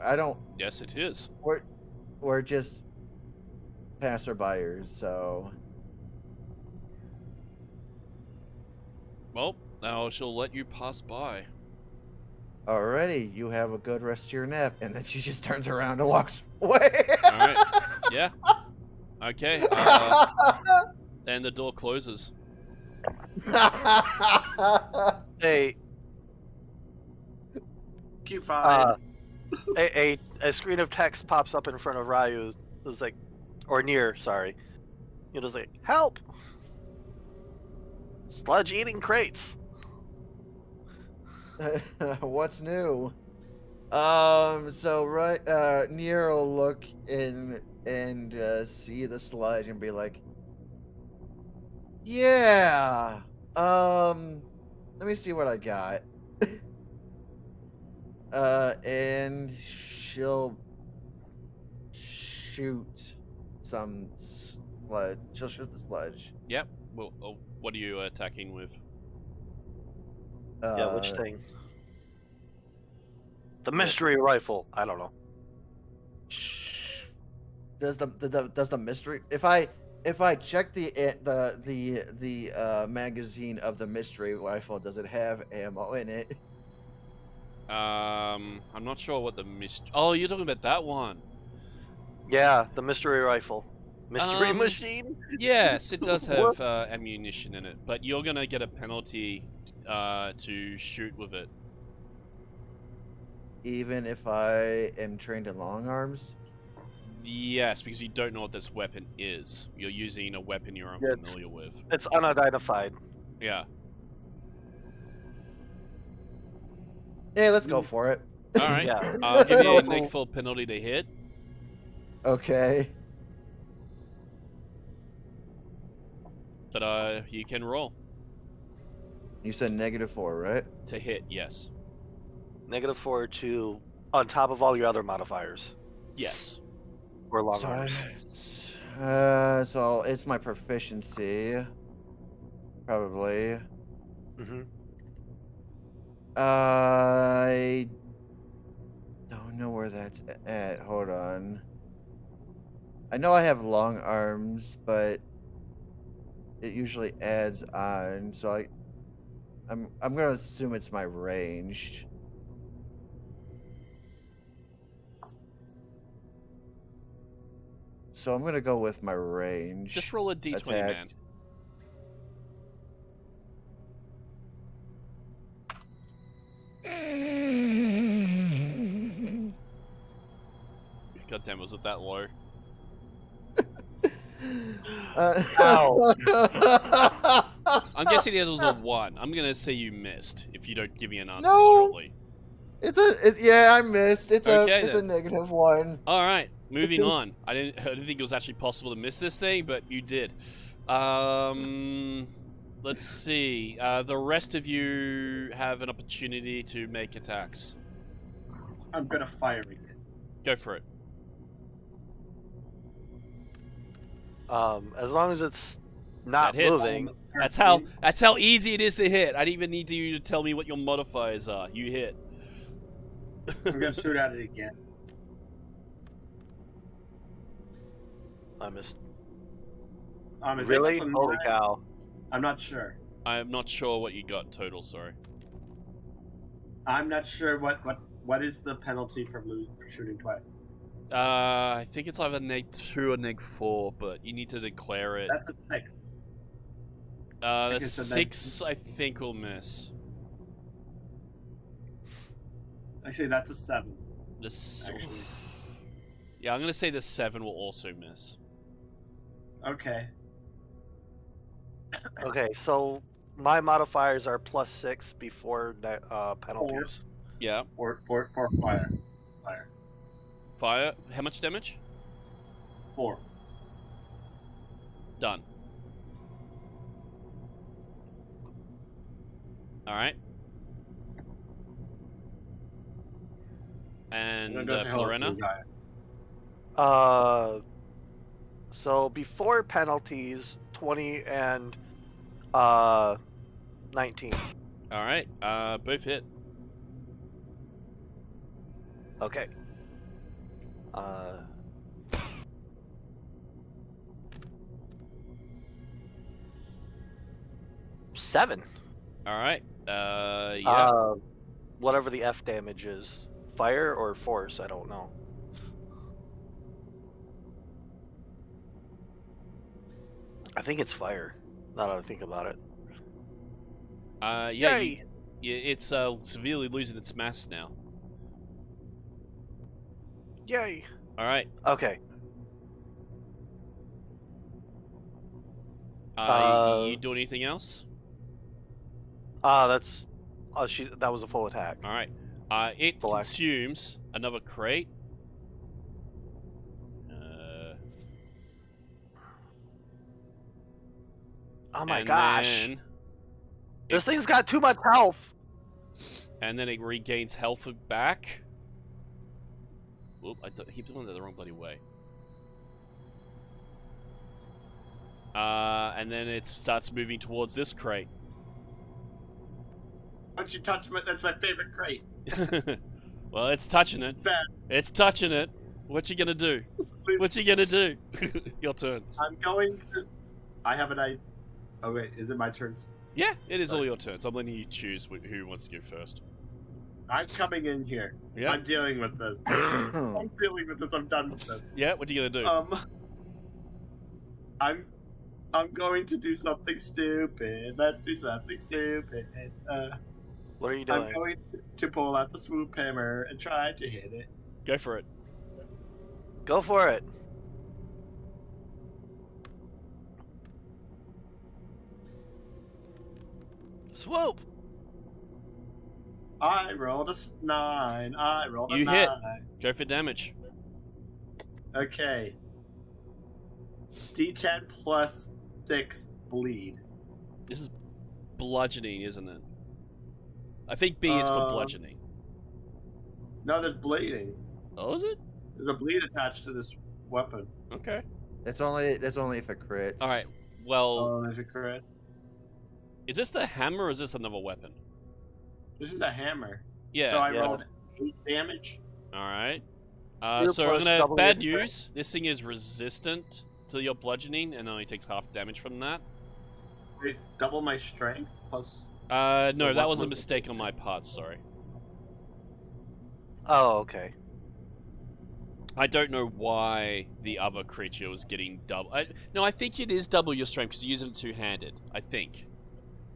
I don't. Yes, it is. We're just passerbyers, so. Well, now she'll let you pass by. Alrighty, you have a good rest of your nap, and then she just turns around and walks away. All right. Yeah. Okay. And the door closes. Hey, Keep fine. a screen of text pops up in front of Ryu. It's like, or near, sorry. It was like, help! Sludge eating crates. What's new? So Nier will look in and see the sludge and be like, yeah. Let me see what I got. And she'll shoot some sludge. She'll shoot the sludge. Yep. Well, what are you attacking with? Yeah, which thing? The mystery rifle. I don't know. Does the mystery? If I check the magazine of the mystery rifle, does it have ammo in it? I'm not sure what the Oh, you're talking about that one. Yeah, the mystery rifle. Mystery Um, machine? Yes, it does have ammunition in it, but you're gonna get a penalty to shoot with it. Even if I am trained in long arms? Yes, because you don't know what this weapon is. You're using a weapon you're unfamiliar with. It's unidentified. Yeah. Hey, let's go for it. All right. Yeah. I'll give you a negligible penalty to hit. Okay. But you can roll You said -4, right? to hit. Yes. -4 to on top of all your other modifiers Yes. or long So, arms. so it's my proficiency, probably. Mm-hmm. I don't know where that's at. Hold on. I know I have long arms, but it usually adds on. So I'm gonna assume it's my ranged. so I'm gonna go with my range. Just roll a d20, man. attack. God damn, was it that low? Ow. I'm guessing it was a 1. I'm gonna say you missed if you don't give me an answer No. shortly. Yeah, I missed. It's Okay, a then. -1. All right, moving on. I didn't think it was actually possible to miss this thing, but you did. Let's see. The rest of you have an opportunity to make attacks. I'm gonna fire again. Go for it. As long as it's not That hits. moving. That's how easy it is to hit. I didn't even need you to tell me what your modifiers are. You hit. I'm gonna shoot at it again. I missed. I think Really? that's a Holy 9. cow. I'm not sure. I'm not sure what you got total. Sorry. I'm not sure what is the penalty for shooting twice. I think it's either -2 or -4, but you need to declare it. That's a 6. The Okay, so then- 6, I think, will miss. Actually, that's a 7. This. Actually. Yeah, I'm gonna say the 7 will also miss. Okay. Okay, so my modifiers are +6 before penalties. Yeah. Or fire. Fire. Fire. How much damage? 4. Done. All right. And I'm gonna go say hello to Florena. the guy. So before penalties, 20 and 19. All right. Both hit. Okay. 7. All right. Yeah. Whatever the F damage is. Fire or force, I don't know. I think it's fire, now that I think about it. Yeah. Yay! It's severely losing its mass now. Yay! All right. Okay. You do anything else? That's... that was a full attack. All right. It Full action. consumes another crate. Oh my and gosh! Then This thing's got too much health! and then it regains health back. Whoop! I thought he went the wrong bloody way. And then it starts moving towards this crate. Once you touch me, that's my favorite crate. Well, it's touching it. Bad. It's touching it. What you gonna do? What you gonna do? Your turns. I'm going to. I have an idea. Oh wait, is it my turn? Yeah, it is all your turns. I'm letting you choose who wants to go first. I'm coming in here. Yeah. I'm dealing with this. I'm dealing with this. I'm done with this. Yeah. What are you gonna do? I'm going to do something stupid. Let's do something stupid. What are you doing? I'm going to pull out the swoop hammer and try to hit it. Go for it. Go for it! Swoop! I rolled a 9. I rolled a You 9. hit. Go for damage. Okay. D10 plus 6 bleed. This is bludgeoning, isn't it? I think B is for bludgeoning. No, there's bleeding. Oh, is it? There's a bleed attached to this weapon. Okay. That's only if it crits. All right. Well, Oh, there's a crit. is this the hammer or is this another weapon? This is a hammer. Yeah. So I yeah. rolled 8 damage. All right. Two So I'm plus gonna double bad your news. This thing is resistant to your bludgeoning and only takes half damage from that. Wait, double my strength plus. No, So that what was a was it? mistake on my part. Sorry. Oh, okay. I don't know why the other creature was getting double. No, I think it is double your strength because you're using it two-handed. I think.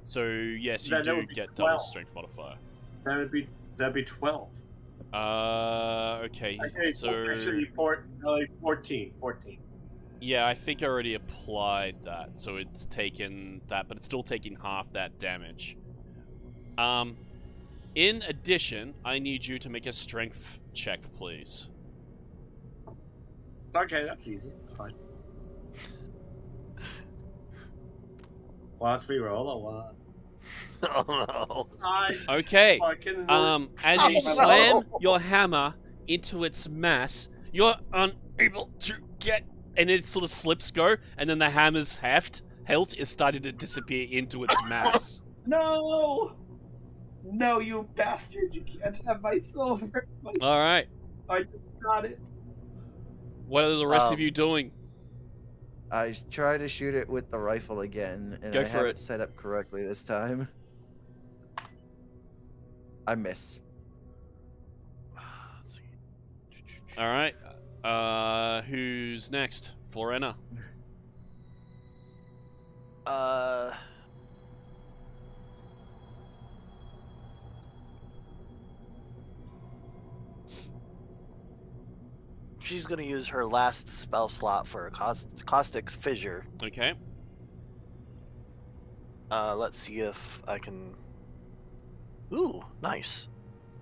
So yes, you Then that do would be get double 12. strength modifier. That'd be 12. Okay. Okay, So actually 14. 14. yeah, I think I already applied that, so it's taken that, but it's still taking half that damage. In addition, I need you to make a strength check, please. Okay, that's easy. That's fine. Watch me roll a one. Oh no. I Okay. fucking As you Oh, slam no. your hammer into its mass, you're unable to get, and it sort of slips go, and then the hammer's hilt is starting to disappear into its mass. No! No, you bastard! You can't have my silver. All right. I just got it. What are the rest of you doing? I try to shoot it with the rifle again, and Go I for have it. it set up correctly this time. I miss. All right. Who's next? Florena. She's gonna use her last spell slot for a caustic fissure. Okay. Let's see if I can. Ooh, nice.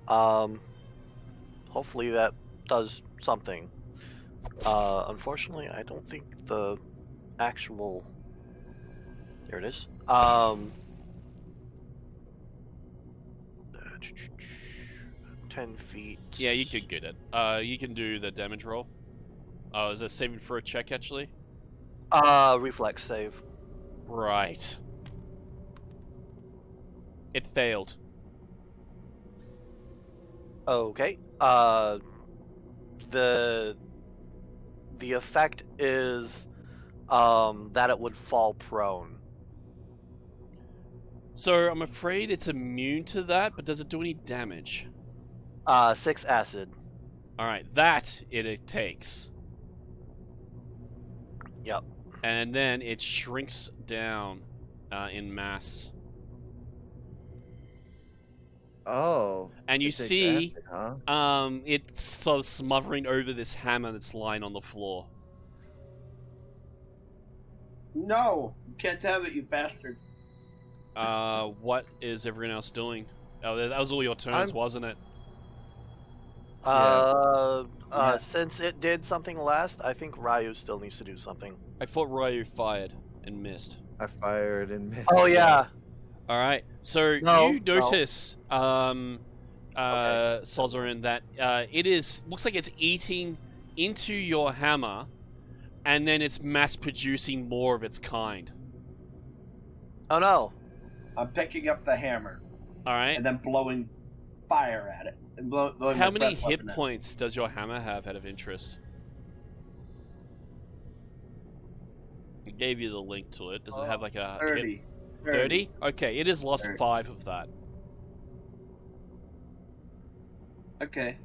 Hopefully that does something. Unfortunately, I don't think the actual. There it is. 10 feet. Yeah, you could get it. You can do the damage roll. Oh, is that saving for a check actually? Reflex save. Right. It failed. Okay. The effect is that it would fall prone. So I'm afraid it's immune to that, but does it do any damage? 6 acid. All right, that it takes, Yep. and then it shrinks down in mass. Oh. And you it takes see, acid, huh? it's sort of smothering over this hammer that's lying on the floor. No! You can't have it, you bastard. What is everyone else doing? Oh, that was all your turns, wasn't it? Yeah. Since it did something last, I think Ryu still needs to do something. I thought Ryu fired and missed. I fired and missed. Oh yeah. All right, so No, you notice, Okay. Sozarin, that looks like it's eating into your hammer, and then it's mass producing more of its kind. Oh no. I'm picking up the hammer All right. and then blowing fire at it. And blowing How my many breath hit weapon at it. points does your hammer have out of interest? I gave you the link to it. Does it have like a 30. 30? Okay, it has lost 30. 5 of that. Okay.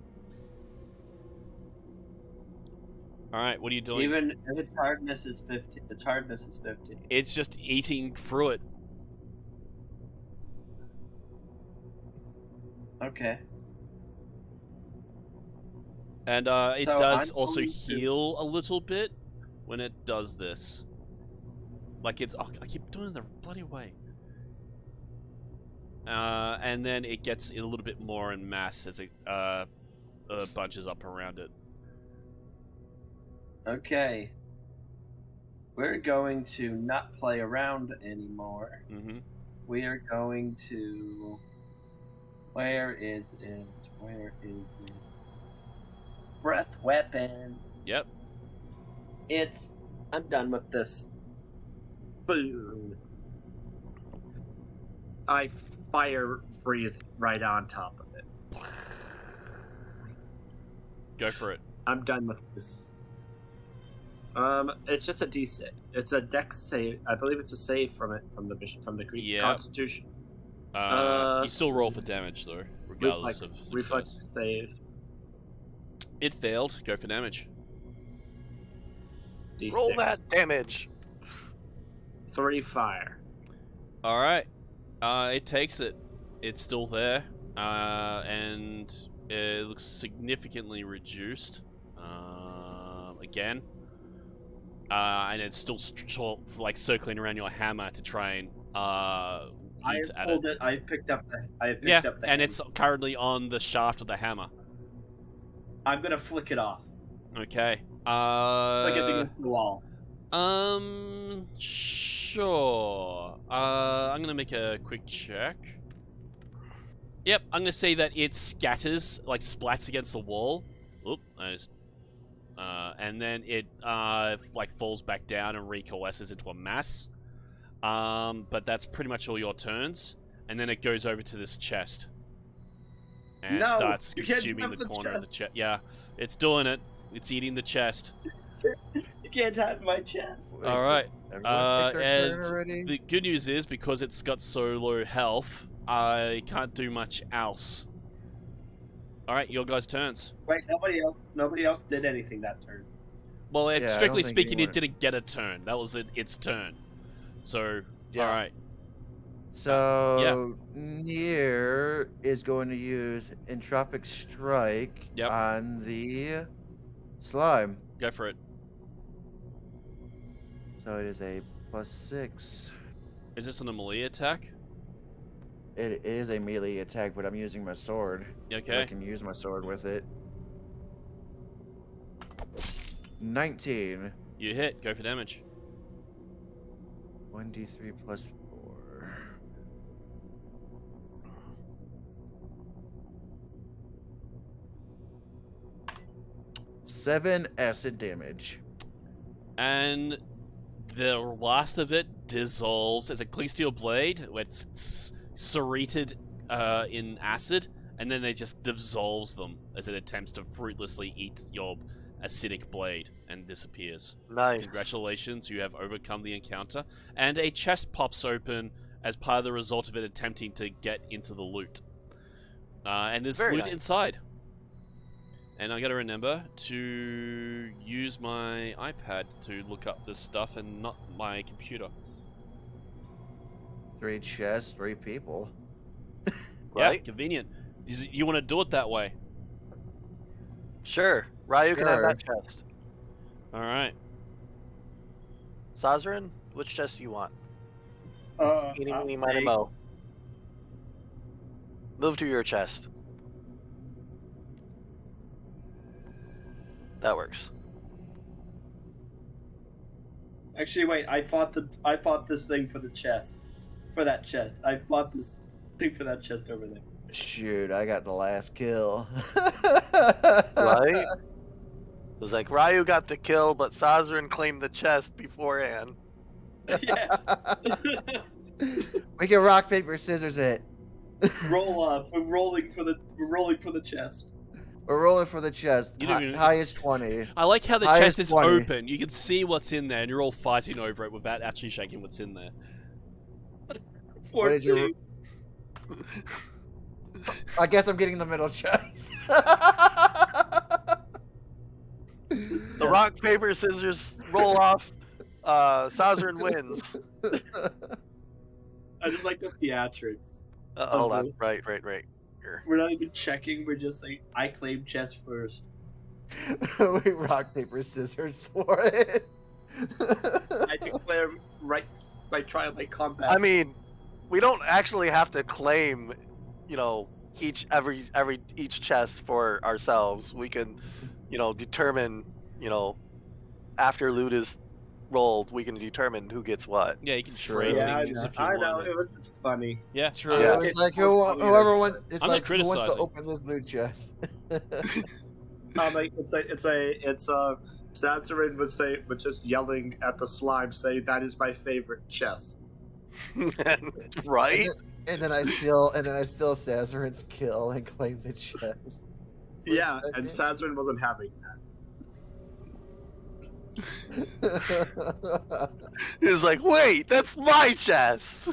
All right, what are you doing? Even if its hardness is 50, its hardness is 50. It's just eating through it. Okay. And it So does I'm also going to- heal a little bit when it does this. Like it's... Oh, I keep doing it the bloody way. And then it gets a little bit more in mass as it bunches up around it. Okay. We're going to not play around anymore. Mm-hmm. We are going to... Where is it? Where is it? Breath weapon. Yep. I'm done with this. Boom. I fire breathe right on top of it. Go for it. I'm done with this. It's just a D6. It's a dex save. I believe it's a save from the Yeah. Constitution. You still roll for damage though, regardless of success. Reflex save. It failed. Go for damage. D6. Roll that damage. 3 fire. All right. It takes it. It's still there, and it looks significantly reduced. Again, and it's still like circling around your hammer to try and eat at it. I picked up the. Yeah, up the and hammer. it's currently on the shaft of the hammer. I'm gonna flick it off. Okay. Flick it against the wall. Sure. I'm gonna make a quick check. Yep, I'm gonna say that it scatters, like splats against the wall. Oop, and then it like falls back down and recoalesces into a mass. But that's pretty much all your turns. And then it goes over to this chest. And No, starts you can't consuming have the the corner of the chest. chest. Yeah, it's doing it. It's eating the chest. You can't have my chest. Wait, All right. Everyone take their turn and already? the good news is, because it's got so low health, I can't do much else. Alright, your guys' turns. Wait, nobody else did anything that turn. Well, Yeah, I strictly don't think speaking, it anyone- didn't get a turn. That was its turn. So, Yeah. alright. So Nier is going to use Entropic Strike Yep. on the slime. Go for it. So it is a +6. Is this an melee attack? It is a melee attack, but I'm using my sword. I Okay. can use my sword with it. 19. You hit. Go for damage. 1d3 plus 4. Seven acid damage. And the last of it dissolves as a clean steel blade. It's serrated in acid, and then it just dissolves them as it attempts to fruitlessly eat your acidic blade and disappears. Nice. Congratulations, you have overcome the encounter, and a chest pops open as part of the result of it attempting to get into the loot. And there's Very loot nice. inside. And I gotta remember to use my iPad to look up this stuff and not my computer. 3 chests, 3 people. Right? Yeah, convenient. You want to do it that way? Sure. Ryu can have Sure. that chest. Alright. Sazerain, which chest do you want? Eeny, I'll meeny, miny, take- mo. Move to your chest. That works. Actually, wait. I fought this thing for the chest. For that chest. I fought this thing for that chest over there. Shoot, I got the last kill. Right? It was like Ryu got the kill, but Sazerain claimed the chest beforehand. Yeah. We can rock, paper, scissors it. Roll up. We're rolling for the chest. We're rolling for the chest. You don't even- Highest 20. I like how the Highest chest is 20. open. You can see what's in there, and you're all fighting over it without actually shaking what's in there. What did you- 14. I guess I'm getting the middle chest. The rock, paper, scissors roll off. Sazerain wins. I just like the theatrics. Oh, that's right. Here. We're not even checking. We're just like, I claim chest first. We rock, paper, scissors for it. I declare right trial by combat. I mean, we don't actually have to claim, each chest for ourselves. We can, determine, after loot is rolled, we can determine who gets what. Yeah, you can Sure. trade yeah, I things know. if you I know. want. It was just funny. Yeah, True. Yeah. It's like It's- whoever wants. It's I'm not like who wants to criticizing. open this loot chest. Like it's Sazerain would just yelling at the slime, say that is my favorite chest. Right? And then I steal Sazerain's kill and claim the chest. Yeah, and Sazerain wasn't having that. He's like, wait, that's my chest.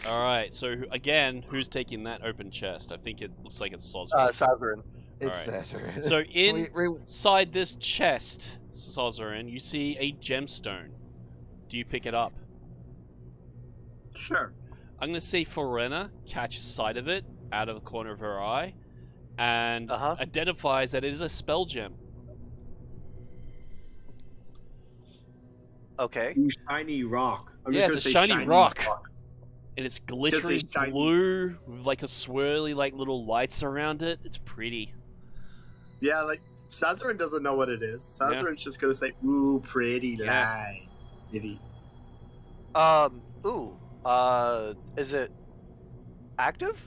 All right. So again, who's taking that open chest? I think it looks like it's Sozra. Sovereign. It's Alright. Saturn. So We- inside this chest, Sozarin, you see a gemstone. Do you pick it up? Sure. I'm gonna say Forena catches sight of it out of the corner of her eye and identifies that it is a spell gem. Okay. Ooh, shiny rock. I'm Yeah, just it's a gonna say shiny rock. rock. And it's glittering shiny. blue with like a swirly like little lights around it. It's pretty. Yeah, like Sazarin doesn't know what it is. Sazarin's just gonna say, "Ooh, pretty Yeah. lie." Idiot. Is it active?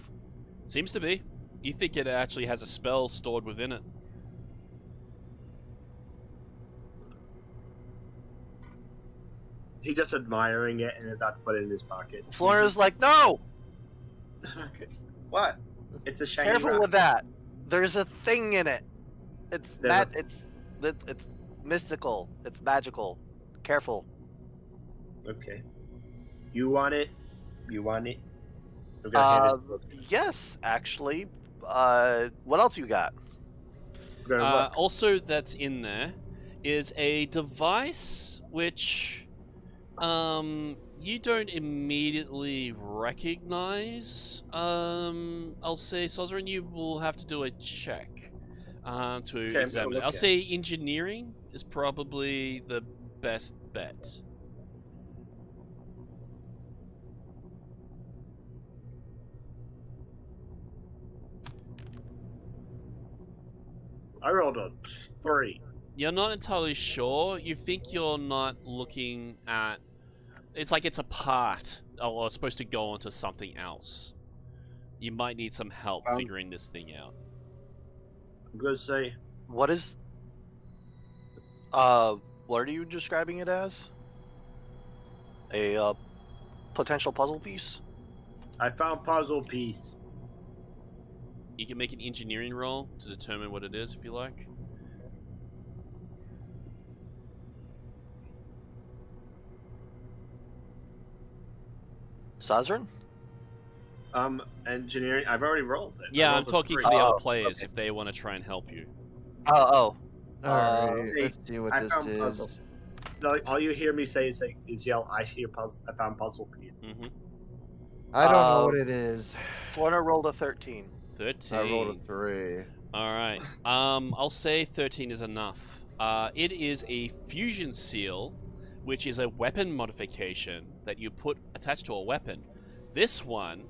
Seems to be. You think it actually has a spell stored within it. He's just admiring it and about to put it in his pocket. Flora's like, no! Okay. What? It's a shiny Careful rock. with that. There's a thing in it. It's There's it's mystical. It's magical. Careful. Okay. You want it? You want it? I'm gonna hand Yes, actually. What else you got? it. I'm gonna look. Also, that's in there is a device which you don't immediately recognize. I'll say, Sozarin, you will have to do a check to examine it. look I'll at say engineering is probably the best bet. I rolled a 3. You're not entirely sure. You think you're not looking at. It's like it's a part, or it's supposed to go onto something else. You might need some help figuring this thing out. I'm gonna say What is? What are you describing it as? A potential puzzle piece? I found puzzle piece. You can make an engineering roll to determine what it is, if you like. Sazrin? Engineering. I've already rolled it. I Yeah, I'm rolled a talking 3. to the other Oh, players okay. if they want to try and help you. Oh. Alright, hey, let's see what I this found is. puzzle. Like, all you hear me say is yell, "I see a puzzle. I found puzzle piece." Mm-hmm. I don't know what it is. Florina rolled a 13. 13. I rolled a 3. Alright. I'll say 13 is enough. It is a fusion seal, which is a weapon modification that you put attached to a weapon. This one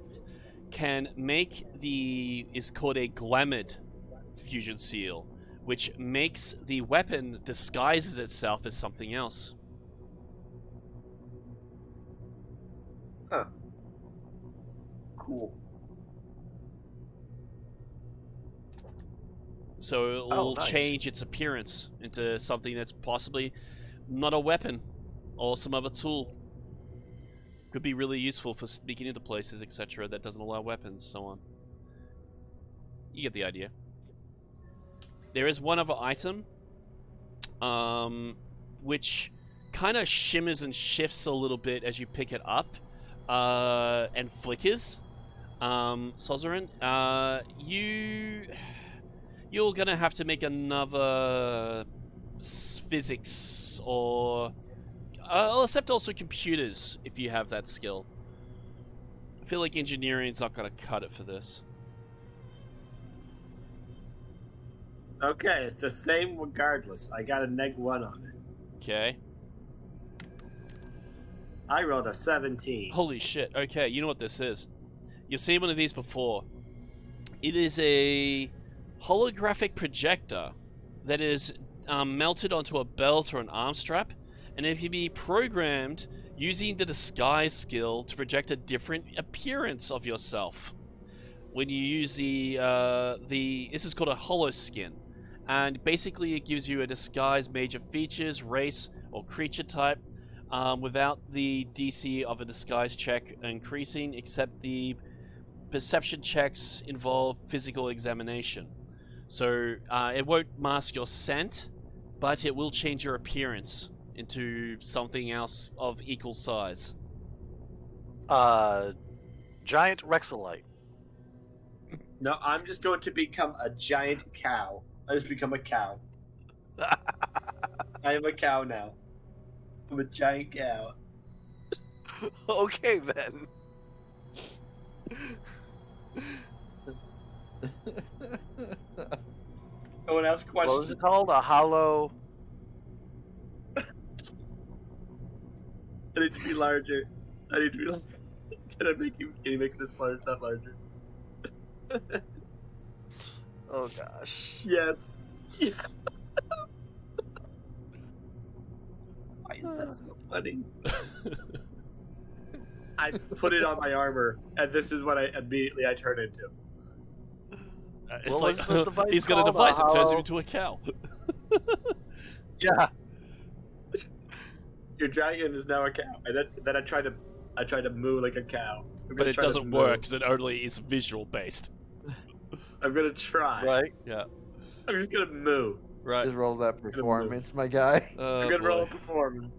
can make is called a glamored fusion seal, which makes the weapon disguises itself as something else. Cool. So it Oh, will nice. change its appearance into something that's possibly not a weapon or some other tool. Could be really useful for sneaking into places, etc., that doesn't allow weapons, so on. You get the idea. There is one other item, which kind of shimmers and shifts a little bit as you pick it up, and flickers. Sozarin, you're gonna have to make another physics or I'll accept also computers if you have that skill. I feel like engineering's not gonna cut it for this. Okay, it's the same regardless. I got a -1 on it. Okay. I rolled a 17. Holy shit. Okay, you know what this is. You've seen one of these before. It is a holographic projector that is melted onto a belt or an arm strap, and it can be programmed using the disguise skill to project a different appearance of yourself. When you use this is called a holo skin, and basically it gives you a disguise major features, race, or creature type, without the DC of a disguise check increasing, except the perception checks involve physical examination. So it won't mask your scent, but it will change your appearance into something else of equal size. Giant Rexolite. No, I'm just going to become a giant cow. I just become a cow. I am a cow now. I'm a giant cow. Okay then. No one else What was questions. it called? A hollow. I need to be larger. I need to be larger. Can you make this large, not larger? Oh gosh. Yes. Yeah. Why is that so funny? I put it on my armor, and this is what I turn into. It's What like was the device he's got a called? device that turns him hollow- into a cow. Yeah. Your dragon is now a cow. And then I try to moo like a cow. I'm But gonna it try to doesn't moo. work because it only is visual based. I'm gonna try. Right. Yeah. I'm just gonna moo. Right. Just roll that performance, my guy. I'm gonna roll a performance.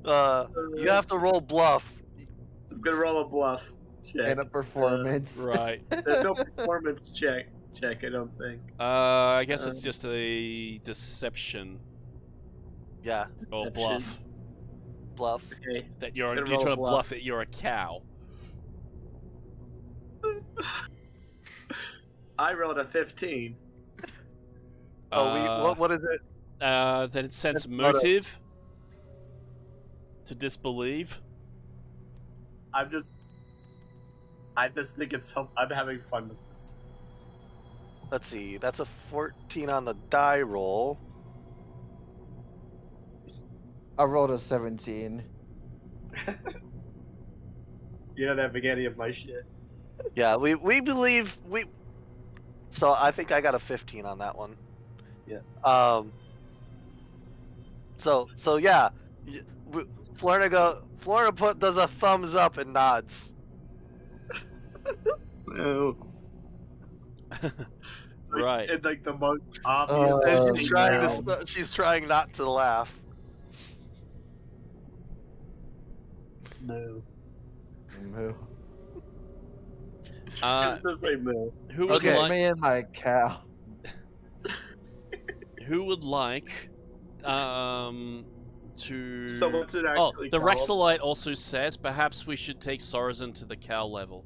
You have to roll bluff. I'm gonna roll a bluff check. And a performance. Right. There's no performance check. I don't think. I guess it's just a deception Yeah. or Deception. bluff Bluff. Okay. that you're Gonna trying to roll bluff bluff. that you're a cow. I rolled a 15. What is it? Then it sense That's not a- motive to disbelieve. I just think I'm having fun with this. Let's see. That's a 14 on the die roll. I rolled a 17. You're not having any of my shit. Yeah, we believe we. So I think I got a 15 on that one. Yeah. So yeah, Florida does a thumbs up and nods. No. Right. It's like the most obvious. And thing now. she's trying not to laugh. No. Moo. Uh, Just say no. Who would Okay, like? me and my cow. Who would like? To. So what's it Oh, actually the called? Rexolite also says perhaps we should take Sorazin to the cow level.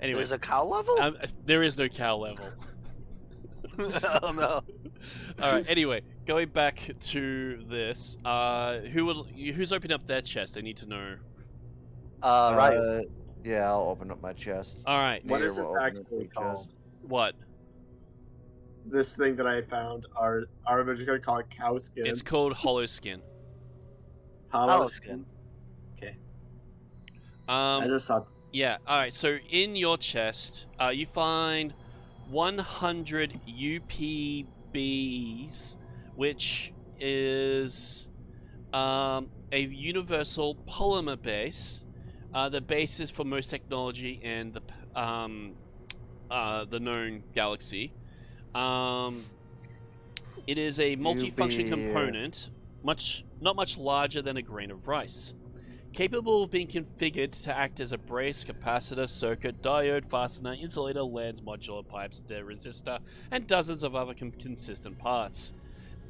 Anyway, There's a cow level? there is no cow level. Oh no. All right. Anyway, going back to this, who's opening up their chest? I need to know. Right. Yeah, I'll open up my chest. All right. What Mayor is this will open up actually the called? chest. What? This thing that I found, are we just gonna call it cow skin? It's called Hollow Skin. hollow skin. Okay. I Um. just thought. Yeah. All right. So in your chest, you find 100 UPBs, which is a universal polymer base. The basis for most technology in the known galaxy. It is a multifunction component, not much larger than a grain of rice, capable of being configured to act as a brace, capacitor, circuit, diode, fastener, insulator, lens, modular pipes, resistor, and dozens of other consistent parts.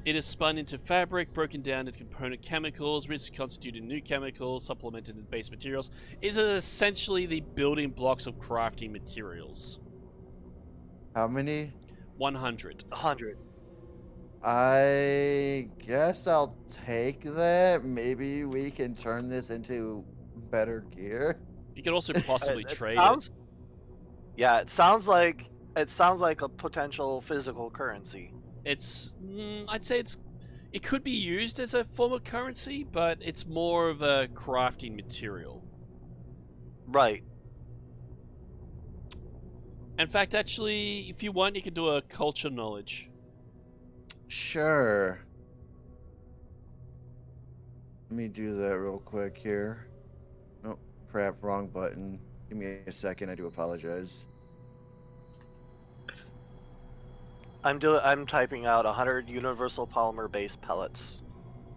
It is spun into fabric, broken down into component chemicals, reconstituted new chemicals, supplemented in base materials. It is essentially the building blocks of crafting materials. How many? 100. 100. I guess I'll take that. Maybe we can turn this into better gear. You can also possibly trade sounds, Yeah, it sounds like a potential physical currency. It's, I'd say it could be used as a form of currency, but it's more of a crafting material. Right. In fact, actually, if you want, you can do a culture knowledge. Sure. Let me do that real quick here. Oh, crap, wrong button. Give me a second, I do apologize. I'm typing out 100 universal polymer based pellets.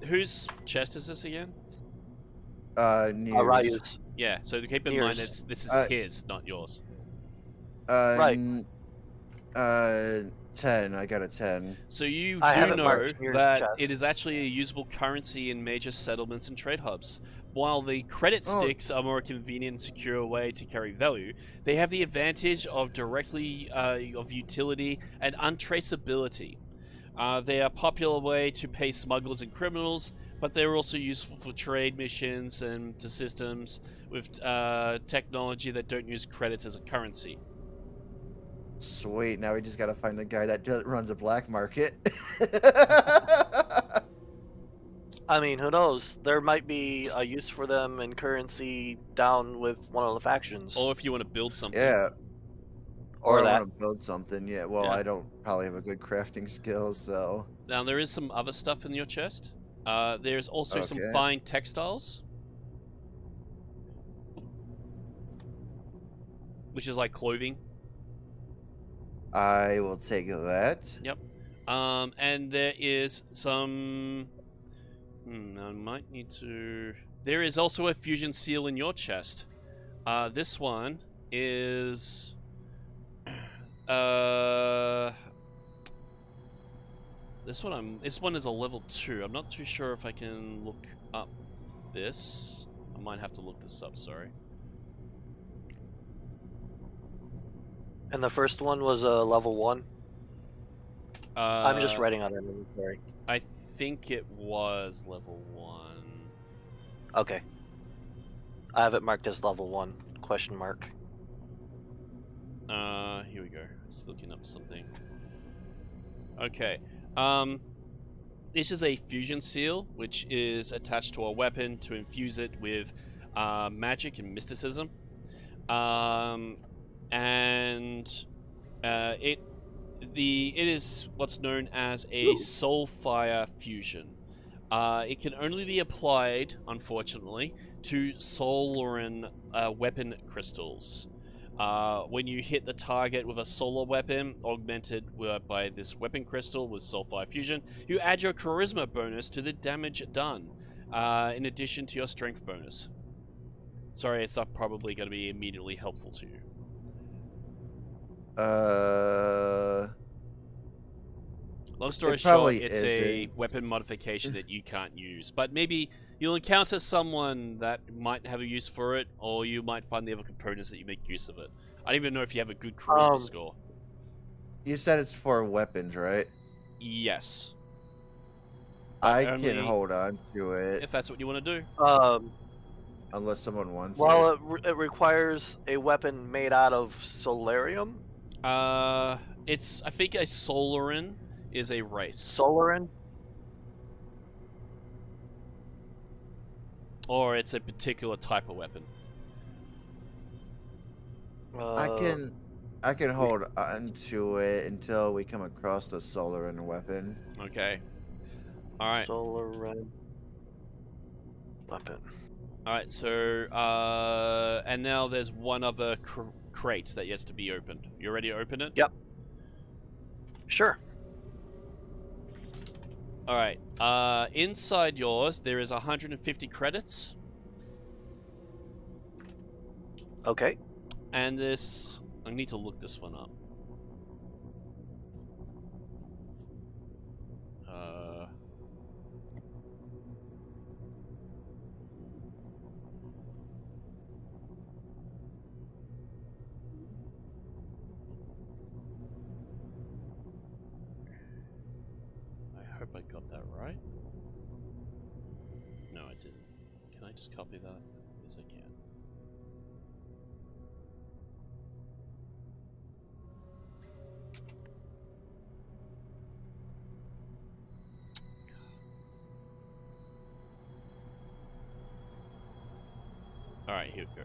Whose chest is this again? News. Ryu's. Yeah, so keep in Nears. mind this is Uh, his, not yours. Right. 10. I got a 10. So you I have do it know marked in your that chest. it is actually a usable currency in major settlements and trade hubs. While the credit Oh. sticks are more convenient and secure way to carry value, they have the advantage of of utility and untraceability. They are a popular way to pay smugglers and criminals, but they're also useful for trade missions and to systems with technology that don't use credits as a currency. Sweet. Now we just gotta find the guy that runs a black market. I mean, who knows? There might be a use for them in currency down with one of the factions. Or if you want to build something. Yeah. Or I that. want to build something. Yeah. Well, Yeah. I don't probably have a good crafting skills, so. Now there is some other stuff in your chest. There's also some Okay. fine textiles, which is like clothing. I will take that. Yep. And there is some. I might need to. There is also a fusion seal in your chest. This one is. This one is a level 2. I'm not too sure if I can look up this. I might have to look this up. Sorry. And the first one was a level 1. I'm just Uh, writing on an inventory. I think it was level 1. Okay. I have it marked as level 1, question mark. Here we go. Just looking up something. Okay. This is a fusion seal, which is attached to a weapon to infuse it with magic and mysticism. It is what's known as a soulfire fusion. It can only be applied, unfortunately, to Solaran weapon crystals. When you hit the target with a solar weapon augmented by this weapon crystal with Soulfire Fusion, you add your charisma bonus to the damage done, in addition to your strength bonus. Sorry, it's not probably going to be immediately helpful to you. Long story short, it's a weapon modification that you can't use. But maybe you'll encounter someone that might have a use for it, or you might find the other components that you make use of it. I don't even know if you have a good charisma score. You said it's for weapons, right? Yes. I only can hold on to it if that's what you want to do. unless someone wants Well, it requires a weapon made out of solarium. I think a Solaran is a race. Solaran? Or it's a particular type of weapon. I can hold on to it until we come across the Solaran weapon. Okay. Alright. Solaran weapon. Alright, so, and now there's one other crate that has to be opened. You ready to open it? Yep. Sure. Alright, inside yours, there is 150 credits. Okay. And this... I need to look this one up. I hope I got that right. No, I didn't. Can I just copy that? Yes, I can. Alright, here we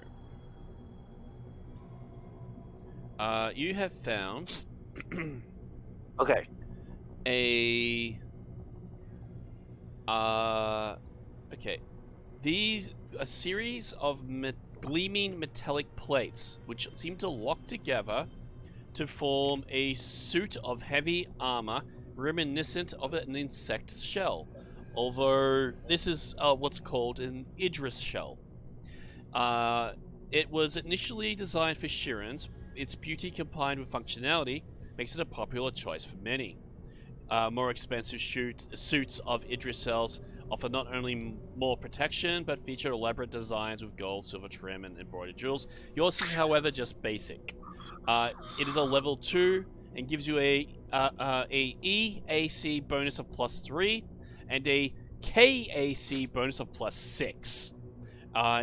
go. You have found Okay. okay. A series of gleaming metallic plates which seem to lock together to form a suit of heavy armor reminiscent of an insect shell. although this is what's called an Idris shell. It was initially designed for Shirans. Its beauty combined with functionality makes it a popular choice for many. More expensive suits of Idris cells offer not only more protection, but feature elaborate designs with gold, silver trim, and embroidered jewels. Yours is, however, just basic. It is a level 2 and gives you a EAC bonus of +3 and a KAC bonus of +6.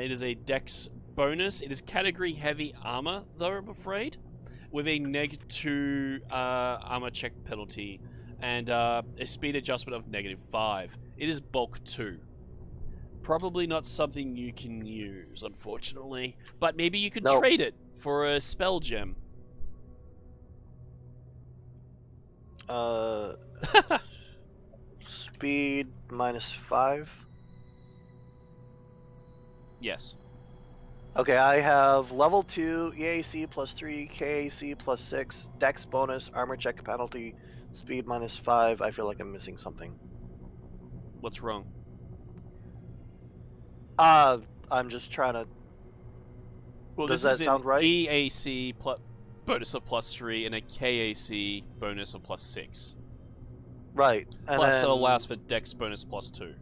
It is a dex bonus. It is category heavy armor, though, I'm afraid, with a -2 armor check penalty and a speed adjustment of -5. It is bulk 2. Probably not something you can use, unfortunately, but maybe you could No. trade it for a spell gem. Speed -5. Yes. Okay, I have level 2, EAC +3, KAC +6, Dex bonus, armor check penalty, speed -5. I feel like I'm missing something. What's wrong? I'm just trying to. Well, Does this that is sound an right? EAC bonus of +3 and a KAC bonus of +6. Right. And Plus, then it allows for Dex bonus +2.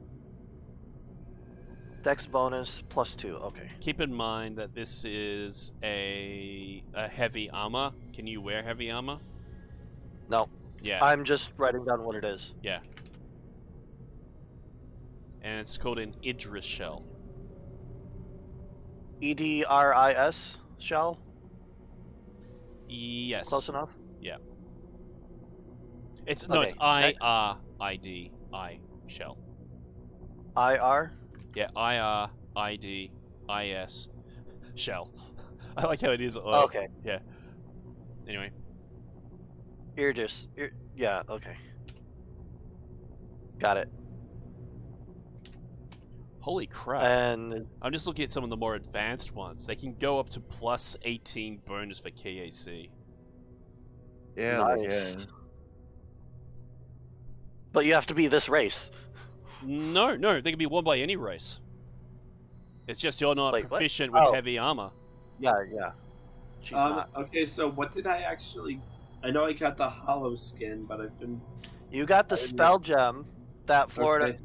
Dex bonus +2. Okay. Keep in mind that this is a heavy armor. Can you wear heavy armor? No. Yeah. I'm just writing down what it is. Yeah. And it's called an Idris shell. EDRIS shell. Yes. Close enough. It's Okay, it's IRIDI shell. IR. Yeah, IRIDIS shell. I like how it is. Okay. Yeah. Anyway. Yeah. Okay. Got it. Holy crap. And I'm just looking at some of the more advanced ones. They can go up to +18 bonus for KAC. Yeah, they Nice. can. but you have to be this race. No, they can be won by any race. It's just you're not Wait, what? proficient with Oh. heavy armor. Yeah. She's not. Okay, so what did I actually? I know I got the hollow skin, but I've been. You got the I didn't spell gem that Okay.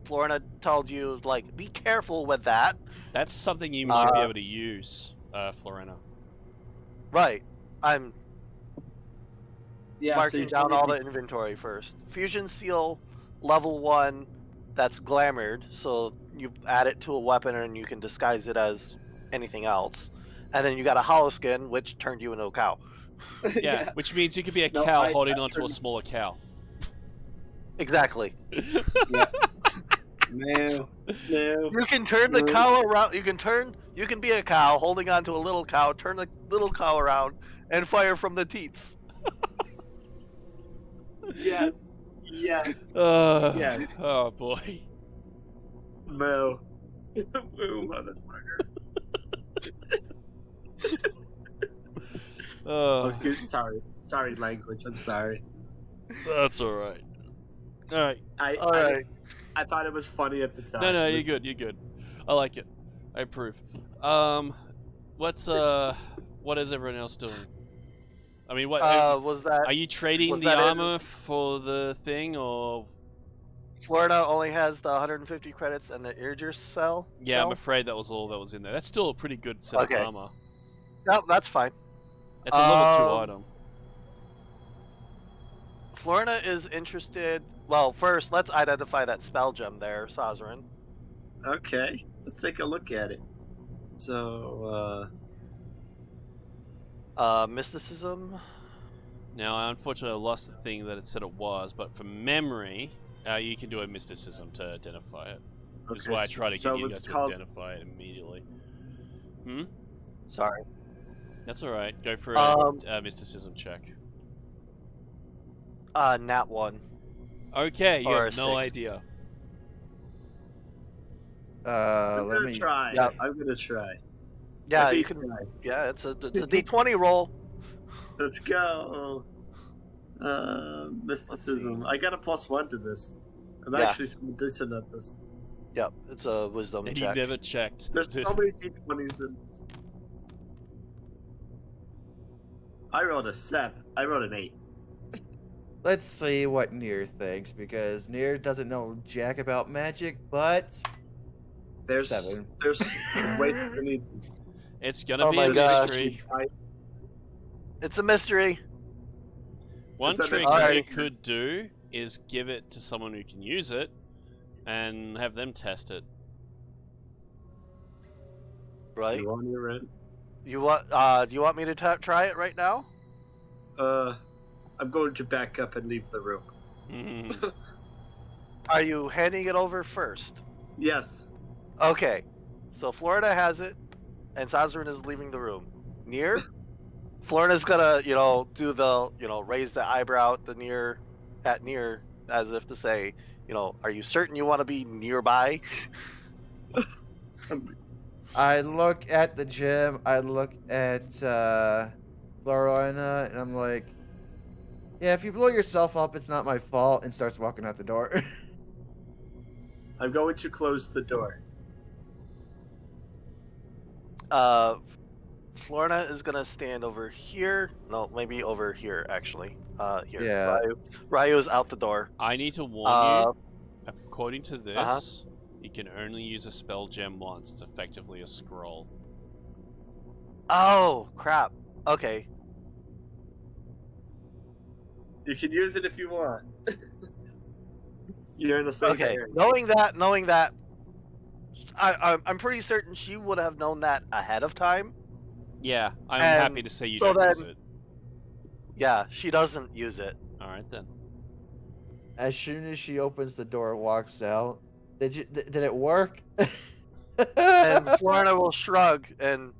Florida told you, like, be careful with that. That's something you might be able to use, Florena. Right. I'm Yeah, so marking you're down telling all me- the inventory first. Fusion seal, level 1, that's glamored, so you add it to a weapon and you can disguise it as anything else. And then you got a hollow skin, which turned you into a cow. Yeah, which means you could be a No, cow I- holding I onto a turned- smaller cow. Exactly. No, no. You can turn the cow around. You can be a cow holding onto a little cow, turn the little cow around, and fire from the teats. Yes. Yes. Yes. Oh boy. Moo. Moo, motherfucker. Oh, Sorry, language. I'm sorry. that's all right. All right. All right. I thought it was funny at the time. No, It you're was- good. You're good. I like it. I approve. What is everyone else doing? I mean, what Was that are you trading was the that it? armor for the thing, or? Florida only has the 150 credits and the Irger cell? Yeah, I'm shell? afraid that was all that was in there. That's still a pretty good set Okay. of armor. No, that's fine. It's a level 2 Um, item. Florina is interested. Well, first, let's identify that spell gem there, Sazerain. Okay, let's take a look at it. So, Mysticism. Now, I unfortunately lost the thing that it said it was, but from memory, you can do a mysticism to identify it. Which is okay, why I try to so get you it's guys to called- identify it immediately. Sorry. That's alright. Go for a mysticism check. Nat 1. Okay, you Or have no 6. idea. I'm Let gonna me. try. Yeah. I'm gonna try. Yeah, Let me you can. try. Yeah, it's a D20 roll. Let's go. Mysticism. I got a +1 to this. I'm Yeah. actually so decent at this. Yep, it's a wisdom And he check. never checked. There's so many D20s in this. I rolled a 7. I rolled an 8. Let's see what Nier thinks, because Nier doesn't know jack about magic, but There's 7. There's way too many. It's gonna Oh be my a gosh. mystery. It's a mystery. One It's a trick mystery. you could do is give it to someone who can use it, and have them test it. Right? You want your rent? Do you want me to try it right now? I'm going to back up and leave the room. Mm. Are you handing it over first? Yes. Okay. So Florida has it, and Sazrin is leaving the room. Nier? Florida's gonna, do the, raise the eyebrow at Nier, as if to say, are you certain you want to be nearby? I look at the gym, I look at Florina, and I'm like, yeah, if you blow yourself up, it's not my fault, and starts walking out the door. I'm going to close the door. Florina is gonna stand over here. No, maybe over here actually. Here. Yeah. Ryu's out the door. I need to warn you. According to this, you can only use a spell gem once. It's effectively a scroll. Oh crap. Okay. You can use it if you want. You're in the same Okay. area. Knowing that, I'm pretty certain she would have known that ahead of time. Yeah, I'm And happy to say you so don't use then- it. Yeah, she doesn't use it. All right then. As soon as she opens the door and walks out, did it work? And Florina will shrug and,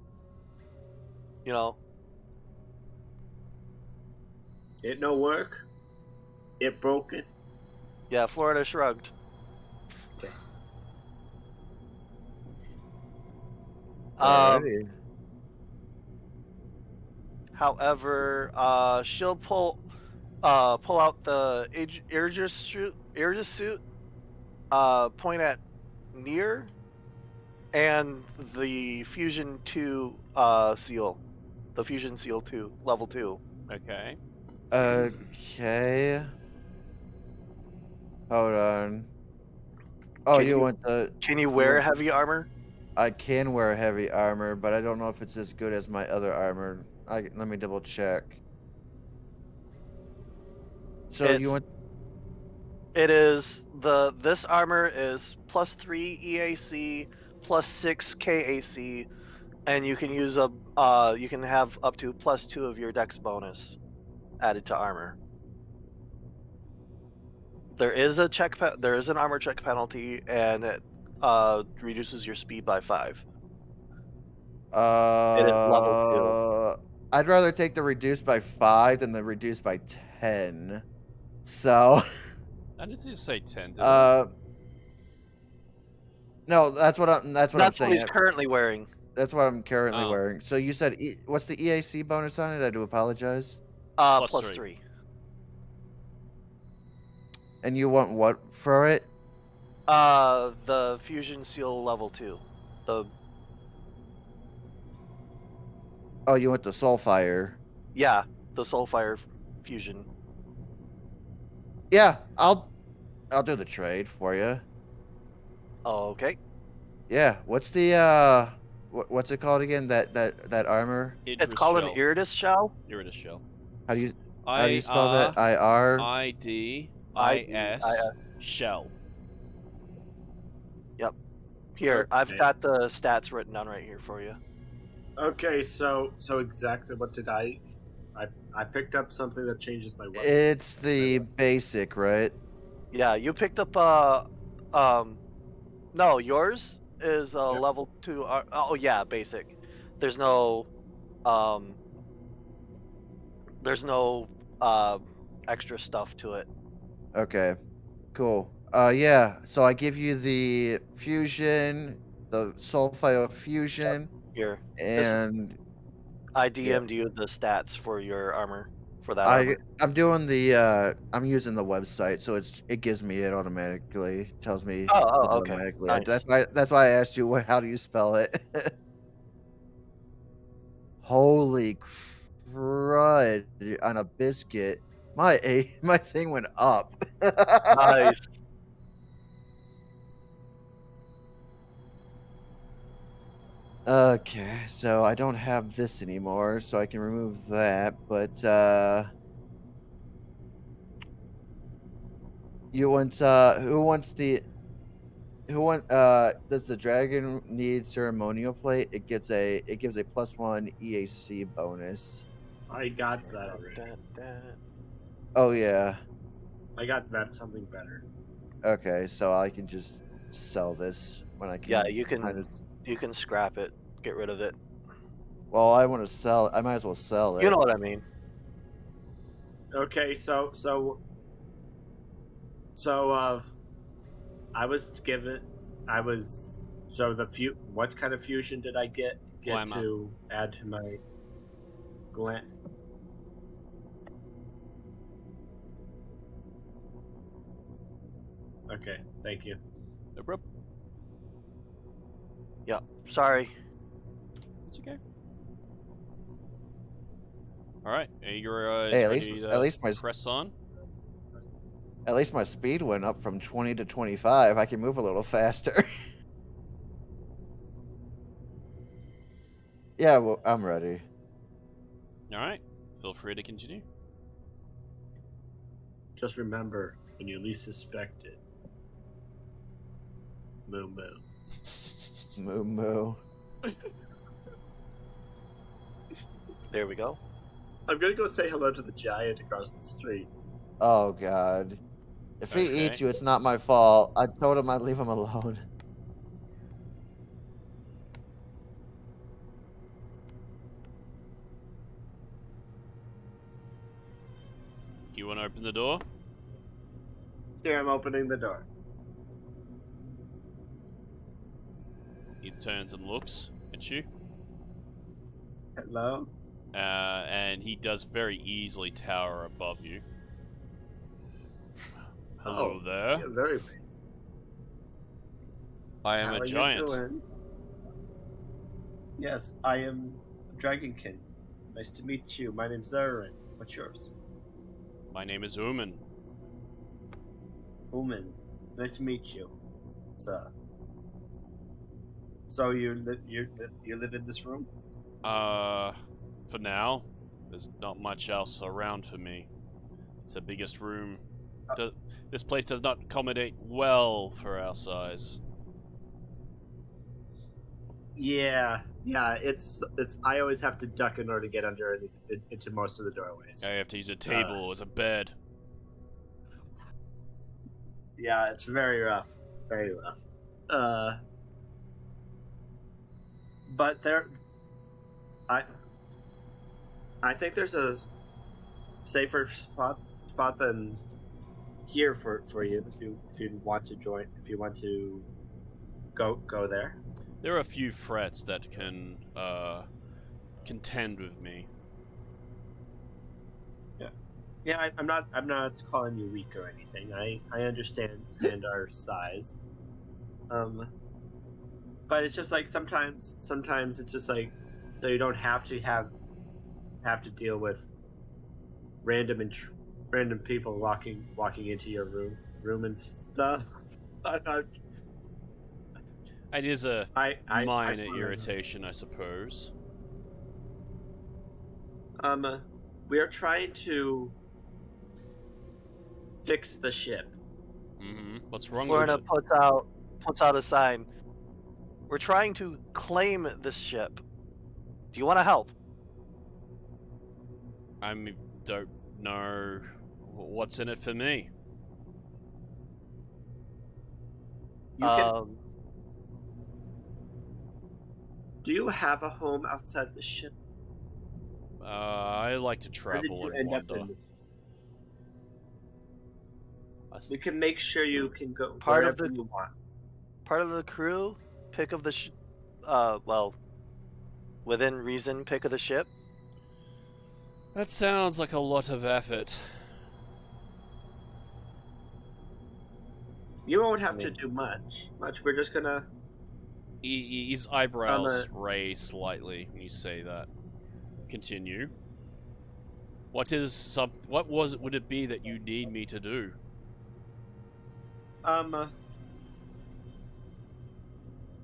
It no work. It broken. yeah, Florina shrugged. Alrighty. However, she'll pull out the Aegis suit, point at Nier, and the Fusion 2 seal, the Fusion Seal 2, level 2. Okay. Okay. Hold on. Oh, Can you you- want the? Can you wear want- heavy armor? I can wear heavy armor, but I don't know if it's as good as my other armor. Let me double check. So It's- you want? It is this armor is +3 EAC, +6 KAC, and you can use you can have up to +2 of your dex bonus added to armor. There is a there is an armor check penalty, and it reduces your speed by 5. It is level I'd rather take the reduced by 5 than the reduced by 10. So, I didn't just say 10, did I? no, that's what I'm That's what saying. he's currently wearing. That's what I'm currently Oh. wearing. So you said what's the EAC bonus on it? I do apologize. Plus +3. 3. And you want what for it? The Fusion Seal level 2. Oh, you want the Soulfire. Yeah, the Soulfire Fusion. Yeah, I'll do the trade for you. Okay. Yeah, what's the what's it called again? That armor? It's called an Iridus shell. Iridus shell. How do you spell that? IR. IDIS shell. Here, I've Okay. got the stats written down right here for you. Okay, so exactly what did I picked up something that changes my weapon. It's the basic, right? Yeah, you picked up no, yours is Yeah. level 2. Oh yeah, basic. There's no extra stuff to it. Okay, cool. Yeah. So I give you the fusion, the Soulfire fusion, Here, and I DM'd you the stats for your armor. for that armor. I'm doing the I'm using the website, so it gives me it automatically. Tells me Oh, it oh, okay. automatically. Nice. That's why I asked you how do you spell it. Holy crud on a biscuit. My thing went up. Nice. Okay, so I don't have this anymore, so I can remove that, but you want who want does the dragon need ceremonial plate? It gives a +1 EAC bonus. I got that already. Oh yeah. I got that something better. Okay, so I can just sell this when I Yeah, can you find can this. scrap it, get rid of it. Well, I want to sell. I might as well sell You it. know what I mean. Okay, so I was given. I was so the What kind of fusion did I get Glamour. to add to my gland? Okay, thank you. No problem. Yeah. Sorry. It's okay. All right, you're Hey, ready at to least press on. my speed went up from 20 to 25. I can move a little faster. Yeah, well, I'm ready. All right, feel free to continue. Just remember, when you least suspect it, moo moo. Moo moo. There we go. I'm gonna go say hello to the giant across the street. Oh god. If he Okay. eats you, it's not my fault. I told him I'd leave him alone. You want to open the door? Here, I'm opening the door. He turns and looks at you, Hello. and he does very easily tower above you. Hello Oh, there. you're very big. I am How a are giant. you doing? Yes, I am Dragonkin. Nice to meet you. My name's Zarin. What's yours? My name is Uman. Uman. Nice to meet you. So you live in this room? For now, there's not much else around for me. It's the biggest room. This place does not accommodate well for our size. Yeah. It's. I always have to duck in order to get into most of the doorways. I have to use a table as a bed. Yeah, it's very rough. Very rough. But I think there's a safer spot than here for you if you want to join, if you want to go there. There are a few threats that can contend with me. Yeah, I'm not calling you weak or anything. I understand our size. But it's just like sometimes it's just like so you don't have to deal with random people walking into your room and stuff. It is a I minor irritation, I suppose. We are trying to fix the ship. What's wrong Florina with it? puts out a sign. We're trying to claim this ship. Do you want to help? I don't know what's in it for me. You can. Do you have a home outside the ship? I like to travel and wander. We can make sure you can go Part of wherever you want. Part of the crew, pick of the well, within reason, pick of the ship. That sounds like a lot of effort. You won't have to do much. We're just gonna. His eyebrows raise slightly when you say that. Continue. What would it be that you need me to do?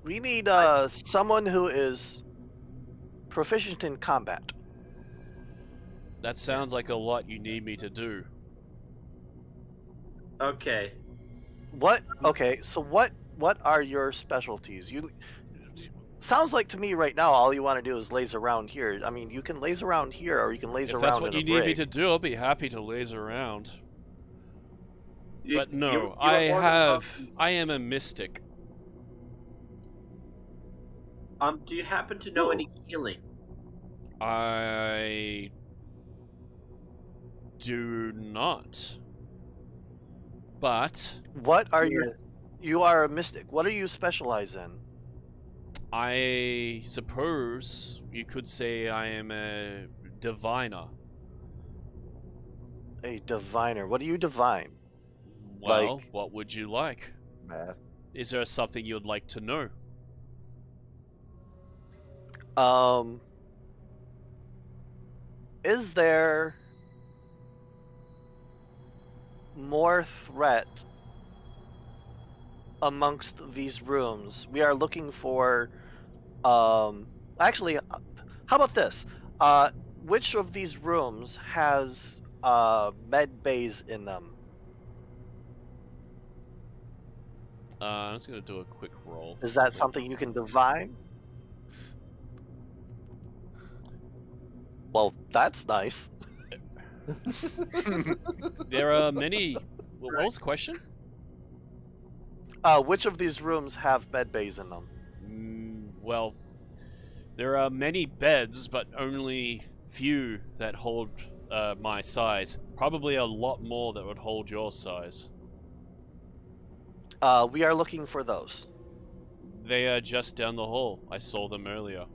We need someone who is proficient in combat. That sounds like a lot you need me to do. Okay. What? Okay, so what are your specialties? You sounds like to me right now all you want to do is laser around here. I mean, you can laser around here or you can laser If around that's what in you a need me rig. to do, I'll be happy to laser around. But no, you are more than welcome. I am a mystic. Do you happen to know any healing? I do not. But What are you? You are a mystic. What do you specialize in? I suppose you could say I am a diviner. A diviner. What do you divine? Well, what would you like? Math. Is there something you'd like to know? Is there more threat amongst these rooms? We are looking for, actually, how about this? Which of these rooms has med bays in them? I'm just gonna do a quick roll. Is that something you can divine? Well, that's nice. There are many. What was the question? Which of these rooms have med bays in them? Well, there are many beds, but only few that hold my size. Probably a lot more that would hold your size. We are looking for those. They are just down the hall. I saw them earlier.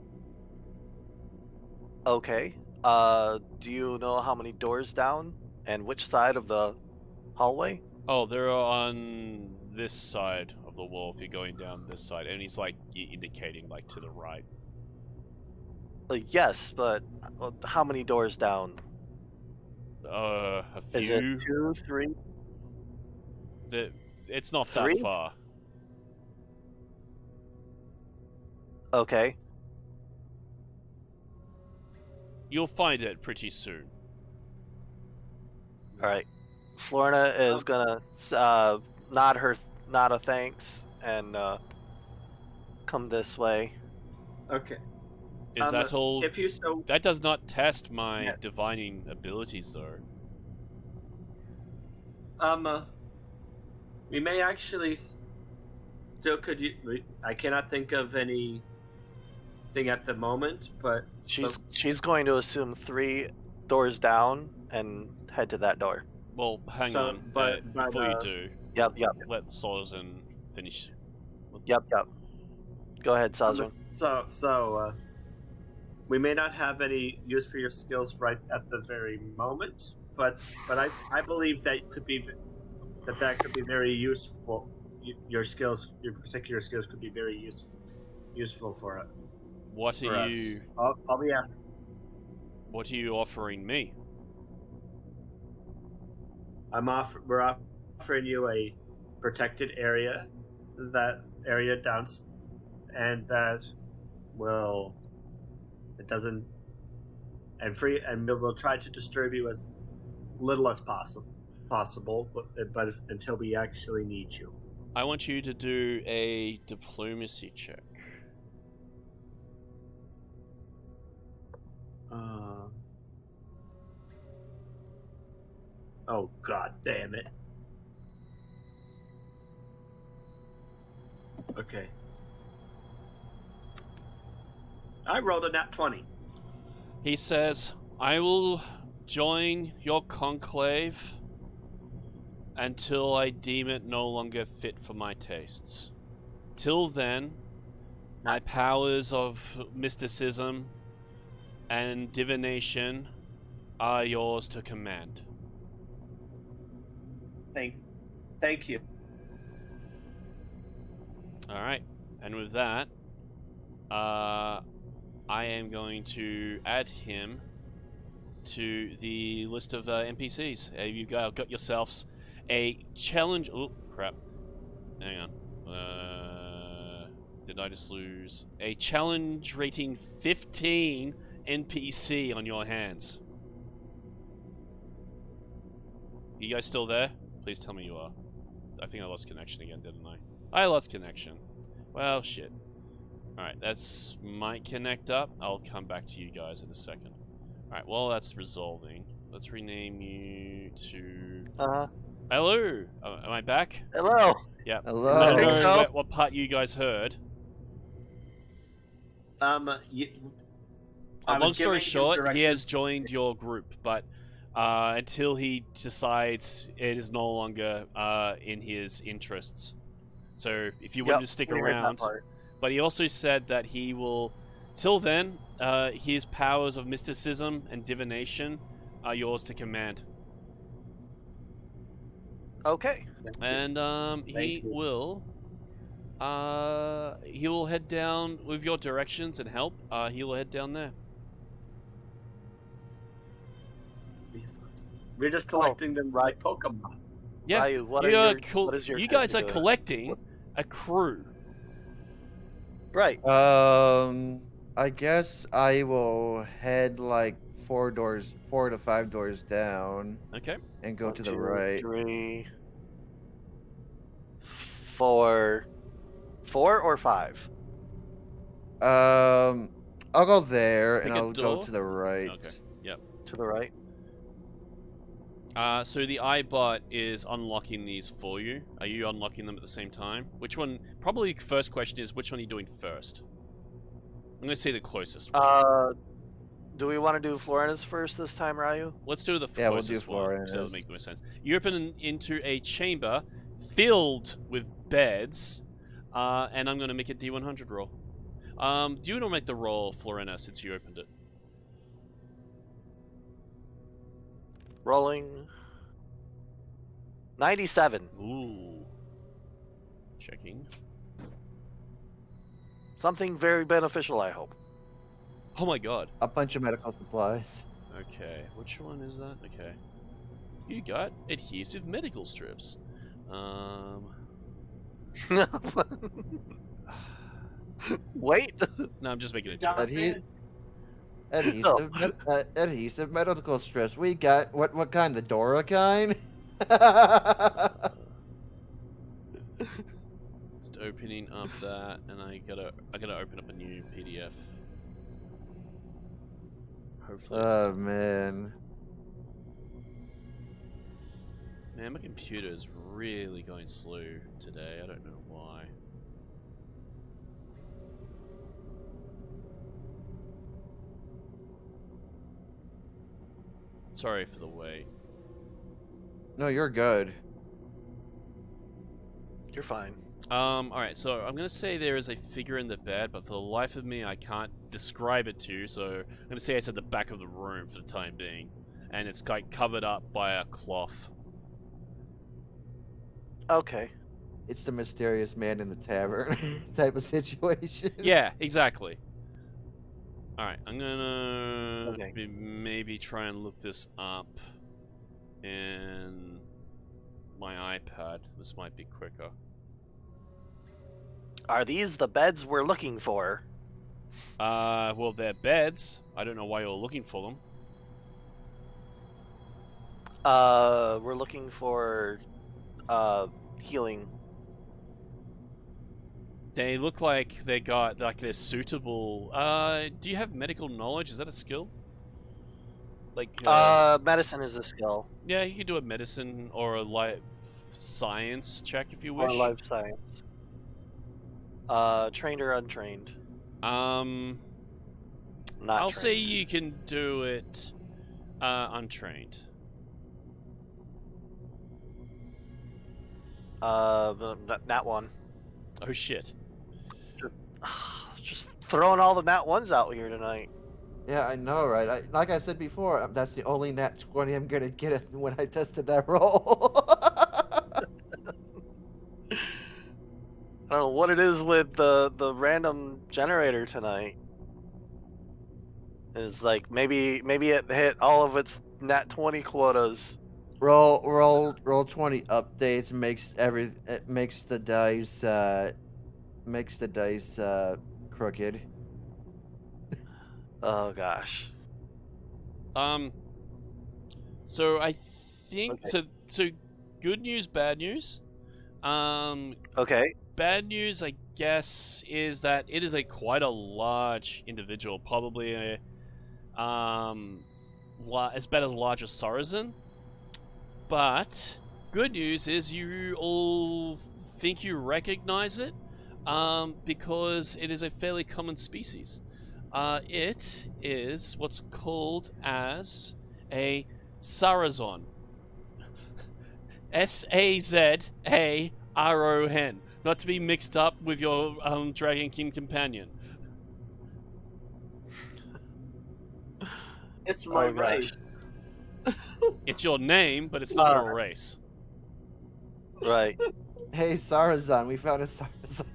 Okay. Do you know how many doors down and which side of the hallway? Oh, they're on this side of the wall if you're going down this side. And he's like indicating like to the right. Yes, but how many doors down? A few. Is it 2, 3? It's not Three? that far. Okay. You'll find it pretty soon. All right. Florina is gonna nod a thanks and come this way. Okay. Is that all? If you so, That does not test my divining abilities, though. we may actually still I cannot think of anything at the moment, but She's going to assume 3 doors down and head to that door. Well, hang on. Before you do, Yep. let Solzen finish. Yep. Go ahead, Sazun. So we may not have any use for your skills right at the very moment, but I believe that could be very useful. Your particular skills could be very useful for it. What are you? I'll be at. What are you offering me? We're offering you a protected area, down, and we'll try to disturb you as little as possible, but until we actually need you. I want you to do a diplomacy check. Oh god damn it. Okay. I rolled a nat 20. He says, I will join your conclave until I deem it no longer fit for my tastes. Till then, my powers of mysticism and divination are yours to command. Thank you. All right, and with that, I am going to add him to the list of NPCs. You guys got yourselves a challenge. Oh crap! Hang on. Did I just lose a challenge rating 15 NPC on your hands? You guys still there? Please tell me you are. I think I lost connection again, didn't I? I lost connection. Well, shit. Alright, that's might connect up. I'll come back to you guys in a second. Alright, while that's resolving, let's rename you to... Hello! Am I back? Hello. Yep. Hello. I I don't think know so. what part you guys heard. Long story short, he has joined your group, but until he decides it is no longer in his interests. So if you want to stick we heard that around, part. but he also said that he will, till then, his powers of mysticism and divination are yours to command. Okay. And he will head down with your directions and help. He will head down there. We're just collecting them right. like Pokemon. Yeah, Ryu, what is your you guys are doing? collecting a crew. Right. I guess I will head like 4 to 5 doors down Okay. and go 1, to the 2, right. 3, 4. 4 or 5? I'll go there Pick and a I'll go door. to the right. Okay. Yep. To the right. So the iBot is unlocking these for you. Are you unlocking them at the same time? Which one? Probably first question is which one are you doing first? I'm gonna say the closest one. Do we want to do Florina's first this time, Ryu? Let's do the Yeah, we'll do closest one, because that'll Florina's. make more sense. You open into a chamber filled with beds, and I'm gonna make a D100 roll. Do you want to make the roll, Florina, since you opened it? Rolling. 97. Ooh. Checking. Something very beneficial, I hope. Oh my god. A bunch of medical supplies. Okay, which one is that? Okay. You got adhesive medical strips. Wait. No, I'm just making a joke. Adhesive medical strips. We got what kind? The Dora kind? Just opening up that, and I gotta open up a new PDF. Hopefully. Oh man. Man, my computer is really going slow today. I don't know why. Sorry for the wait. No, you're good. You're fine. Alright, so I'm gonna say there is a figure in the bed, but for the life of me, I can't describe it to you, so I'm gonna say it's at the back of the room for the time being. And it's like covered up by a cloth. Okay. It's the mysterious man in the tavern type of situation. Yeah, exactly. Alright, I'm gonna Okay. maybe try and look this up in my iPad. This might be quicker. Are these the beds we're looking for? Well, they're beds. I don't know why you're looking for them. We're looking for healing. They look like they're suitable. Do you have medical knowledge? Is that a skill? Like Medicine is a skill. yeah, you could do a medicine or a life science check if you wish. Or life science. Trained or untrained? Not Not I'll trained. say you can do it untrained. Nat one. Oh shit. Just throwing all the nat ones out here tonight. Yeah, I know, right? Like I said before, that's the only nat 20 I'm gonna get when I tested that roll. I don't know what it is with the random generator tonight. It's like maybe it hit all of its nat 20 quotas. roll 20 updates it makes the dice crooked. Oh gosh. So I think Okay. so. Good news, bad news. Okay. Bad news, I guess, is that it is quite a large individual, probably as bad as large as Sarazen. But good news is you all think you recognize it, because it is a fairly common species. It is what's called as a Sarazon. Sazaron. Not to be mixed up with your Dragon King companion. It's my Oh gosh. race. It's your name, but it's not your race. Right. Hey, Sarazan, we found a Sarazan.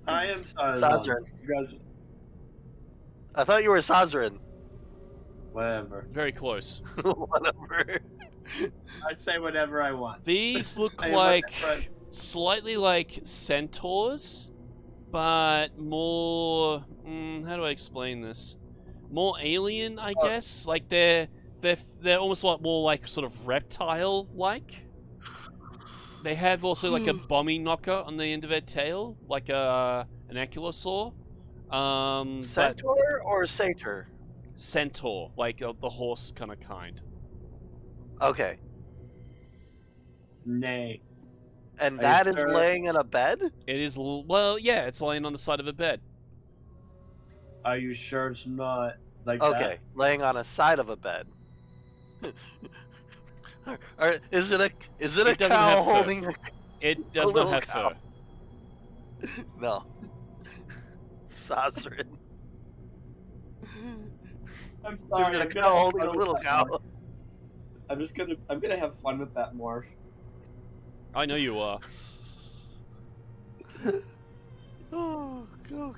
I am Sazran. Sarazan. I thought you were Sazran. Whatever. Very close. Whatever. I say whatever I want. These look I am like whatever slightly like centaurs, but more. How do I explain this? More alien, I guess. Like they're almost like more like sort of reptile like. They have also like a bombing knocker on the end of their tail, like an ankylosaur. But Centaur or satyr? centaur, like the horse kind of kind. Okay. Nay. And Are that you is sure? laying in a bed? It is well, yeah, it's laying on the side of a bed. Are you sure it's not like Okay, laying on a side of a bed. Is it a It doesn't cow have fur. holding It does not little have cow. fur. No. Sazran. that? I'm Is sorry. it a I'm gonna cow have holding fun a with little that cow? morph. I'm gonna have fun with that morph. I know you are. Oh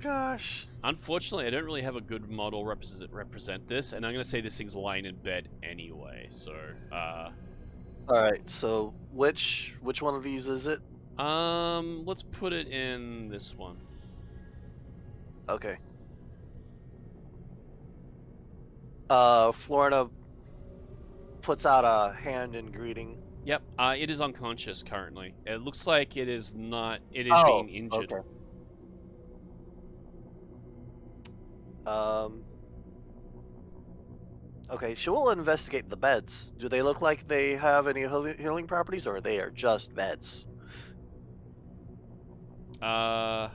gosh. Unfortunately, I don't really have a good model represent this, and I'm gonna say this thing's lying in bed anyway. So, Alright, so which one of these is it? let's put it in this one. Okay. Florida puts out a hand in greeting. Yep, it is unconscious currently. It looks like it is not. It is Oh, being injured. okay. Okay, she will investigate the beds. Do they look like they have any healing properties, or they are just beds? For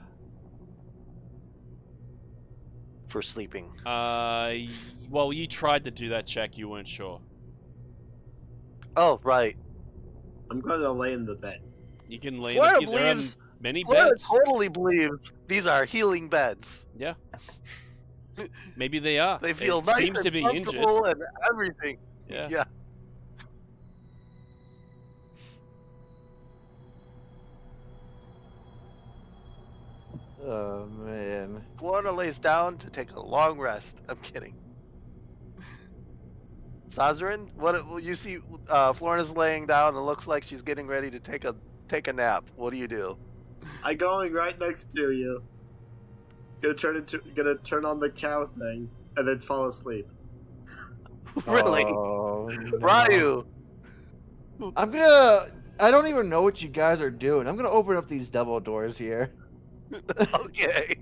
sleeping. Well, you tried to do that check. You weren't sure. Oh, right. I'm gonna lay in the bed. You can lay. Florida There are believes. many Florida beds. totally believes these are healing beds. Yeah. Maybe they are. They feel it nice seems and to be injured. comfortable and everything. Yeah. Oh man. Florida lays down to take a long rest. I'm kidding. Sazrin, what will you see? Florida's laying down and looks like she's getting ready to take a nap. What do you do? I'm going right next to you. Gonna turn on the cow thing and then fall asleep. Really, Oh, no. Ryu? I don't even know what you guys are doing. I'm gonna open up these double doors here. Okay.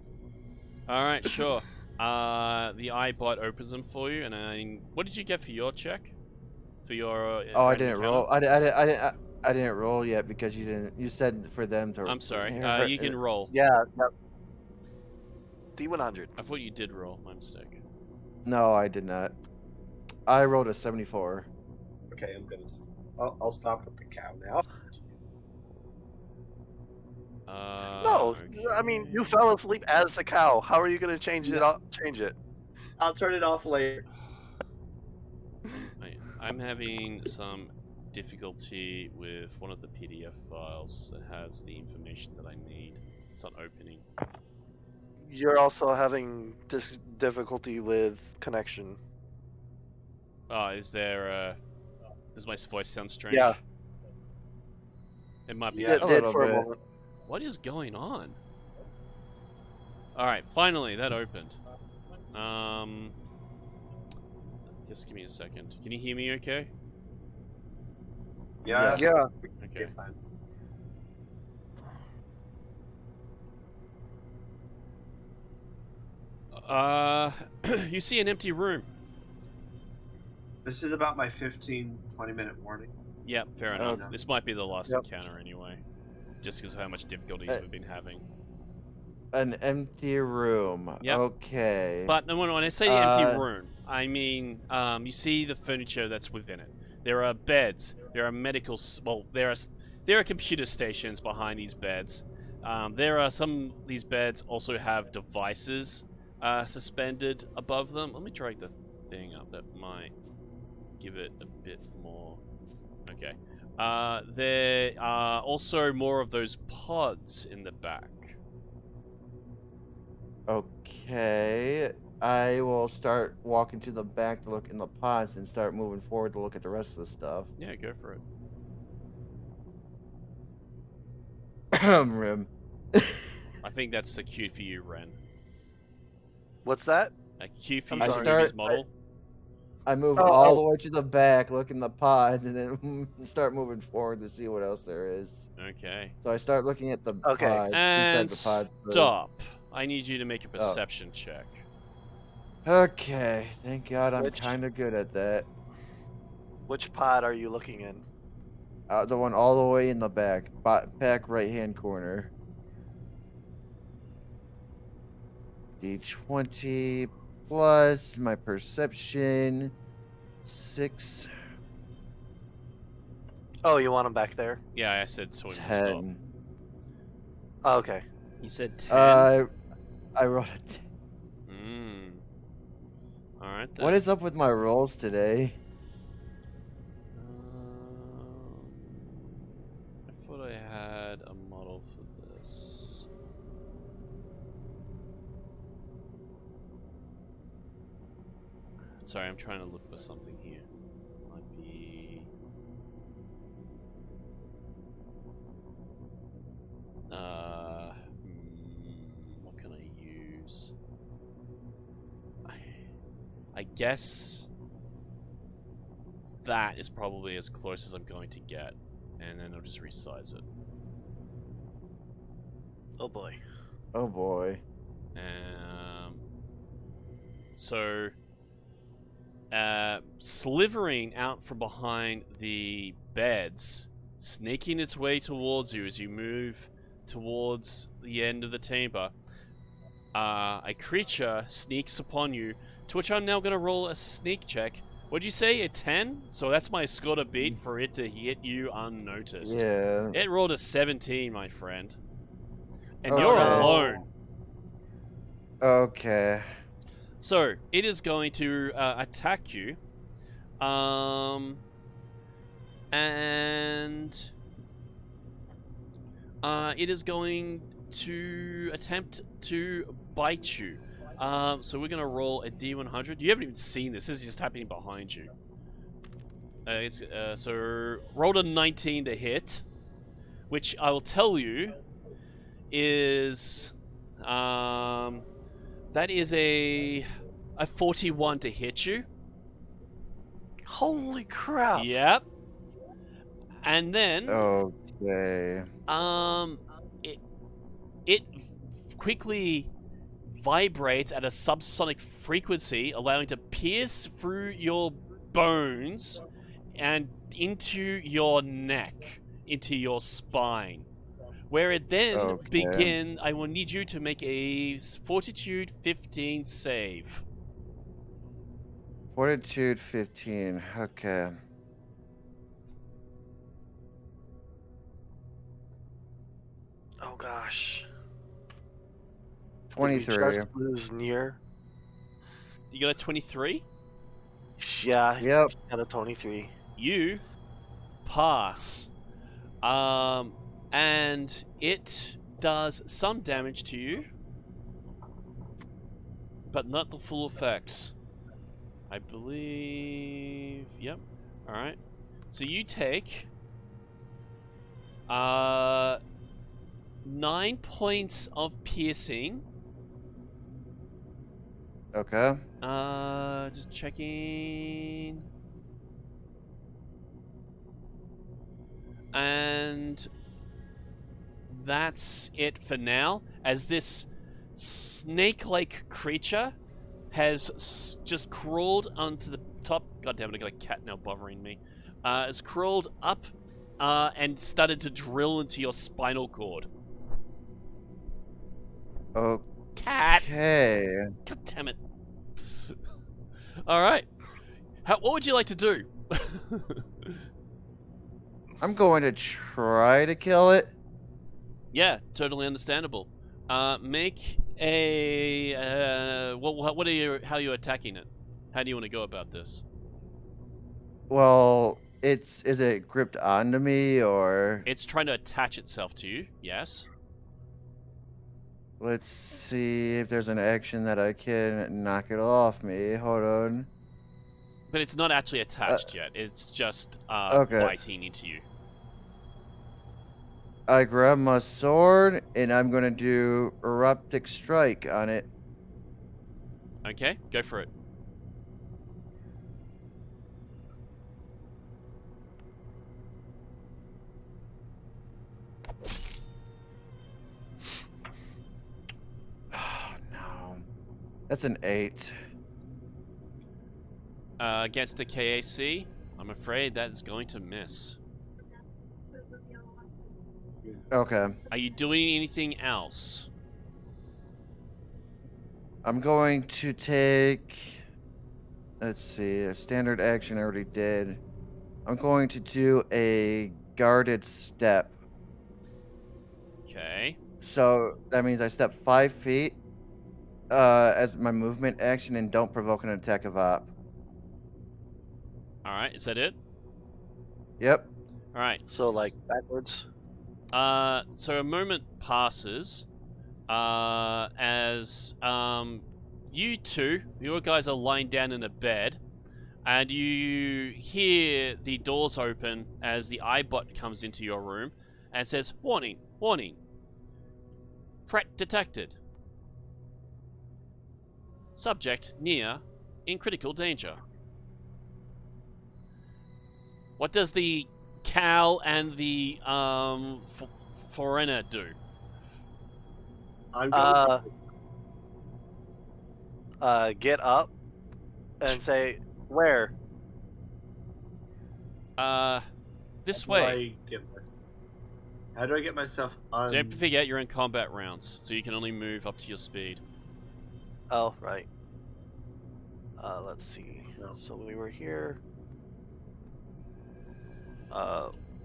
All right, sure. The iBot opens them for you, and what did you get for your check? For your Oh, I random didn't encounter? roll. I didn't roll yet because you didn't. You said for them to. I'm sorry. You can roll. Yeah. Yep. D100. I thought you did roll. My mistake. No, I did not. I rolled a 74. Okay, I'll stop with the cow now. No, I mean you okay. fell asleep as the cow. How are you gonna change it? Change it. I'll turn it off later. I'm having some difficulty with one of the PDF files that has the information that I need. It's not opening. You're also having difficulty with connection. Oh, is there? Does my voice sound strange? Yeah. It might be. Yeah, It a did little for a bit. moment. What is going on? All right, finally that opened. Just give me a second. Can you hear me? Okay. Yeah. Yes. Yeah. Okay. Fine. You see an empty room. This is about my 20-minute warning. Yep, fair enough. Okay. This might be the last Yep. encounter anyway, just because of how much difficulties we've been having. An empty room. Yep. Okay. But when I say empty room, I mean you see the furniture that's within it. There are beds. There are medical. Well, there are computer stations behind these beds. There are these beds also have devices suspended above them. Let me drag the thing up. That might give it a bit more. Okay. There are also more of those pods in the back. Okay. I will start walking to the back to look in the pods and start moving forward to look at the rest of the stuff. Yeah, go for it. Rim. I think that's a cue for you, Ren. What's that? A cue for I'm you to sorry. move his model. I move Oh, all oh. the way to the back, look in the pods, and then start moving forward to see what else there is. Okay. So I start looking at the Okay. pods, And inside the pods first. stop. I need you to make a perception check. Okay, thank God I'm Which- kind of good at that. Which pod are you looking in? The one all the way in the back, back right-hand corner. D20 plus my perception, 6, Oh, you want him back there? Yeah, I said so. 10. Oh, okay. You said 10? I rolled a 10. Alright then. What is up with my rolls today? I thought I had a model for this. Sorry, I'm trying to look for something here. Might be... what can I use? I guess that is probably as close as I'm going to get, and then I'll just resize it. Oh boy. Oh boy. So, slithering out from behind the beds, sneaking its way towards you as you move towards the end of the chamber, a creature sneaks upon you, to which I'm now going to roll a sneak check. What'd you say, a 10? So that's my score to beat for it to hit you unnoticed. Yeah. It rolled a 17, my friend. And Okay. you're alone. Okay. So, it is going to attack you. And it is going to attempt to bite you. So we're going to roll a D100. You haven't even seen this. This is just happening behind you. So rolled a 19 to hit, which I will tell you is that is a 41 to hit you. Holy crap. Yep. And then Okay. it quickly vibrates at a subsonic frequency, allowing to pierce through your bones and into your neck, into your spine. Where it then Okay. I will need you to make a Fortitude 15 save. Fortitude 15. Okay. Oh gosh. Did we 23. just lose near? You got a 23. Yeah, Yep. got a 23. You pass. And it does some damage to you, but not the full effects. I believe. Yep. All right. So you take 9 points of piercing. Okay. Just checking. And that's it for now, as this snake-like creature has just crawled onto the top. God damn it, I got a cat now bothering me. Has crawled up and started to drill into your spinal cord. Cat! Okay. God damn it. Alright. What would you like to do? I'm going to try to kill it. Yeah, totally understandable. Make a. What are you? How are you attacking it? How do you want to go about this? Well, is it gripped onto me or It's trying to attach itself to you. Yes. let's see if there's an action that I can knock it off me. Hold on. But it's not actually attached yet. It's just Okay. biting into you. I grab my sword and I'm gonna do eruptic strike on it. Okay, go for it. Oh no. That's an 8. Against the KAC, I'm afraid that is going to miss. Okay. Are you doing anything else? I'm going to take, let's see, a standard action I already did. I'm going to do a guarded step. Okay. So that means I step 5 feet as my movement action and don't provoke an attack of op. Alright, is that it? Yep. Alright. So, like, backwards? So a moment passes as you two, your guys are lying down in a bed, and you hear the doors open as the iBot comes into your room and says, "Warning, warning. Threat detected. Subject near in critical danger." What does the cow and the foreigner do? I'm going to. Get up and say, where? This How do way. How do I get myself on? Don't forget you're in combat rounds, so you can only move up to your speed. Oh, right. Let's see. No. So we were here.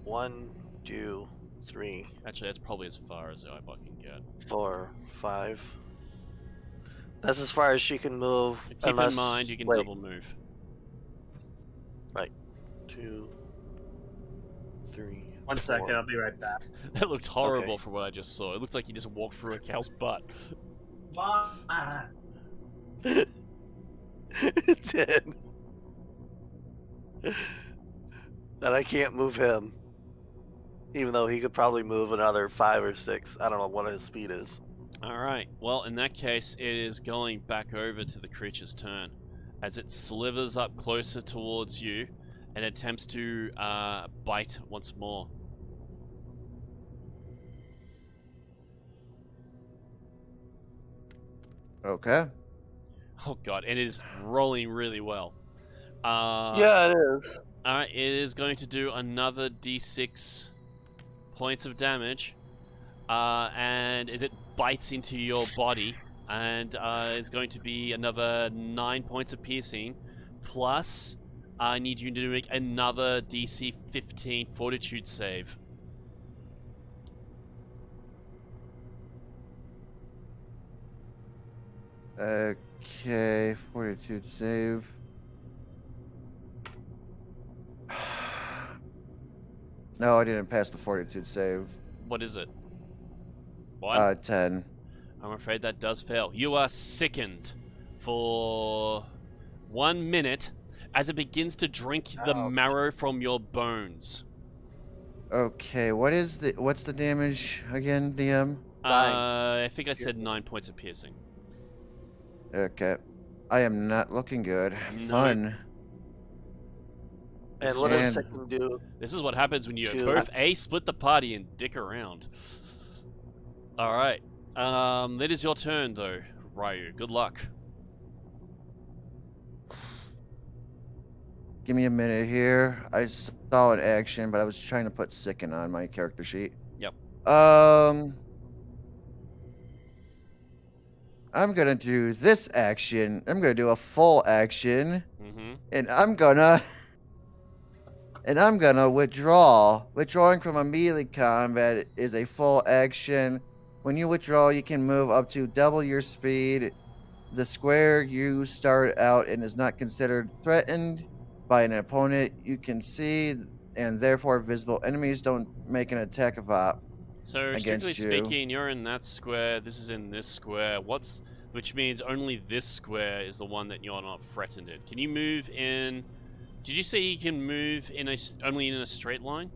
1, 2, 3, Actually, that's probably as far as the iBot can get. 4, 5. That's as far as she can move. Keep in mind you can wait, double move. 2, 3. 1 second, I'll be right back. That looked horrible Okay. from what I just saw. It looked like you just walked through a cow's butt. It did. And I can't move him. Even though he could probably move another 5 or 6. I don't know what his speed is. Alright, well, in that case, it is going back over to the creature's turn. As it slithers up closer towards you and attempts to bite once more. Okay. Oh god, it is rolling really well. Yeah, it is. Alright, it is going to do another d6 points of damage. And as it bites into your body, and it's going to be another 9 points of piercing. Plus, I need you to make another DC 15 fortitude save. Okay, fortitude save. No, I didn't pass the fortitude save. What is it? 1? 10. I'm afraid that does fail. You are sickened for 1 minute as it begins to drink the Ouch. marrow from your bones. Okay, what's the damage again, DM? 9. I think I said 9 points of piercing. Okay. I am not looking good. No. Fun. This And is what what- does And Sicken do? This is what happens when you to- both A, split the party and dick around. Alright. It is your turn though, Ryu. Good luck. give me a minute here. I saw an action, but I was trying to put sicken on my character sheet. Yep. I'm gonna do this action. I'm gonna do a full action, Mm-hmm. and I'm gonna withdraw. Withdrawing from a melee combat is a full action. When you withdraw, you can move up to double your speed. The square you start out in is not considered threatened by an opponent you can see, and therefore visible enemies don't make an attack of op So strictly against you. speaking, you're in that square, this is in this square. Which means only this square is the one that you're not threatened in. Can you move in? Did you say you can move only in a straight line?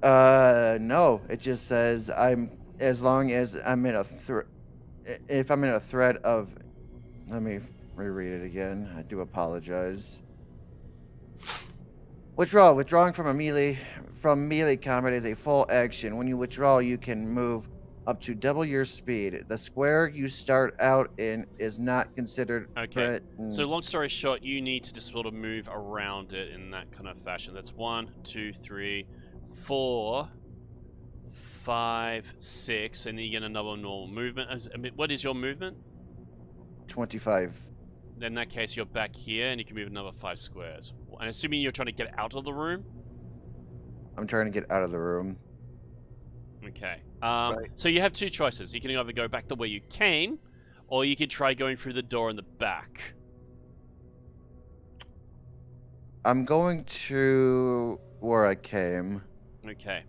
No. It just says as long as I'm in a if I'm in a threat of. Let me reread it again. I do apologize. Withdraw. Withdrawing from melee combat is a full action. When you withdraw, you can move up to double your speed. The square you start out in is not considered Okay. threatened. So long story short, you need to just sort of move around it in that kind of fashion. That's 1, 2, 3, 4, 5, 6, and then you get another normal movement. I mean, what is your movement? 25. In that case, you're back here, and you can move another 5 squares. And assuming you're trying to get out of the room. I'm trying to get out of the room. Okay. Right. So you have two choices. You can either go back to where you came, or you could try going through the door in the back. I'm going to where I came. Okay.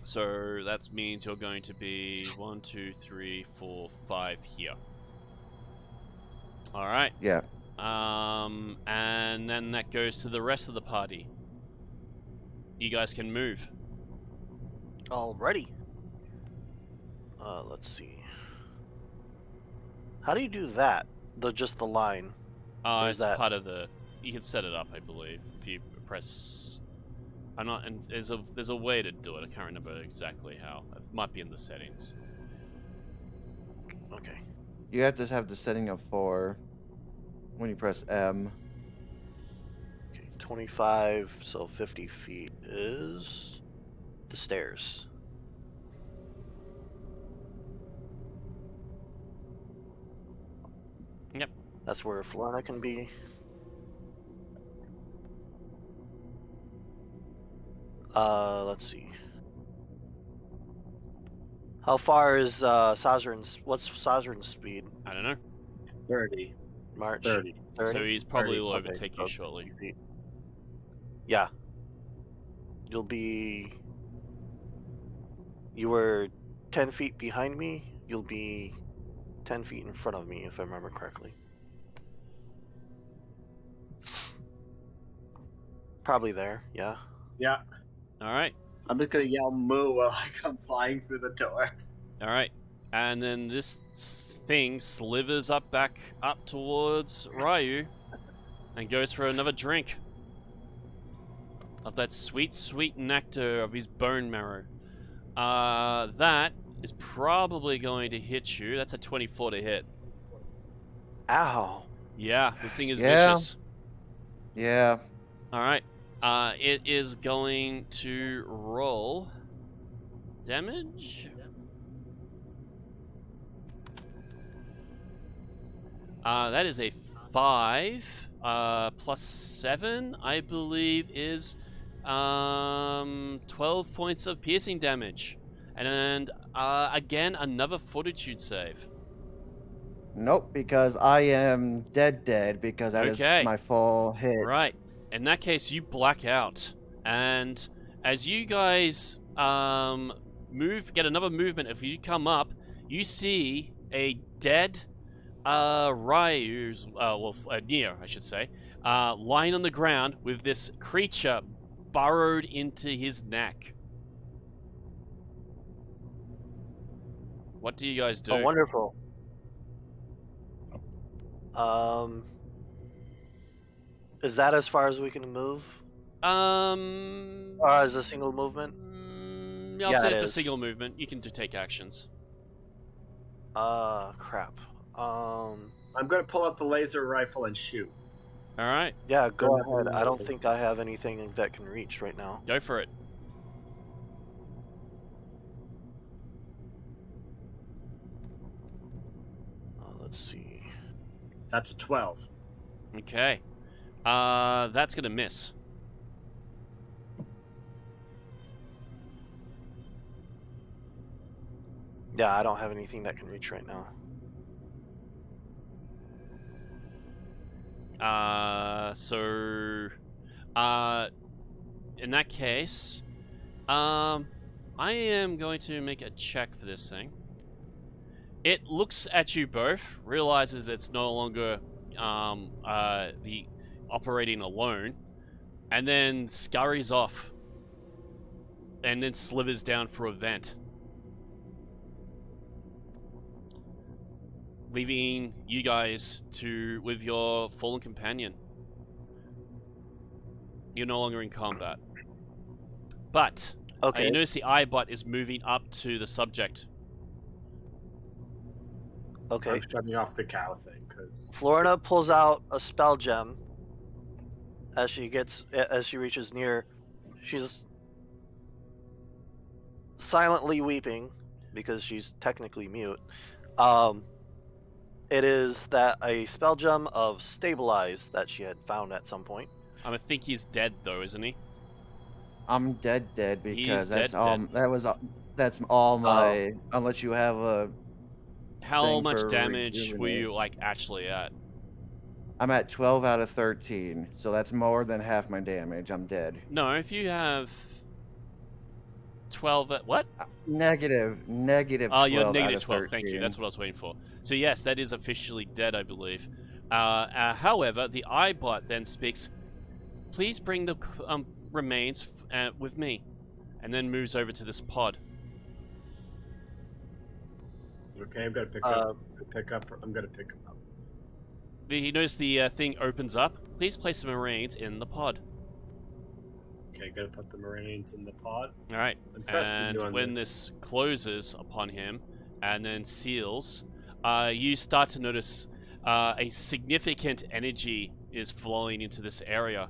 So that means you're going to be 1, 2, 3, 4, 5 here. All right. Yeah. And then that goes to the rest of the party. You guys can move. Alrighty. Let's see. How do you do that? Just the line. Or is It's that- part of the. You can set it up, I believe, if you press. I'm not. And there's a way to do it. I can't remember exactly how. It might be in the settings. Okay. You have to have the setting of 4 when you press M. Okay. 25, so 50 feet is the stairs. Yep. That's where Florina can be. Let's see. How far is Sazran's? What's Sazran's speed? I don't know. 30. March. 30. 30? So he's probably 30, will okay, overtake you so shortly. 50 feet. Yeah. You'll be. You were 10 feet behind me. You'll be 10 feet in front of me, if I remember correctly. Probably there, yeah. Yeah. All right. I'm just gonna yell moo while I come flying through the door. All right. And then this thing slithers back up towards Ryu and goes for another drink of that sweet, sweet nectar of his bone marrow. That is probably going to hit you. That's a 24 to hit. Ow. Yeah, this thing is Yeah. vicious. Yeah. All right. It is going to roll damage. That is a 5 plus 7, I believe, is 12 points of piercing damage. And again, another fortitude save. Nope, because I am dead because that is Okay. my full hit. Right. In that case, you black out, and as you guys get another movement. If you come up, you see a dead Ryu's, Nier, I should say, lying on the ground with this creature burrowed into his neck. What do you guys do? Oh, wonderful. Is that as far as we can move? Or is a single movement? I'll Yeah, say it it's a is. single movement. You can take actions. Crap. I'm gonna pull out the laser rifle and shoot. All right, Yeah, go ahead. I don't think I have anything that can reach right now. go for it. Let's see. That's a 12. Okay. That's gonna miss. Yeah, I don't have anything that can reach right now. In that case, I am going to make a check for this thing. It looks at you both, realizes it's no longer the operating alone, and then scurries off, and then slithers down for a vent, leaving you guys with your fallen companion. You're no longer in combat, but Okay. you notice the eyebot is moving up to the subject. Okay. I'm shutting off the cow thing because Florina pulls out a spell gem as she reaches near. She's silently weeping because she's technically mute. It is a spell gem of stabilize that she had found at some point. I think he's dead though, isn't he? I'm dead because dead. that's all my unless you have a How thing much for damage were rejuvenate. you actually at? I'm at 12 out of 13, so that's more than half my damage. I'm dead. No, if you have 12 at what? Negative Oh, 12 you're out negative of 12. 13. Thank you. That's what I was waiting for. So yes, that is officially dead, I believe. However, the eyebot then speaks. Please bring the remains with me, and then moves over to this pod. okay, I'm gonna pick up. I'm gonna pick him up. You notice the thing opens up. Please place the marines in the pod. Okay, gonna put the Marines in the pod. All right. I'm trusting And you on when this closes upon him and then seals, you start to notice a significant energy is flowing into this area.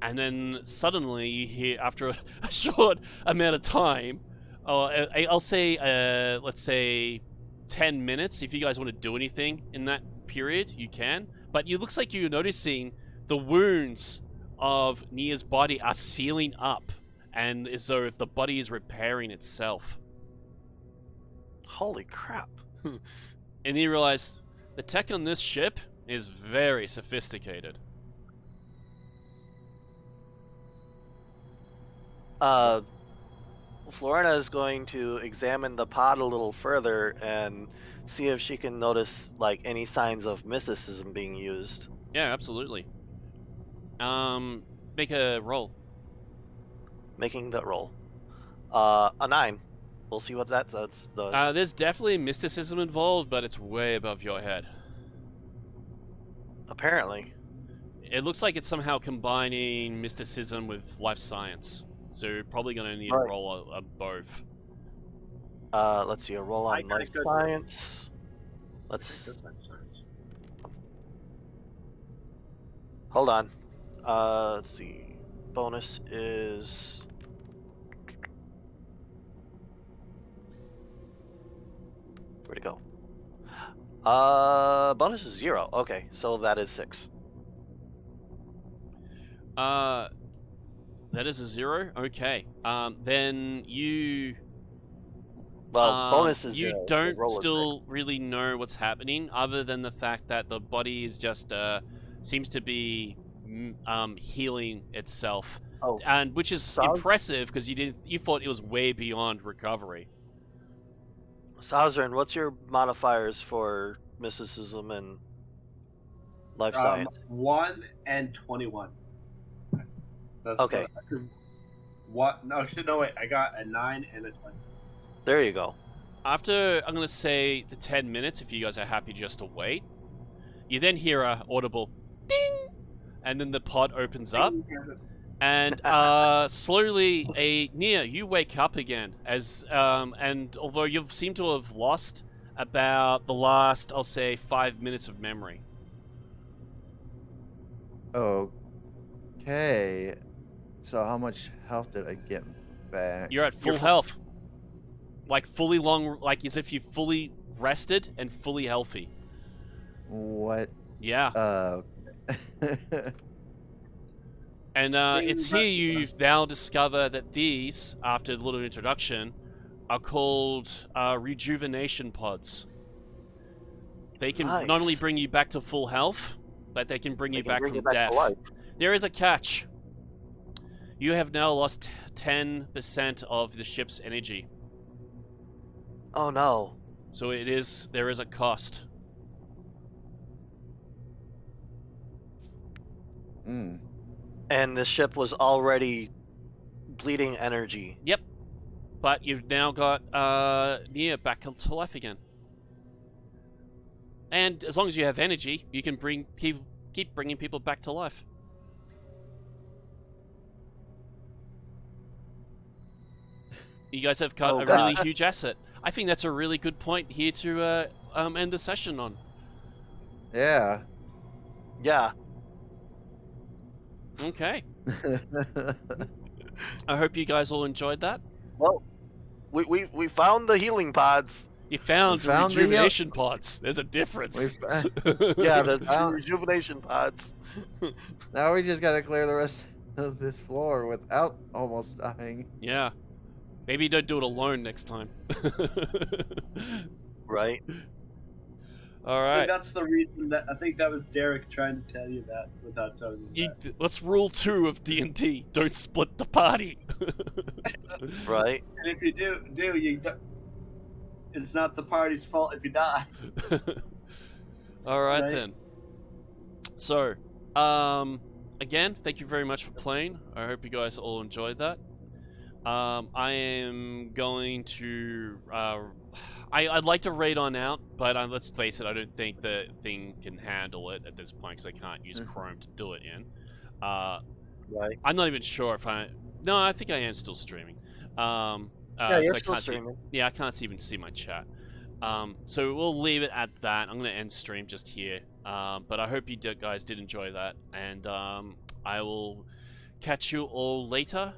And then suddenly you hear, after a short amount of time, I'll say, let's say 10 minutes. If you guys want to do anything in that period, you can. But it looks like you're noticing the wounds of Nia's body are sealing up, and as though if the body is repairing itself. Holy crap. And you realize the tech on this ship is very sophisticated. Florina is going to examine the pod a little further and see if she can notice any signs of mysticism being used. Yeah, absolutely. Make a roll. Making that roll. A 9. We'll see what that does. There's definitely mysticism involved, but it's way above your head. Apparently. It looks like it's somehow combining mysticism with life science. So you're probably going to need to Right. roll a both. Let's see, a roll on life science. Hold on. Let's see. Bonus is... Where'd it go? Bonus is 0. Okay, so that is 6. That is a 0? Okay. Then you Well, bonus is you your don't roller still really know what's happening, other than the fact that the body is just seems to be healing itself, Oh, and which is Saz? impressive because you thought it was way beyond recovery. Sazerain, what's your modifiers for mysticism and life science? 1 and 21. That's Okay. What? No, actually, no, wait. I got a 9 and a 20. There you go. After, I'm going to say, the 10 minutes, if you guys are happy just to wait, you then hear a audible ding, and then the pod opens up, and slowly, Nia, you wake up again, and although you seem to have lost about the last, I'll say, 5 minutes of memory. Okay. So how much health did I get back? You're at full health. Like, like as if you fully rested and fully healthy. What? Yeah. And it's Things here that- you now discover that these, after a little introduction, are called rejuvenation pods. They can not only Nice. bring you back to full health, but they can bring They you can back bring from you back to death. life. There is a catch. You have now lost 10% of the ship's energy. Oh no. So there is a cost. Mm. And the ship was already bleeding energy. Yep. But you've now got Nia back to life again. And as long as you have energy, you can keep bringing people back to life. You guys have got Oh, a really God. huge asset. I think that's a really good point here to end the session on. Yeah. Yeah. Okay. I hope you guys all enjoyed that. Well, we found the healing pods. You found, found the rejuvenation pods. There's a difference. Yeah, the Found- rejuvenation pods. Now we just gotta clear the rest of this floor without almost dying. Yeah. Maybe don't do it alone next time. Right. All I think right. that's the reason I think that was Derek trying to tell you that without telling you that. Let's rule 2 of D&D. Don't split the party. Right. And if you do, it's not the party's fault if you die. All right, Right. then. So, again, thank you very much for playing. I hope you guys all enjoyed that. I am going to. I'd like to raid on out, but let's face it, I don't think the thing can handle it at this point because I can't use Chrome to do it in. Right. I'm not even sure if I. No, I think I am still streaming. Yeah, so you're I still can't streaming. Yeah, I can't even see my chat. So we'll leave it at that. I'm going to end stream just here. But I hope you guys did enjoy that. And I will catch you all later.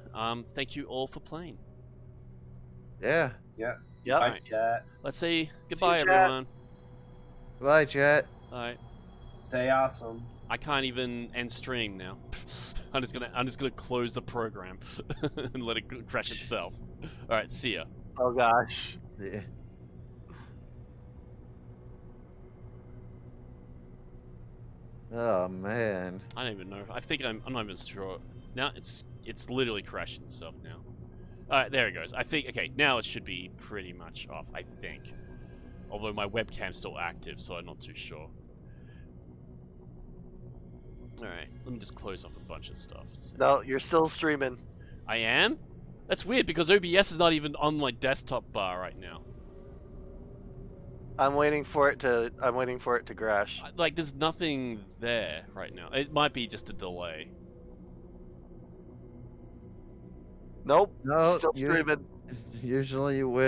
Thank you all for playing. Yeah. Yeah. Yep. Bye, Alright. chat. Let's say goodbye, chat. everyone. Bye, chat. Alright. Stay awesome. I can't even end stream now. I'm just gonna close the program and let it crash itself. Alright, see ya. Oh gosh. Yeah. Oh man. I don't even know. I think I'm not even sure. Now it's literally crashing itself now. Alright, there it goes. I think okay, now it should be pretty much off, I think. Although my webcam's still active, so I'm not too sure. Alright, let me just close off a bunch of stuff. So. No, you're still streaming. I am? That's weird because OBS is not even on my desktop bar right now. I'm waiting for it to crash. Like, there's nothing there right now. It might be just a delay. Nope. No, Still streaming. usually you will.